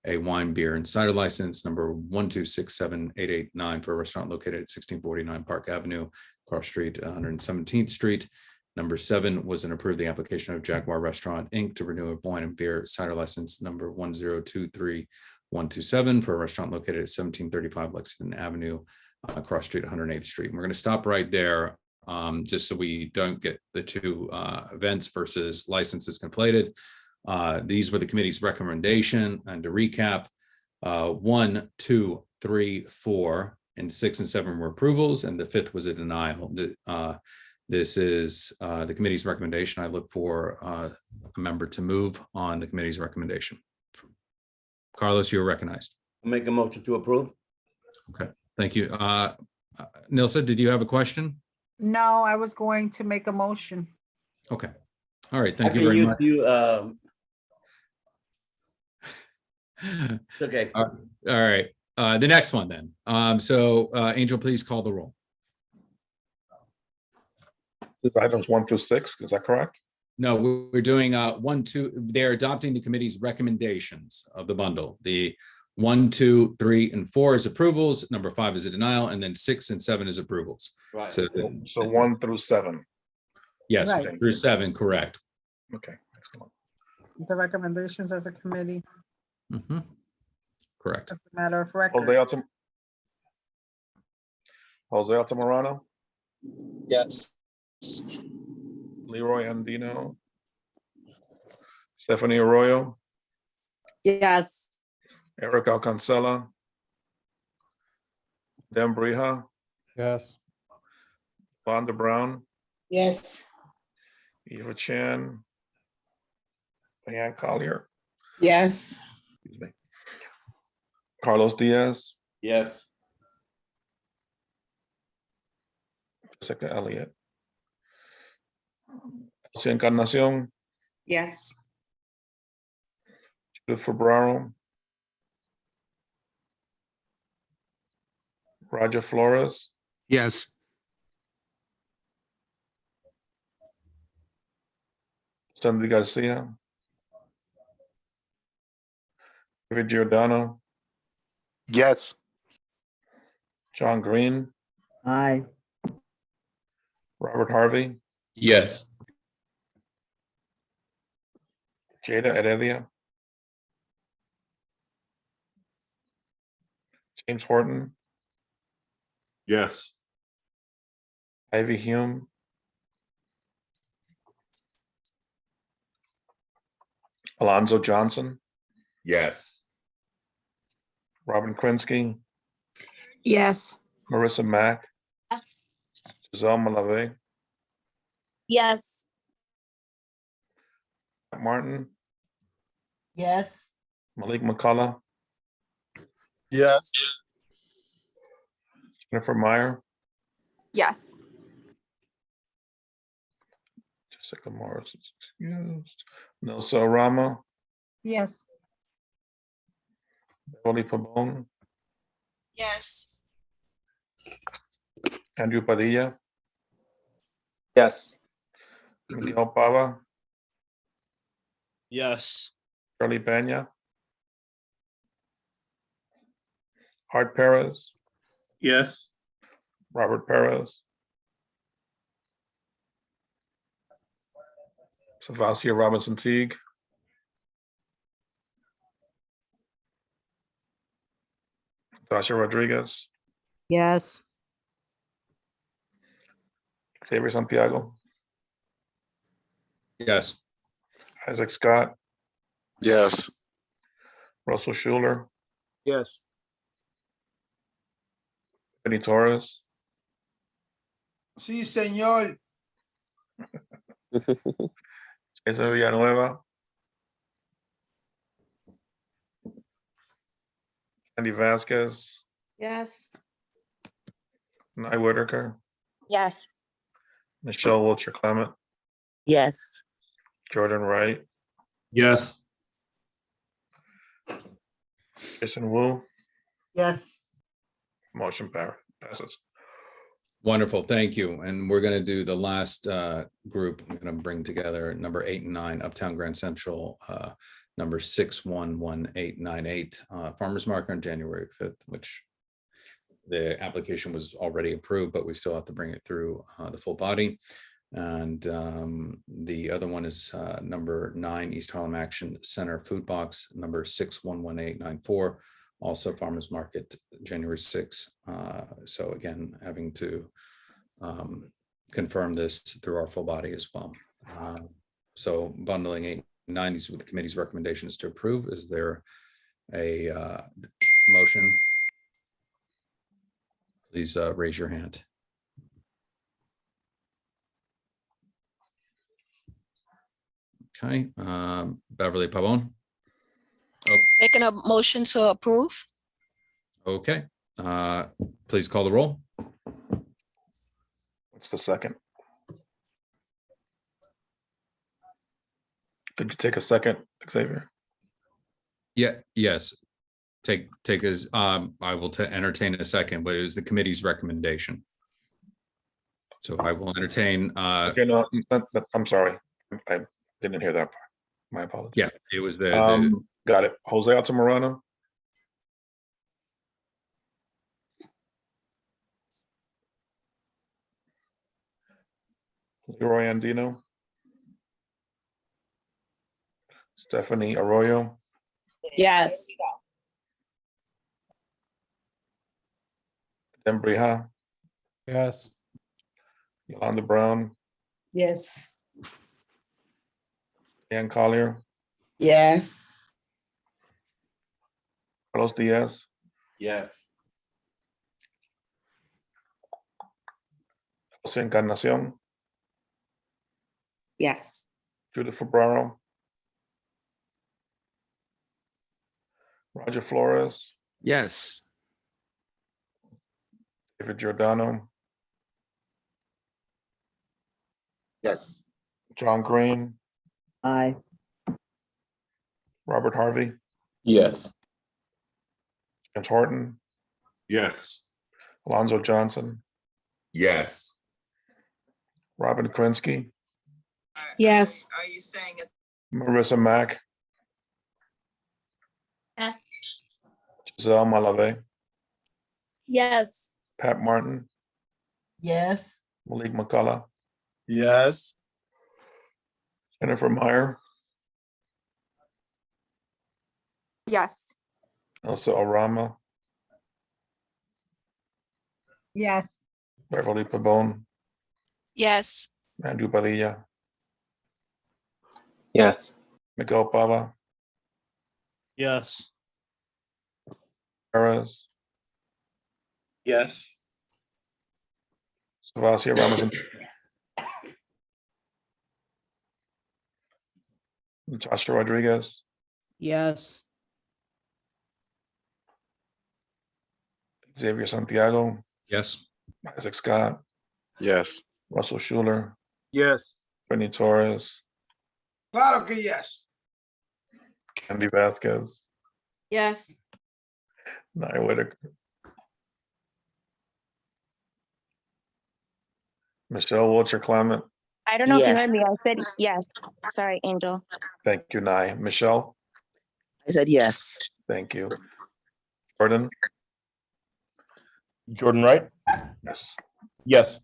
a wine, beer, and cider license. Number 1267889 for a restaurant located at 1649 Park Avenue, cross street 117th Street. Number seven was an approve the application of Jaguar Restaurant Inc. to renew a wine and beer cider license number 1023127 for a restaurant located at 1735 Lexington Avenue, cross street 108th Street. And we're going to stop right there, just so we don't get the two events versus licenses conflated. These were the committee's recommendation. And to recap, 1, 2, 3, 4, and 6 and 7 were approvals, and the fifth was a denial. This is the committee's recommendation. I look for a member to move on the committee's recommendation. Carlos, you're recognized. I'll make a motion to approve. Okay, thank you. Nilsa, did you have a question? No, I was going to make a motion. Okay. All right, thank you very much. Okay. All right. The next one then. So Angel, please call the roll. Items 1 through 6, is that correct? No, we're doing 1, 2. They're adopting the committee's recommendations of the bundle. The 1, 2, 3, and 4 is approvals. Number 5 is a denial, and then 6 and 7 is approvals. Right. So 1 through 7. Yes, Right. through 7, correct. Okay. Excellent. The recommendations as a committee, Correct. as a matter of record. Jose Altamirano, Yes. Leroy Andino, Stephanie Arroyo, Yes. Eric Alcancela, Dem Brija, Yes. Vonda Brown, Yes. Eva Chan, Diane Collier, Yes. excuse me, Carlos Diaz, Yes. Jessica Elliott, Elsie Encarnacion, Yes. Judith Febraro, Roger Flores, Yes. Sandy Garcia, David Giordano, Yes. John Green, Aye. Robert Harvey, Yes. Jada Heredia, James Horton, Yes. Ivy Hume, Alonzo Johnson, Yes. Robin Krinsky, Yes. Marissa Mack, Yes. Giselle Malave, Yes. Martin, Yes. Malik McCullough, Yes. Jennifer Meyer, Yes. Jessica Morris is excused, Nelsa Rama, Yes. Beverly Pabon, Yes. Andrew Padilla, Yes. Miguel Pava, Yes. Shirley Pena, Art Perez, Yes. Robert Perez, Savasia Robinson Teague, Tasha Rodriguez, Yes. Xavier Santiago, Yes. Isaac Scott, Yes. Russell Schuler, Yes. Benny Torres, Sí, señor. Jason Villanueva, Andy Vasquez, Yes. Nye Whitaker, Yes. Michelle Wiltshire Clement, Yes. Jordan Wright, Yes. Jason Wu, Yes. motion passes. Wonderful, thank you. And we're going to do the last group. I'm going to bring together number 8 and 9, Uptown Grand Central, number 611898, Farmers Market on January 5th, which the application was already approved, but we still have to bring it through the full body. And the other one is number 9, East Harlem Action Center Food Box, number 611894. Also Farmers Market, January 6th. So again, having to confirm this through our full body as well. So bundling 8 and 9, these with the committee's recommendations to approve. Is there a motion? Please raise your hand. Okay, Beverly Pavon. Making a motion to approve? Okay, please call the roll. What's the second? Did you take a second, Xavier? Yeah, yes. Take as I will entertain a second, but it was the committee's recommendation. So I will entertain. Okay, no, I'm sorry. I didn't hear that part. My apologies. Yeah, it was the got it. Jose Altamirano. Leroy Andino. Stephanie Arroyo. Yes. Dembrija. Yes. Yolanda Brown. Yes. Dan Collier. Yes. Carlos Diaz. Yes. Jose Encarnacion. Yes. Judith Fabraro. Roger Flores. Yes. David Giordano. Yes. John Green. Aye. Robert Harvey. Yes. James Horton. Yes. Alonzo Johnson. Yes. Robin Krinsky. Yes. Are you saying it? Marissa Mack. Yes. Giselle Malave. Yes. Pat Martin. Yes. Malik McCullough. Yes. Jennifer Meyer. Yes. Elsa Orama. Yes. Beverly Pabon. Yes. Andrew Padilla. Yes. Miguel Pava. Yes. Perez. Yes. Savasia Robinson. Natasha Rodriguez. Yes. Xavier Santiago. yes. Isaac Scott. Yes. Russell Schuler. Yes. Benny Torres. Claro que yes. Candy Vasquez, Yes. Nye Whitaker, Michelle Wilcher Clement. I don't know if you Yes. heard me. I said yes. Sorry, Angel. Thank you, Nye. Michelle, I said yes. thank you. Jordan, Jordan Wright? yes. Yes.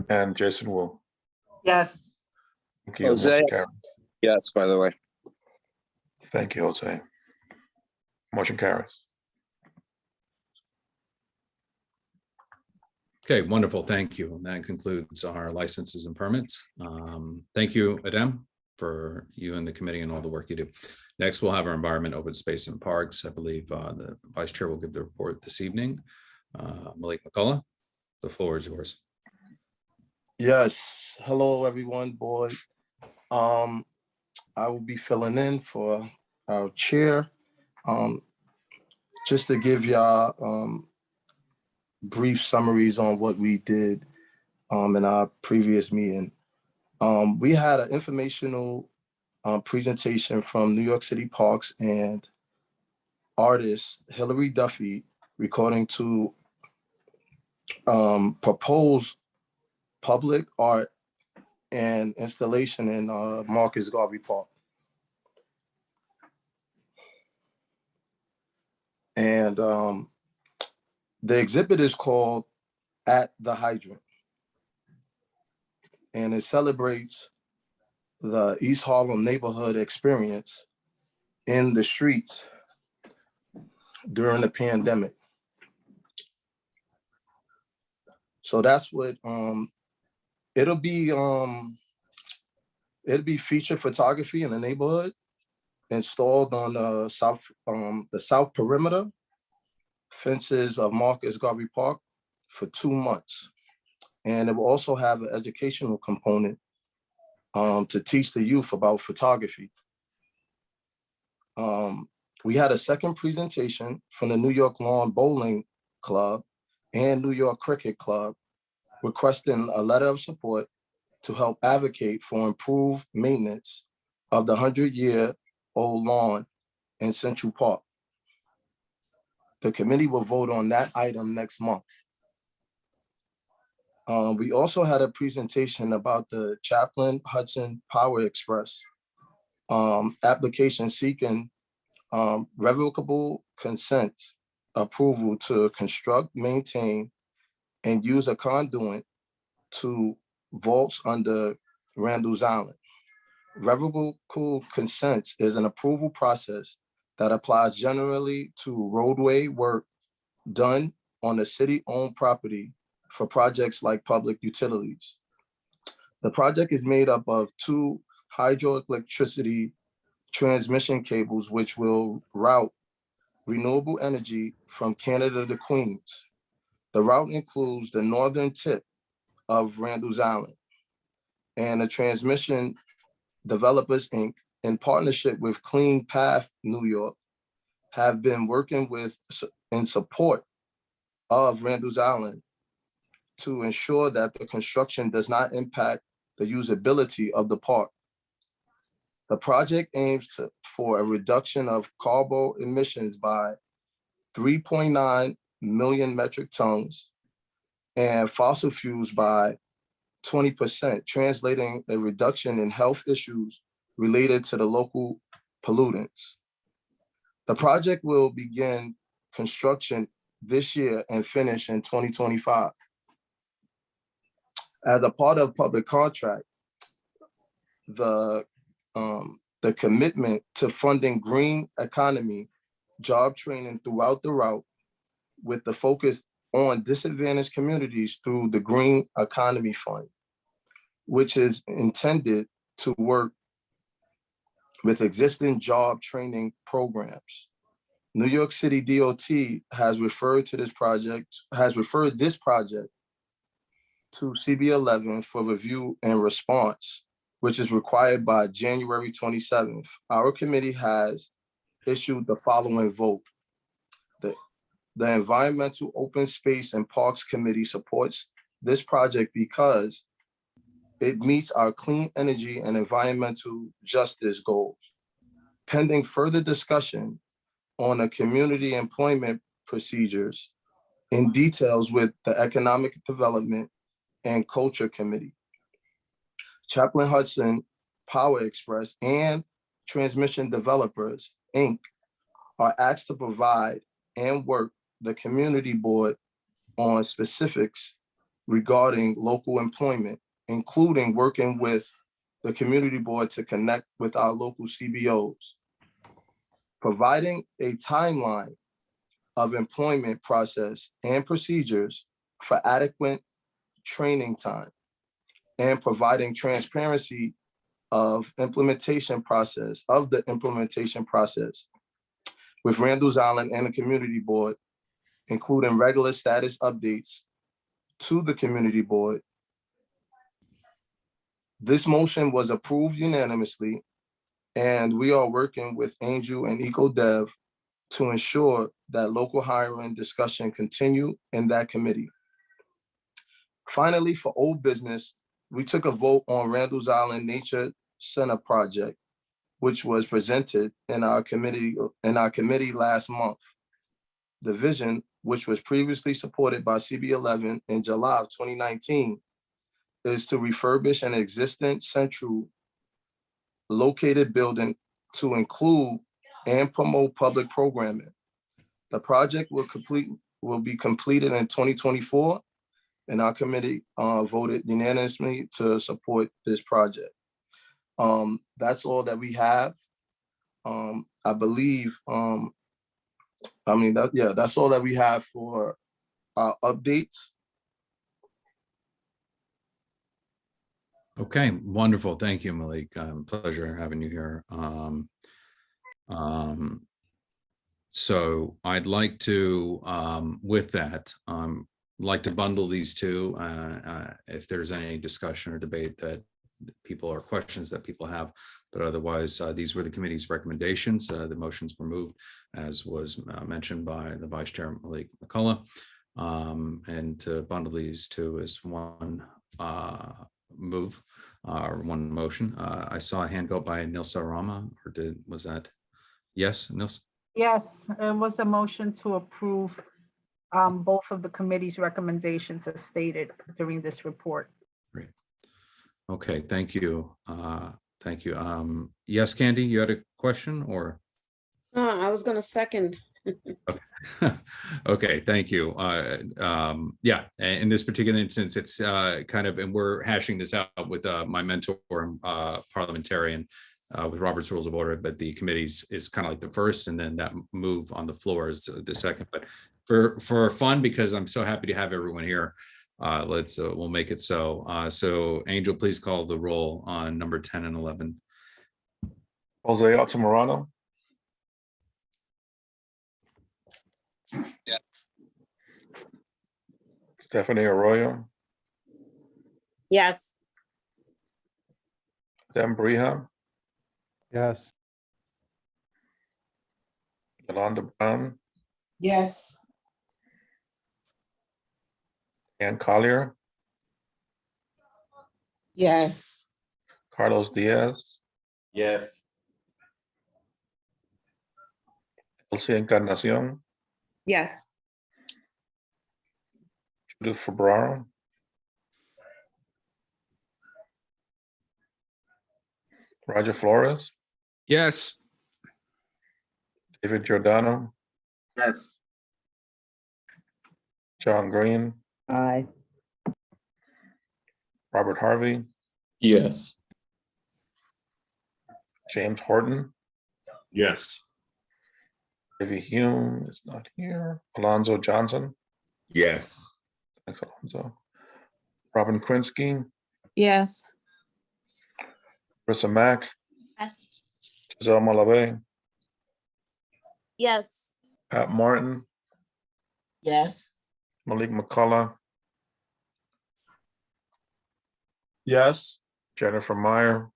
And Jason Wu. Yes. Thank you. Jose? Motion carries. Yes, by the way. Thank you, Jose. Motion carries. Okay, wonderful. Thank you. And that concludes our licenses and permits. Thank you, Adem, for you and the committee and all the work you do. Next, we'll have our environment, open space and parks. I believe the vice chair will give the report this evening. Malik McCullough, the floor is yours. Yes, hello everyone, board. I will be filling in for our chair. Just to give y'all brief summaries on what we did in our previous meeting. We had an informational presentation from New York City Parks and artist Hilary Duffy recording to propose public art and installation in Marcus Garvey Park. And the exhibit is called At the Hydrant. And it celebrates the East Harlem neighborhood experience in the streets during the pandemic. So that's what it'll be feature photography in the neighborhood installed on the south perimeter fences of Marcus Garvey Park for 2 months. And it will also have an educational component to teach the youth about photography. We had a second presentation from the New York Lawn Bowling Club and New York Cricket Club requesting a letter of support to help advocate for improved maintenance of the 100-year-old lawn in Central Park. The committee will vote on that item next month. We also had a presentation about the Chaplain Hudson Power Express application seeking revocable consent approval to construct, maintain, and use a conduit to vaults under Randall's Island. Revocable consent is an approval process that applies generally to roadway work done on a city-owned property for projects like public utilities. The project is made up of 2 hydroelectricity transmission cables, which will route renewable energy from Canada to Queens. The route includes the northern tip of Randall's Island, and the Transmission Developers, Inc., in partnership with Clean Path New York, have been working in support of Randall's Island to ensure that the construction does not impact the usability of the park. The project aims for a reduction of carbon emissions by 3.9 million metric tons and fossil fuels by 20%, translating a reduction in health issues related to the local pollutants. The project will begin construction this year and finish in 2025. As a part of public contract, the commitment to funding green economy job training throughout the route with the focus on disadvantaged communities through the Green Economy Fund, which is intended to work with existing job training programs. New York City DOT has referred this project to CB11 for review and response, which is required by January 27th. Our committee has issued the following vote. The Environmental Open Space and Parks Committee supports this project because it meets our clean energy and environmental justice goals, pending further discussion on a community employment procedures in details with the Economic Development and Culture Committee. Chaplain Hudson Power Express and Transmission Developers, Inc. are asked to provide and work the community board on specifics regarding local employment, including working with the community board to connect with our local CBOs, providing a timeline of employment process and procedures for adequate training time, and providing transparency of the implementation process with Randall's Island and the community board, including regular status updates to the community board. This motion was approved unanimously, and we are working with Angel and EcoDev to ensure that local hiring discussion continue in that committee. Finally, for old business, we took a vote on Randall's Island Nature Center project, which was presented in our committee last month. The vision, which was previously supported by CB11 in July of 2019, is to refurbish an existing central located building to include and promote public programming. The project will be completed in 2024, and our committee voted unanimously to support this project. That's all that we have. I believe, that's all that we have for our updates. Okay, wonderful. Thank you, Malik. Pleasure having you here. So I'd like to, with that, like to bundle these two. If there's any discussion or debate that people or questions that people have, but otherwise, these were the committee's recommendations. The motions were moved, as was mentioned by the Vice Chair Malik McCullough, and to bundle these two as one move or one motion. I saw a hand go by Nilsa Rama, or was that yes, Nilsa? Yes, it was a motion to approve both of the committee's recommendations as stated during this report. Great. Okay, thank you. Thank you. Yes, Candy, you had a question or? I was going to second. Okay, thank you. Yeah, in this particular instance, it's kind of, and we're hashing this out with my mentor, parliamentarian, with Robert's Rules of Order, but the committees is kind of like the first, and then that move on the floor is the second. But for fun, because I'm so happy to have everyone here, we'll make it so. So Angel, please call the roll on number 10 and 11. Jose Altamirano. Yeah. Stephanie Arroyo. Yes. Dan Breham. Yes. Yolanda Brown. Yes. Ann Collier. Yes. Carlos Diaz. Yes. Elsie Encarnacion. Yes. Judith Febraro. Roger Flores. Yes. David Giordano. Yes. John Green. Aye. Robert Harvey. Yes. James Horton. Yes. Davy Hume is not here. Alonzo Johnson. Yes. Thanks, Alonzo. Robin Krinsky. Yes. Marissa Mack. Yes. Giselle Malave. Yes. Pat Martin. Yes. Malik McCullough. Yes. Jennifer Meyer.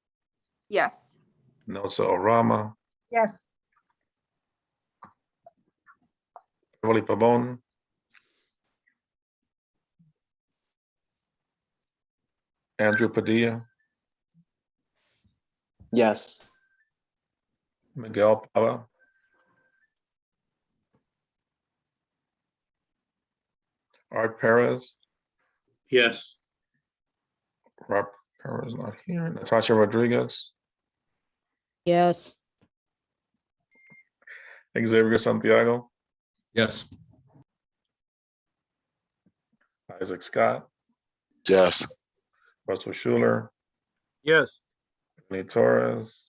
Yes. Nelsa Orama. Yes. Beverly Pavone. Andrew Padilla. Yes. Miguel Pava, Art Perez, Yes. Rob Perez not here, Natasha Rodriguez, Yes. Xavier Santiago, Yes. Isaac Scott, Yes. Russell Schuler, Yes. Lee Torres,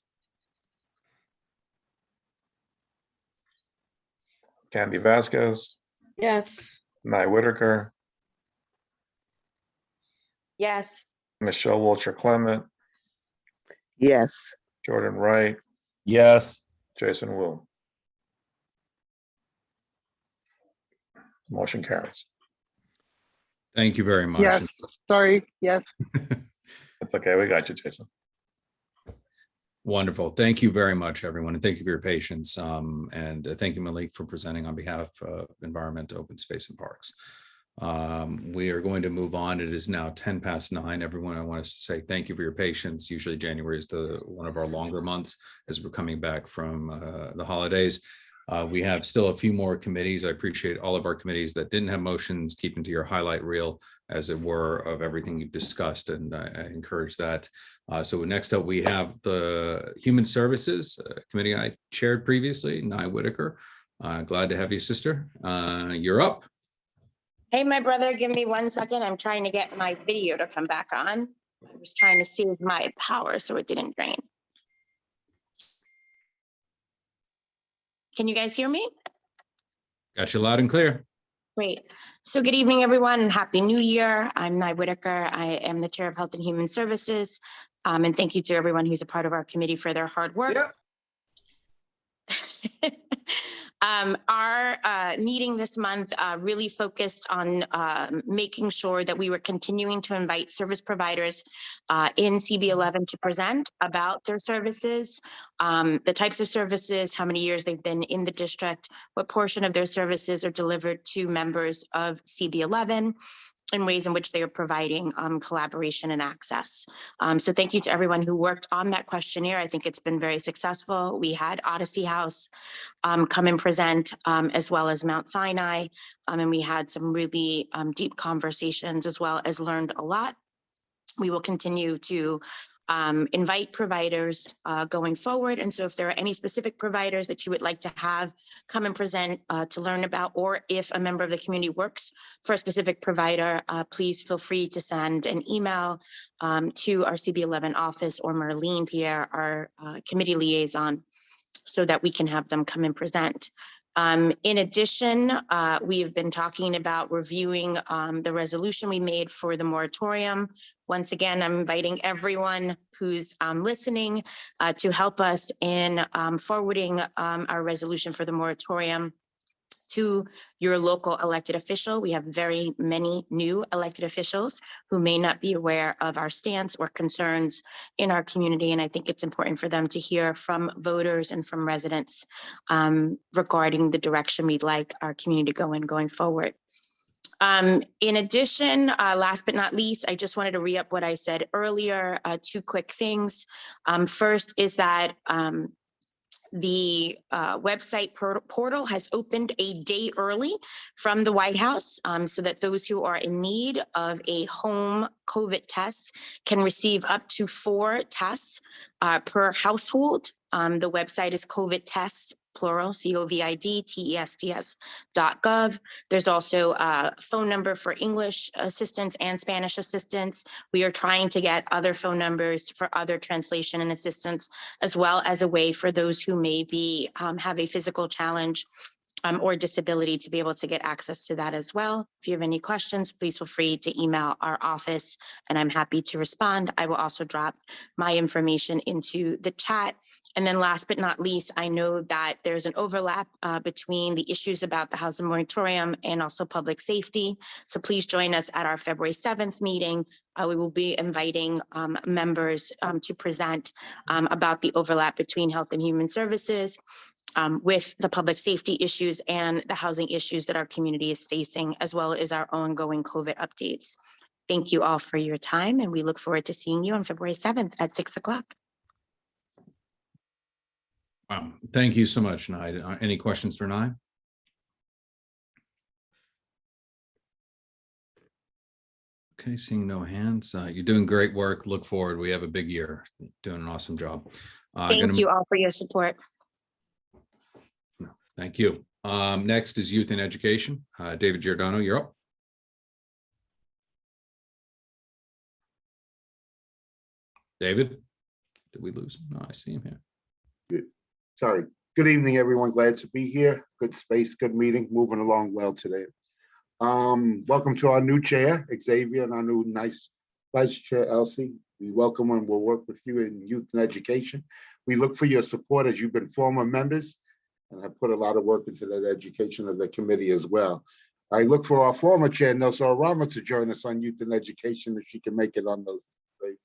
Candy Vasquez, Yes. Nye Whitaker, Yes. Michelle Wilcher Clement, Yes. Jordan Wright, Yes. Jason Wu. Motion carries. Thank you very much. Yes. Sorry. Yes. It's okay, we got you, Jason. Wonderful. Thank you very much, everyone. And thank you for your patience. And thank you, Malik, for presenting on behalf of Environment, Open Space and Parks. We are going to move on. It is now 9:10. Everyone, I want to say thank you for your patience. Usually January is one of our longer months as we're coming back from the holidays. We have still a few more committees. I appreciate all of our committees that didn't have motions, keeping to your highlight reel, as it were, of everything you've discussed, and I encourage that. So next up, we have the Human Services Committee I chaired previously, Nye Whitaker. Glad to have you, sister. You're up. Hey, my brother, give me 1 second. I'm trying to get my video to come back on. I was trying to save my power so it didn't drain. Can you guys hear me? Got you loud and clear. Great. So good evening, everyone, and Happy New Year. I'm Nye Whitaker. I am the Chair of Health and Human Services. And thank you to everyone who's a part of our committee for their hard work. Yep. Our meeting this month really focused on making sure that we were continuing to invite service providers in CB11 to present about their services, the types of services, how many years they've been in the district, what portion of their services are delivered to members of CB11, and ways in which they are providing collaboration and access. So thank you to everyone who worked on that questionnaire. I think it's been very successful. We had Odyssey House come and present, as well as Mount Sinai. And we had some really deep conversations, as well as learned a lot. We will continue to invite providers going forward. And so if there are any specific providers that you would like to have come and present to learn about, or if a member of the community works for a specific provider, please feel free to send an email to our CB11 office or Marlene Pierre, our committee liaison, so that we can have them come and present. In addition, we have been talking about reviewing the resolution we made for the moratorium. Once again, I'm inviting everyone who's listening to help us in forwarding our resolution for the moratorium to your local elected official. We have very many new elected officials who may not be aware of our stance or concerns in our community. And I think it's important for them to hear from voters and from residents regarding the direction we'd like our community to go in going forward. In addition, last but not least, I just wanted to re-up what I said earlier, 2 quick things. First is that the website portal has opened a day early from the White House so that those who are in need of a home COVID test can receive up to 4 tests per household. The website is COVID tests, plural, COVID-tests.gov. There's also a phone number for English assistance and Spanish assistance. We are trying to get other phone numbers for other translation and assistance, as well as a way for those who may be have a physical challenge or disability to be able to get access to that as well. If you have any questions, please feel free to email our office and I'm happy to respond. I will also drop my information into the chat. And then last but not least, I know that there's an overlap between the issues about the housing moratorium and also public safety. So please join us at our February 7th meeting. We will be inviting members to present about the overlap between health and human services with the public safety issues and the housing issues that our community is facing, as well as our ongoing COVID updates. Thank you all for your time, and we look forward to seeing you on February 7th at 6 o'clock. Wow, thank you so much, Nye. Any questions for Nye? Okay, seeing no hands. You're doing great work. Look forward. We have a big year. Doing an awesome job. Thank you all for your support. Thank you. Next is Youth and Education. David Giordano, you're up. David, did we lose him? No, I see him here. Sorry. Good evening, everyone. Glad to be here. Good space, good meeting, moving along well today. Welcome to our new chair, Xavier, and our new nice vice chair, Elsie. We welcome and we'll work with you in youth and education. We look for your support as you've been former members and have put a lot of work into that education of the committee as well. I look for our former chair, Nelson Rama, to join us on youth and education if she can make it on those days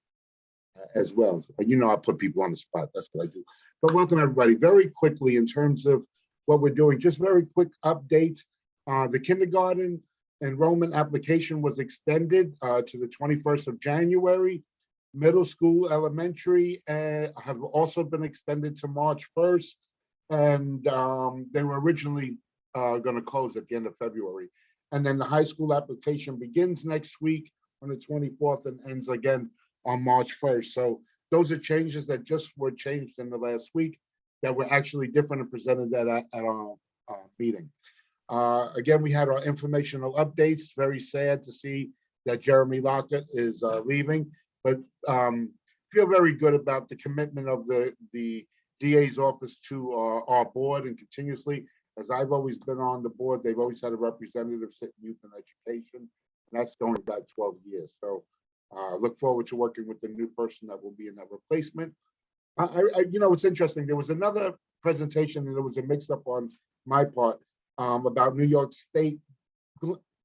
as well. You know, I put people on the spot. That's what I do. But welcome, everybody. Very quickly, in terms of what we're doing, just very quick updates. The kindergarten enrollment application was extended to the 21st of January. Middle school, elementary have also been extended to March 1st. And they were originally going to close at the end of February. And then the high school application begins next week on the 24th and ends again on March 1st. So those are changes that just were changed in the last week that were actually different and presented that at our meeting. Again, we had our informational updates. Very sad to see that Jeremy Lockett is leaving, but feel very good about the commitment of the DA's office to our board, and continuously, as I've always been on the board, they've always had a representative sit in youth and education, and that's going back 12 years. So look forward to working with the new person that will be in that replacement. You know, it's interesting. There was another presentation and there was a mix-up on my part about New York State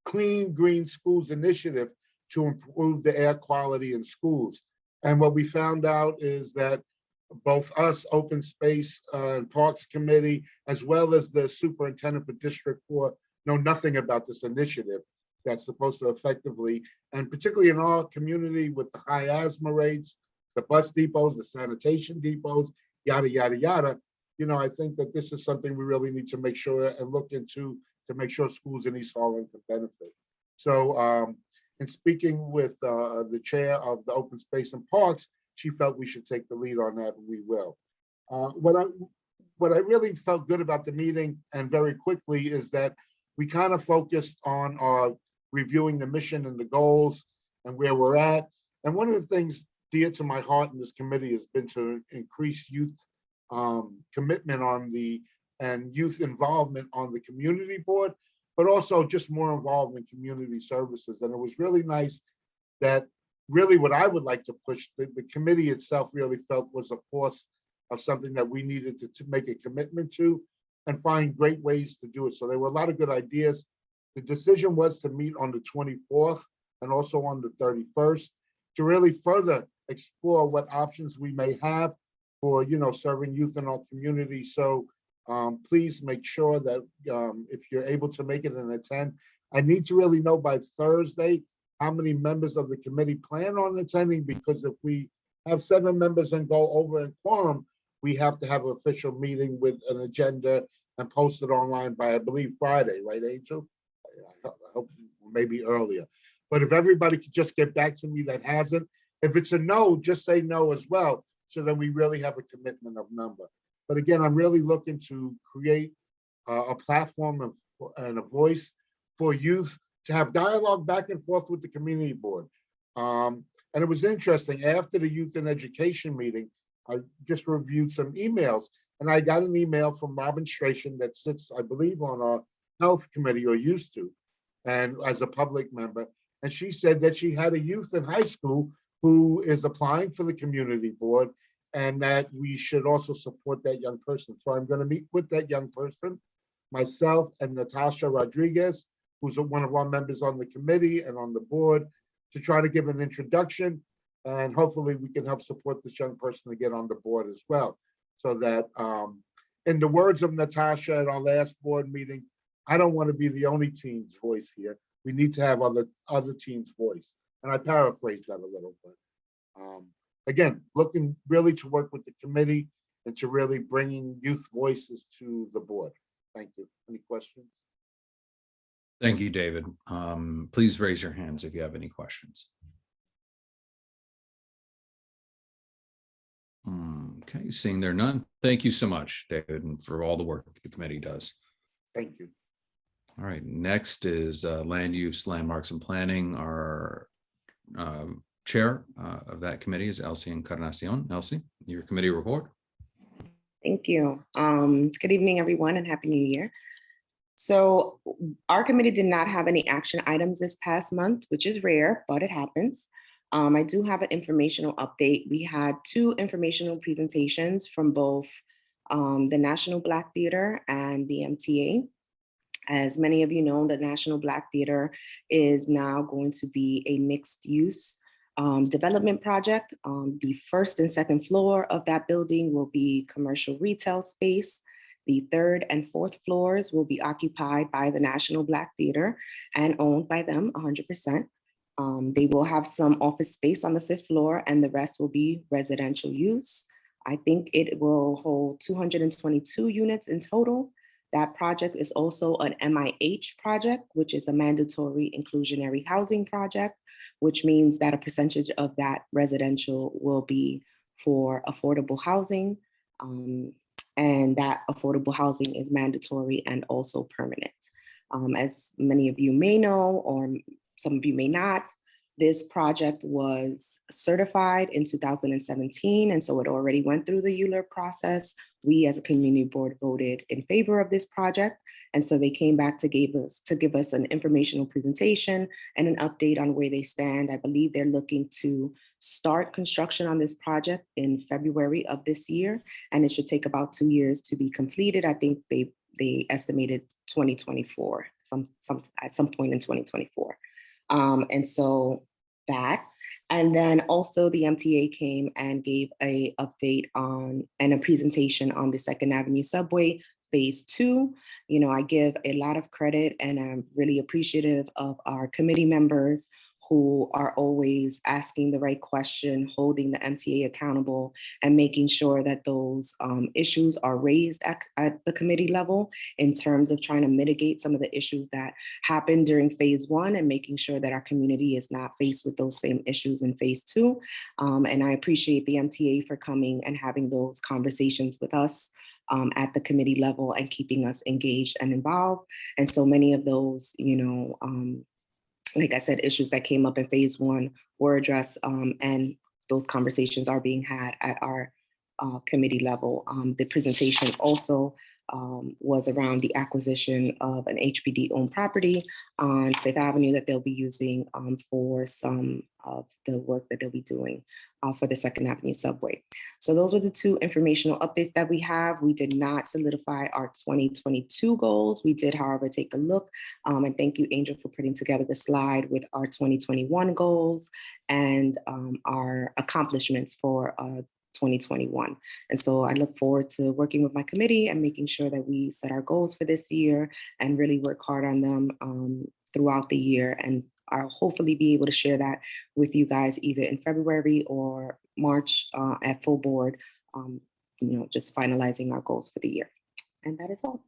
Clean Green Schools Initiative to improve the air quality in schools. And what we found out is that both us, Open Space and Parks Committee, as well as the Superintendent for District 4, know nothing about this initiative that's supposed to effectively, and particularly in our community with the high asthma rates, the bus depots, the sanitation depots, yada, yada, yada. You know, I think that this is something we really need to make sure and look into to make sure schools in East Harlem can benefit. So in speaking with the chair of the Open Space and Parks, she felt we should take the lead on that, and we will. What I really felt good about the meeting, and very quickly, is that we kind of focused on reviewing the mission and the goals and where we're at. And one of the things dear to my heart in this committee has been to increase youth commitment and youth involvement on the community board, but also just more involved in community services. And it was really nice that really what I would like to push, the committee itself really felt was a force of something that we needed to make a commitment to and find great ways to do it. So there were a lot of good ideas. The decision was to meet on the 24th and also on the 31st to really further explore what options we may have for, you know, serving youth in our community. So please make sure that if you're able to make it and attend, I need to really know by Thursday how many members of the committee plan on attending, because if we have 7 members and go over in quorum, we have to have an official meeting with an agenda and post it online by, I believe, Friday, right, Angel? I hope maybe earlier. But if everybody could just get back to me that hasn't, if it's a no, just say no as well, so that we really have a commitment of number. But again, I'm really looking to create a platform and a voice for youth to have dialogue back and forth with the community board. And it was interesting, after the youth and education meeting, I just reviewed some emails, and I got an email from Robin Strachan that sits, I believe, on our health committee, or used to, and as a public member. And she said that she had a youth in high school who is applying for the community board, and that we should also support that young person. So I'm going to meet with that young person, myself and Natasha Rodriguez, who's one of our members on the committee and on the board, to try to give an introduction. And hopefully we can help support this young person to get on the board as well. So that, in the words of Natasha at our last board meeting, I don't want to be the only teen's voice here. We need to have other teens' voice. And I paraphrase that a little bit. Again, looking really to work with the committee into really bringing youth voices to the board. Thank you. Any questions? Thank you, David. Please raise your hands if you have any questions. Okay, seeing there are none. Thank you so much, David, and for all the work the committee does. Thank you. All right, next is Land Use, Landmarks and Planning. Our chair of that committee is Elsie Encarnacion. Elsie, your committee report. Thank you. Good evening, everyone, and Happy New Year. So our committee did not have any action items this past month, which is rare, but it happens. I do have an informational update. We had 2 informational presentations from both the National Black Theater and the MTA. As many of you know, the National Black Theater is now going to be a mixed use development project. The first and second floor of that building will be commercial retail space. The third and fourth floors will be occupied by the National Black Theater and owned by them 100%. They will have some office space on the 5th floor and the rest will be residential use. I think it will hold 222 units in total. That project is also an MIH project, which is a mandatory inclusionary housing project, which means that a percentage of that residential will be for affordable housing. And that affordable housing is mandatory and also permanent. As many of you may know, or some of you may not, this project was certified in 2017, and so it already went through the ULURP process. We as a community board voted in favor of this project, and so they came back to give us an informational presentation and an update on where they stand. I believe they're looking to start construction on this project in February of this year, and it should take about 2 years to be completed. I think they estimated 2024, at some point in 2024. And so that, and then also the MTA came and gave a update on and a presentation on the 2nd Avenue subway phase 2. You know, I give a lot of credit and I'm really appreciative of our committee members who are always asking the right question, holding the MTA accountable, and making sure that those issues are raised at the committee level in terms of trying to mitigate some of the issues that happened during phase 1 and making sure that our community is not faced with those same issues in phase 2. And I appreciate the MTA for coming and having those conversations with us at the committee level and keeping us engaged and involved. And so many of those, you know, like I said, issues that came up in phase 1 were addressed, and those conversations are being had at our committee level. The presentation also was around the acquisition of an HPD owned property on 5th Avenue that they'll be using for some of the work that they'll be doing for the 2nd Avenue subway. So those were the 2 informational updates that we have. We did not solidify our 2022 goals. We did, however, take a look, and thank you, Angel, for putting together the slide with our 2021 goals and our accomplishments for 2021. And so I look forward to working with my committee and making sure that we set our goals for this year and really work hard on them throughout the year. And I'll hopefully be able to share that with you guys either in February or March at full board, you know, just finalizing our goals for the year. And that is all.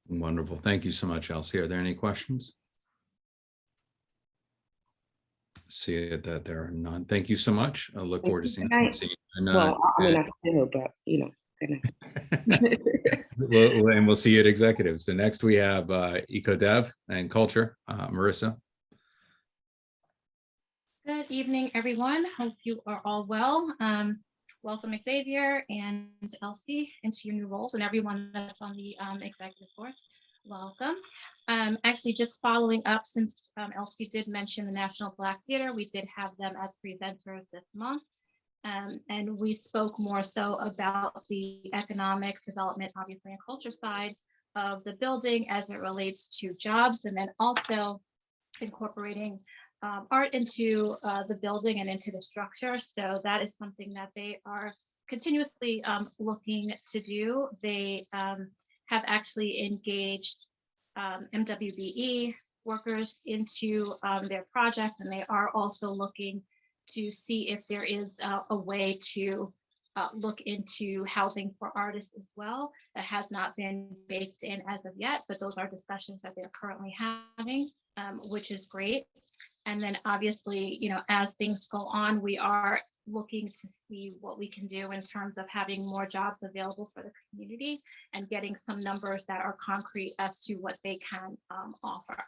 Wonderful. Thank you so much, Elsie. Are there any questions? See that there are none. Thank you so much. I look forward to seeing you. Well, I mean, not still, but you know, good night. And we'll see you at executive. So next we have EcoDev and Culture. Marissa. Good evening, everyone. Hope you are all well. Welcome, Xavier and Elsie, into your new roles, and everyone that's on the executive board. Welcome. Actually, just following up, since Elsie did mention the National Black Theater, we did have them as presenters this month. And we spoke more so about the economic development, obviously, and culture side of the building as it relates to jobs, and then also incorporating art into the building and into the structure. So that is something that they are continuously looking to do. They have actually engaged MWBE workers into their project, and they are also looking to see if there is a way to look into housing for artists as well. That has not been baked in as of yet, but those are discussions that they're currently having, which is great. And then obviously, as things go on, we are looking to see what we can do in terms of having more jobs available for the community and getting some numbers that are concrete as to what they can offer.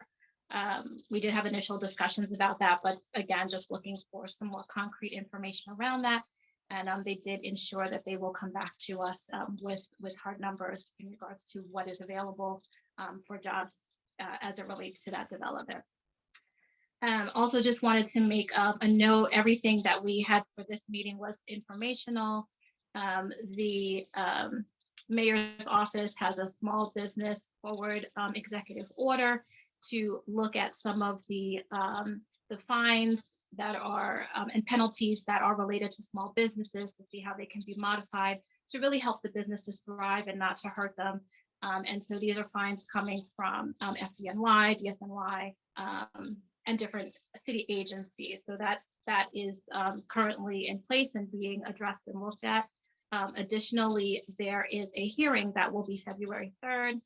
We did have initial discussions about that, but again, just looking for some more concrete information around that. And they did ensure that they will come back to us with hard numbers in regards to what is available for jobs as it relates to that development. Also just wanted to make a note, everything that we had for this meeting was informational. The mayor's office has a small business forward executive order to look at some of the fines that are and penalties that are related to small businesses to see how they can be modified to really help the businesses thrive and not to hurt them. And so these are fines coming from FDNY, DSNY, and different city agencies. So that is currently in place and being addressed and looked at. Additionally, there is a hearing that will be February 3rd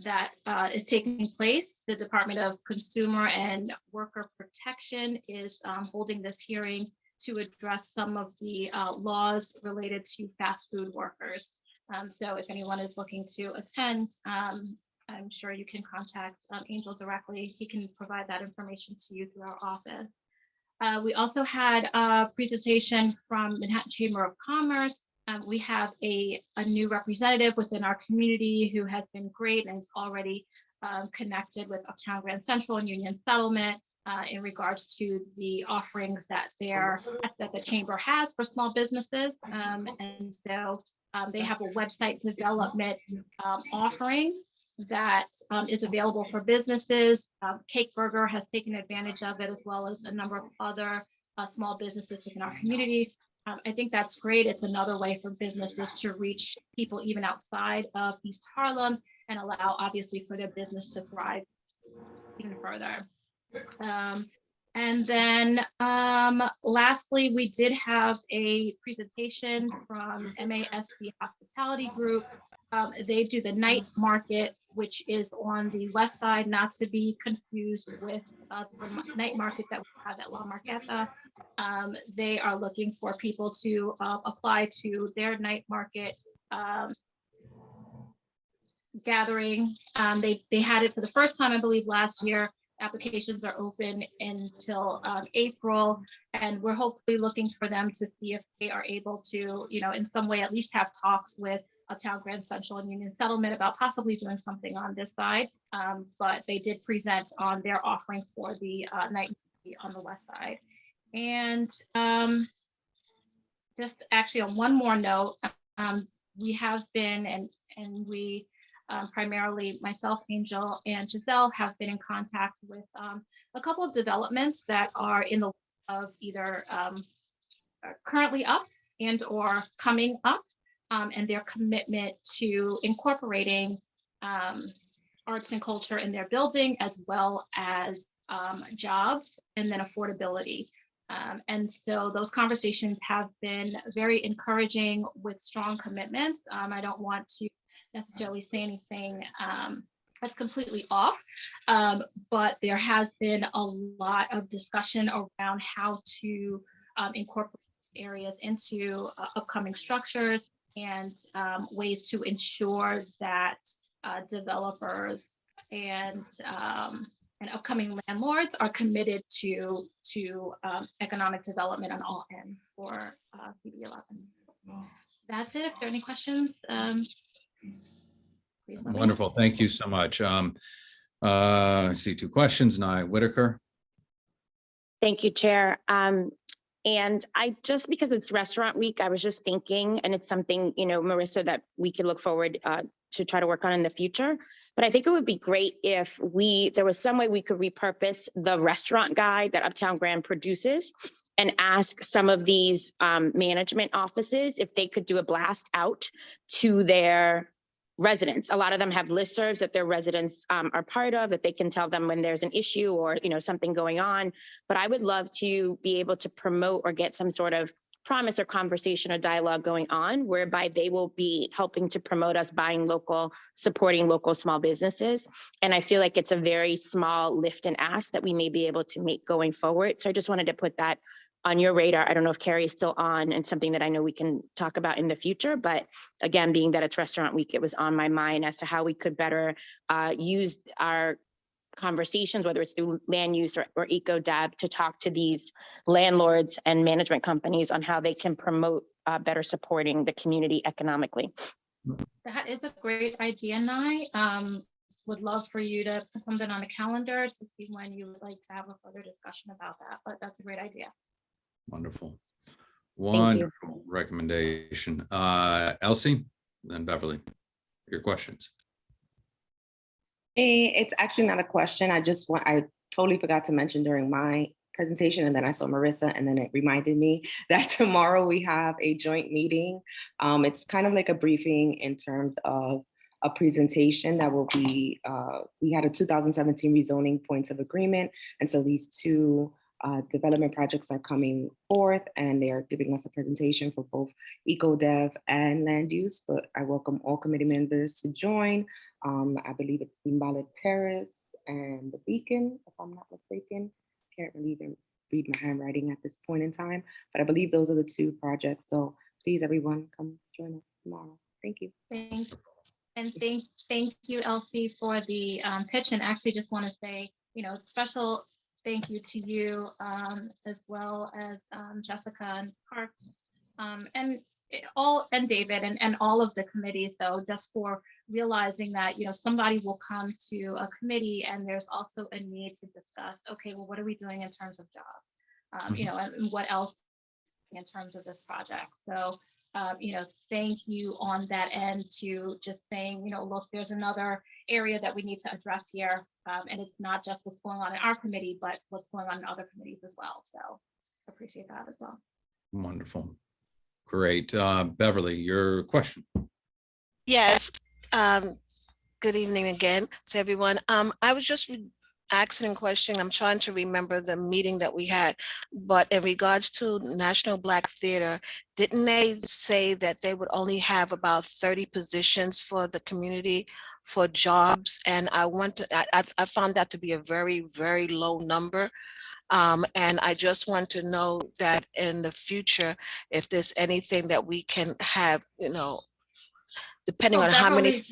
that is taking place. The Department of Consumer and Worker Protection is holding this hearing to address some of the laws related to fast food workers. So if anyone is looking to attend, I'm sure you can contact Angel directly. He can provide that information to you through our office. We also had a presentation from Manhattan Chamber of Commerce. We have a new representative within our community who has been great and is already connected with Uptown Grand Central and Union Settlement in regards to the offerings that the chamber has for small businesses. And so they have a website development offering that is available for businesses. Cake Burger has taken advantage of it, as well as a number of other small businesses within our communities. I think that's great. It's another way for businesses to reach people even outside of East Harlem and allow, obviously, for their business to thrive even further. And then lastly, we did have a presentation from MASC Hospitality Group. They do the night market, which is on the west side, not to be confused with the night market that we have at La Marqueta. They are looking for people to apply to their night market gathering. They had it for the first time, I believe, last year. Applications are open until April, and we're hopefully looking for them to see if they are able to, in some way at least have talks with Uptown Grand Central and Union Settlement about possibly doing something on this side. But they did present on their offering for the night on the west side. And just actually on one more note, we have been, and we primarily myself, Angel, and Giselle have been in contact with a couple of developments that are in the of either currently up and or coming up, and their commitment to incorporating arts and culture in their building, as well as jobs and then affordability. And so those conversations have been very encouraging with strong commitments. I don't want to necessarily say anything that's completely off, but there has been a lot of discussion around how to incorporate areas into upcoming structures and ways to ensure that developers and upcoming landlords are committed to economic development on all ends for CB11. That's it. If there are any questions, please let me know. Wonderful. Thank you so much. I see two questions. Nye Whitaker. Thank you, Chair. And I just, because it's restaurant week, I was just thinking, and it's something, Marissa, that we could look forward to try to work on in the future. But I think it would be great if there was some way we could repurpose the restaurant guide that Uptown Grand produces and ask some of these management offices if they could do a blast out to their residents. A lot of them have listservs that their residents are part of, that they can tell them when there's an issue or something going on. But I would love to be able to promote or get some sort of promise or conversation or dialogue going on whereby they will be helping to promote us buying local, supporting local small businesses. And I feel like it's a very small lift and ask that we may be able to make going forward. So I just wanted to put that on your radar. I don't know if Carrie is still on, and something that I know we can talk about in the future, but again, being that it's Restaurant Week, it was on my mind as to how we could better use our conversations, whether it's through land use or eco-dev, to talk to these landlords and management companies on how they can promote better supporting the community economically. That is a great idea, Nye. Would love for you to put something on the calendar to see when you would like to have a further discussion about that, but that's a great idea. Wonderful. Wonderful recommendation. Elsie, then Beverly, your questions. Hey, it's actually not a question. I totally forgot to mention during my presentation, and then I saw Marissa, and then it reminded me that tomorrow we have a joint meeting. It's kind of like a briefing in terms of a presentation that will be, we had a 2017 rezoning points of agreement. And so these two development projects are coming forth, and they are giving us a presentation for both eco-dev and land use, but I welcome all committee members to join. I believe it's Perez and the Beacon, if I'm not mistaken. Can't really even read my handwriting at this point in time, but I believe those are the two projects. So please, everyone, come join us tomorrow. Thank you. Thanks. And thank you, Elsie, for the pitch. And actually just want to say, special thank you to you, as well as Jessica and Parks, and David and all of the committees, though, just for realizing that somebody will come to a committee and there's also a need to discuss, okay, well, what are we doing in terms of jobs, and what else in terms of this project. So thank you on that end to just saying, look, there's another area that we need to address here. And it's not just what's going on in our committee, but what's going on in other committees as well. So appreciate that as well. Wonderful. Great. Beverly, your question. Yes. Good evening again to everyone. I was just asking a question. I'm trying to remember the meeting that we had, but in regards to National Black Theater, didn't they say that they would only have about 30 positions for the community for jobs? And I found that to be a very, very low number. And I just want to know that in the future, if there's anything that we can have, depending on how many.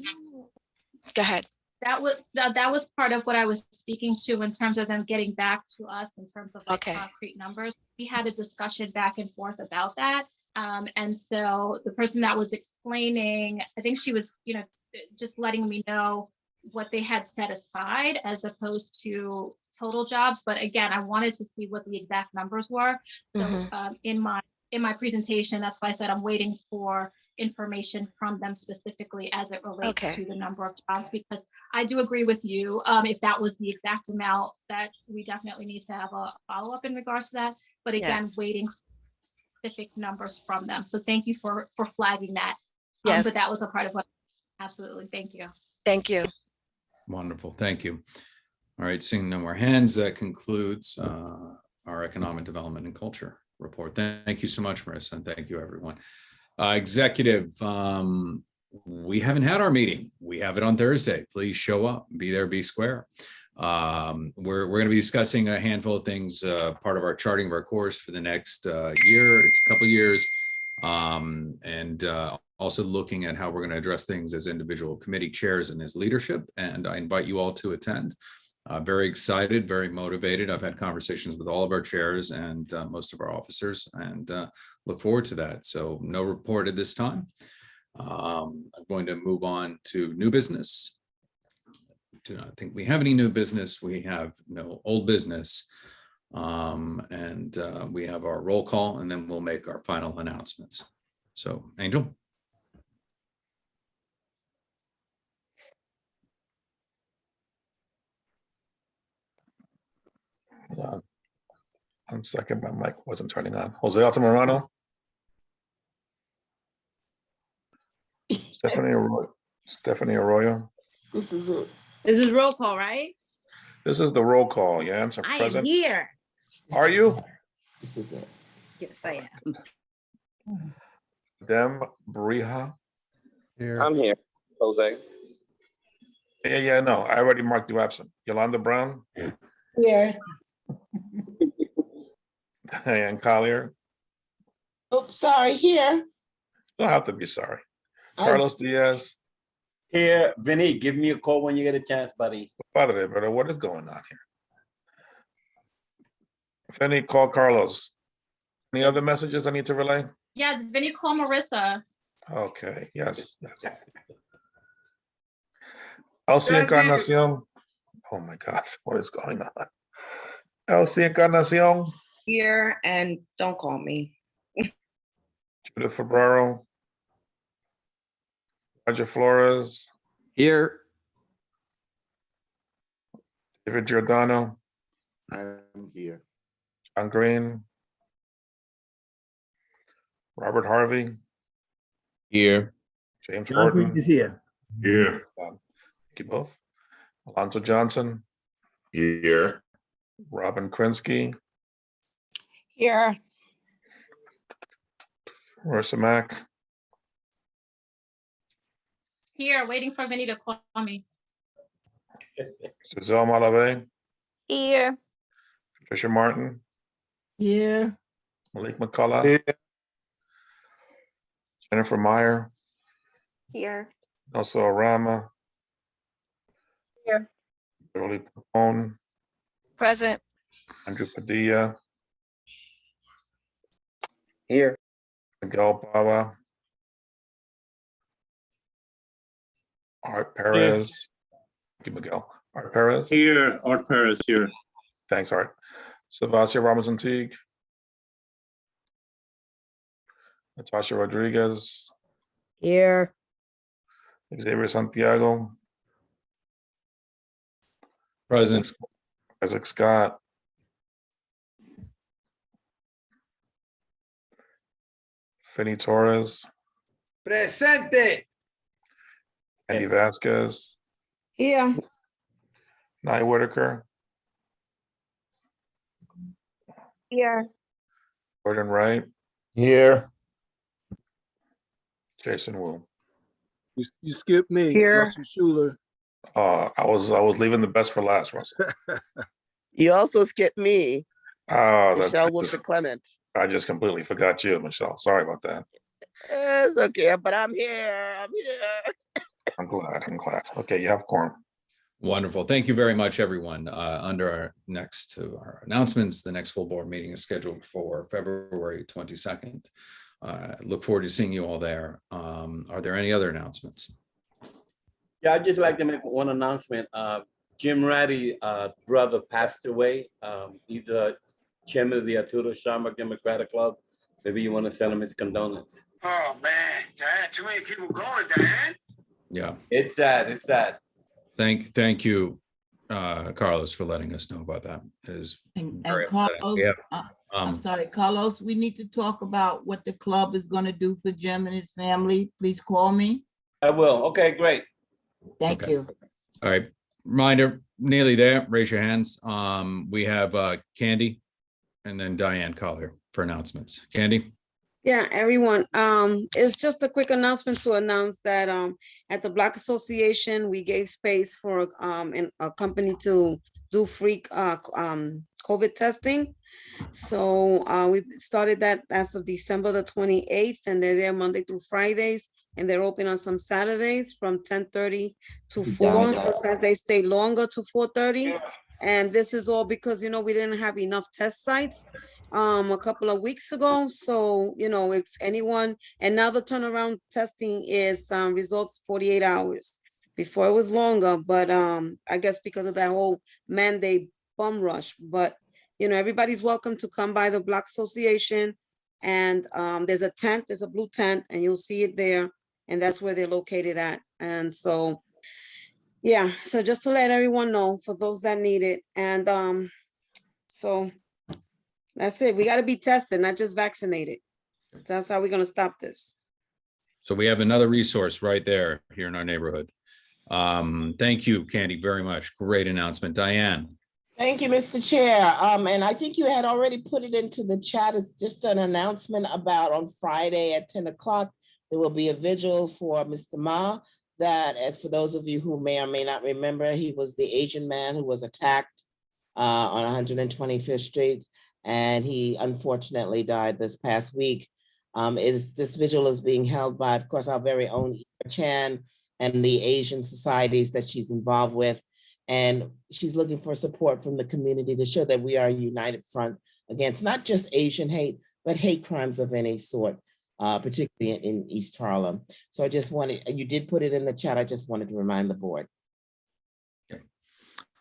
Go ahead. That was part of what I was speaking to in terms of them getting back to us in terms of concrete numbers. We had a discussion back and forth about that. And so the person that was explaining, I think she was, just letting me know what they had set aside as opposed to total jobs. But again, I wanted to see what the exact numbers were. So in my presentation, that's why I said I'm waiting for information from them specifically as it relates to the number of jobs, because I do agree with you. If that was the exact amount, that we definitely need to have a follow-up in regards to that. But again, waiting for specific numbers from them. So thank you for flagging that. But that was a part of what, absolutely. Thank you. Thank you. Wonderful. Thank you. All right, seeing no more hands, that concludes our Economic Development and Culture report. Thank you so much, Marissa, and thank you, everyone. Executive, we haven't had our meeting. We have it on Thursday. Please show up, be there, be square. We're going to be discussing a handful of things, part of our charting of our course for the next year, it's a couple years, and also looking at how we're going to address things as individual committee chairs and as leadership. And I invite you all to attend. Very excited, very motivated. I've had conversations with all of our chairs and most of our officers, and look forward to that. So no report at this time. I'm going to move on to new business. Do not think we have any new business. We have no old business. And we have our roll call, and then we'll make our final announcements. So, Angel. Hold on. 1 second, my mic wasn't turning on. Jose Altamirano. Stephanie Arroyo. This is it. This is roll call, right? This is the roll call. Yeah, so I present. am here. Are you? This is it. Yes, I am. Dem Briha. Here. I'm here, Jose. Yeah, no, I already marked you absent. Yolanda Brown. Yeah. Diane Collier. Oops, sorry, here. Don't have to be sorry. I- Carlos Diaz. Here, Vinny, give me a call when you get a chance, buddy. Padre, brother, what is going on here? Vinny, call Carlos. Any other messages I need to relay? Yes, Vinny, call Marissa. Okay, yes. Elsie Encarnacion. Oh my God, what is going on? Elsie Encarnacion. Here, and don't call me. Judith Febraro. Roger Flores. Here. David Giordano. I'm here. John Green. Robert Harvey. Here. James John Green Horton. is here. Here. Thank you both. Alonzo Johnson. Here. Robin Krinsky. Here. Marissa Mack. Here, waiting for Vinny to call me. Giselle Malave. Here. Patricia Martin. Here. Malik McCullough. Jennifer Meyer. Here. Also Arama. Here. Beverly Pavone. Present. Andrew Padilla. Here. Miguel Baba. Art Perez. Thank you, Miguel. Art Perez. Here, Art Perez here. Thanks, Art. Sylvasia Robinson Teague. Natasha Rodriguez. Here. Xavier Santiago. Present. Isaac Scott. Finney Torres. Presente. Andy Vasquez. Here. Nye Whitaker. Here. Gordon Wright. Here. Jason Wu. You skipped me. Here. Russell Schuler. I was leaving the best for last, Russell. You also skipped me. Oh, Michelle Wilson Clement. I just completely forgot you, Michelle. Sorry about that. It's okay, but I'm here. I'm here. I'm glad. Okay, you have quorum. Wonderful. Thank you very much, everyone. Under our announcements, the next full board meeting is scheduled for February 22nd. Look forward to seeing you all there. Are there any other announcements? Yeah, I'd just like to make one announcement. Jim Ratty, brother, passed away. He's the chairman of the Arturo Shamrock Democratic Club. Maybe you want to send him his condolences. Oh, man, Diane, too many people going, Diane. Yeah. It's sad. Thank you, Carlos, for letting us know about that. It is And very Carlos, upsetting. I'm sorry, Carlos, we need to talk about what the club is gonna do for Jim and his family. Please call me. I will. Okay, great. Thank Okay. you. All right. Reminder, nearly there. Raise your hands. We have Candy and then Diane Collier for announcements. Candy? Yeah, everyone, it's just a quick announcement to announce that at the Black Association, we gave space for a company to do free COVID testing. So we started that as of December the 28th, and they're there Monday through Fridays, and they're open on some Saturdays from 10:30 to 4. Sometimes they stay longer to 4:30. And this is all because, we didn't have enough test sites a couple of weeks ago. So, if anyone, and now the turnaround testing is results 48 hours. Before it was longer, but I guess because of that whole mandate bum rush. But, everybody's welcome to come by the Black Association. And there's a blue tent, and you'll see it there. And that's where they're located at. And so, yeah, so just to let everyone know, for those that need it. And so that's it. We got to be tested, not just vaccinated. That's how we're going to stop this. So we have another resource right there here in our neighborhood. Thank you, Candy, very much. Great announcement. Diane? Thank you, Mr. Chair. And I think you had already put it into the chat. It's just an announcement about on Friday at 10 o'clock, there will be a vigil for Mr. Ma. That, as for those of you who may or may not remember, he was the Asian man who was attacked on 125th Street, and he unfortunately died this past week. This vigil is being held by, of course, our very own Eva Chan and the Asian societies that she's involved with. And she's looking for support from the community to show that we are a united front against not just Asian hate, but hate crimes of any sort, particularly in East Harlem. So I just wanted, you did put it in the chat. I just wanted to remind the board.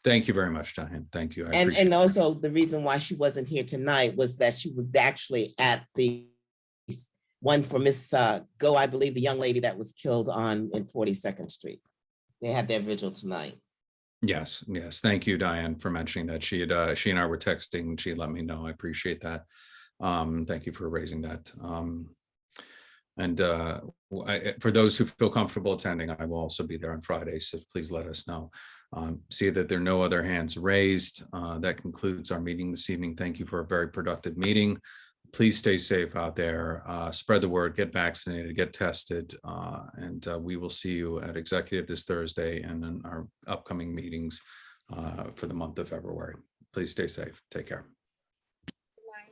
Thank you very much, Diane. Thank you. I And appreciate it. also the reason why she wasn't here tonight was that she was actually at the one for Miss Go, I believe, the young lady that was killed in 42nd Street. They had their vigil tonight. Yes, yes. Thank you, Diane, for mentioning that. She and I were texting and she let me know. I appreciate that. Thank you for raising that. For those who feel comfortable attending, I will also be there on Friday, so please let us know. See that there are no other hands raised. That concludes our meeting this evening. Thank you for a very productive meeting. Please stay safe out there. Spread the word, get vaccinated, get tested, and we will see you at Executive this Thursday and in our upcoming meetings for the month of February. Please stay safe. Take care.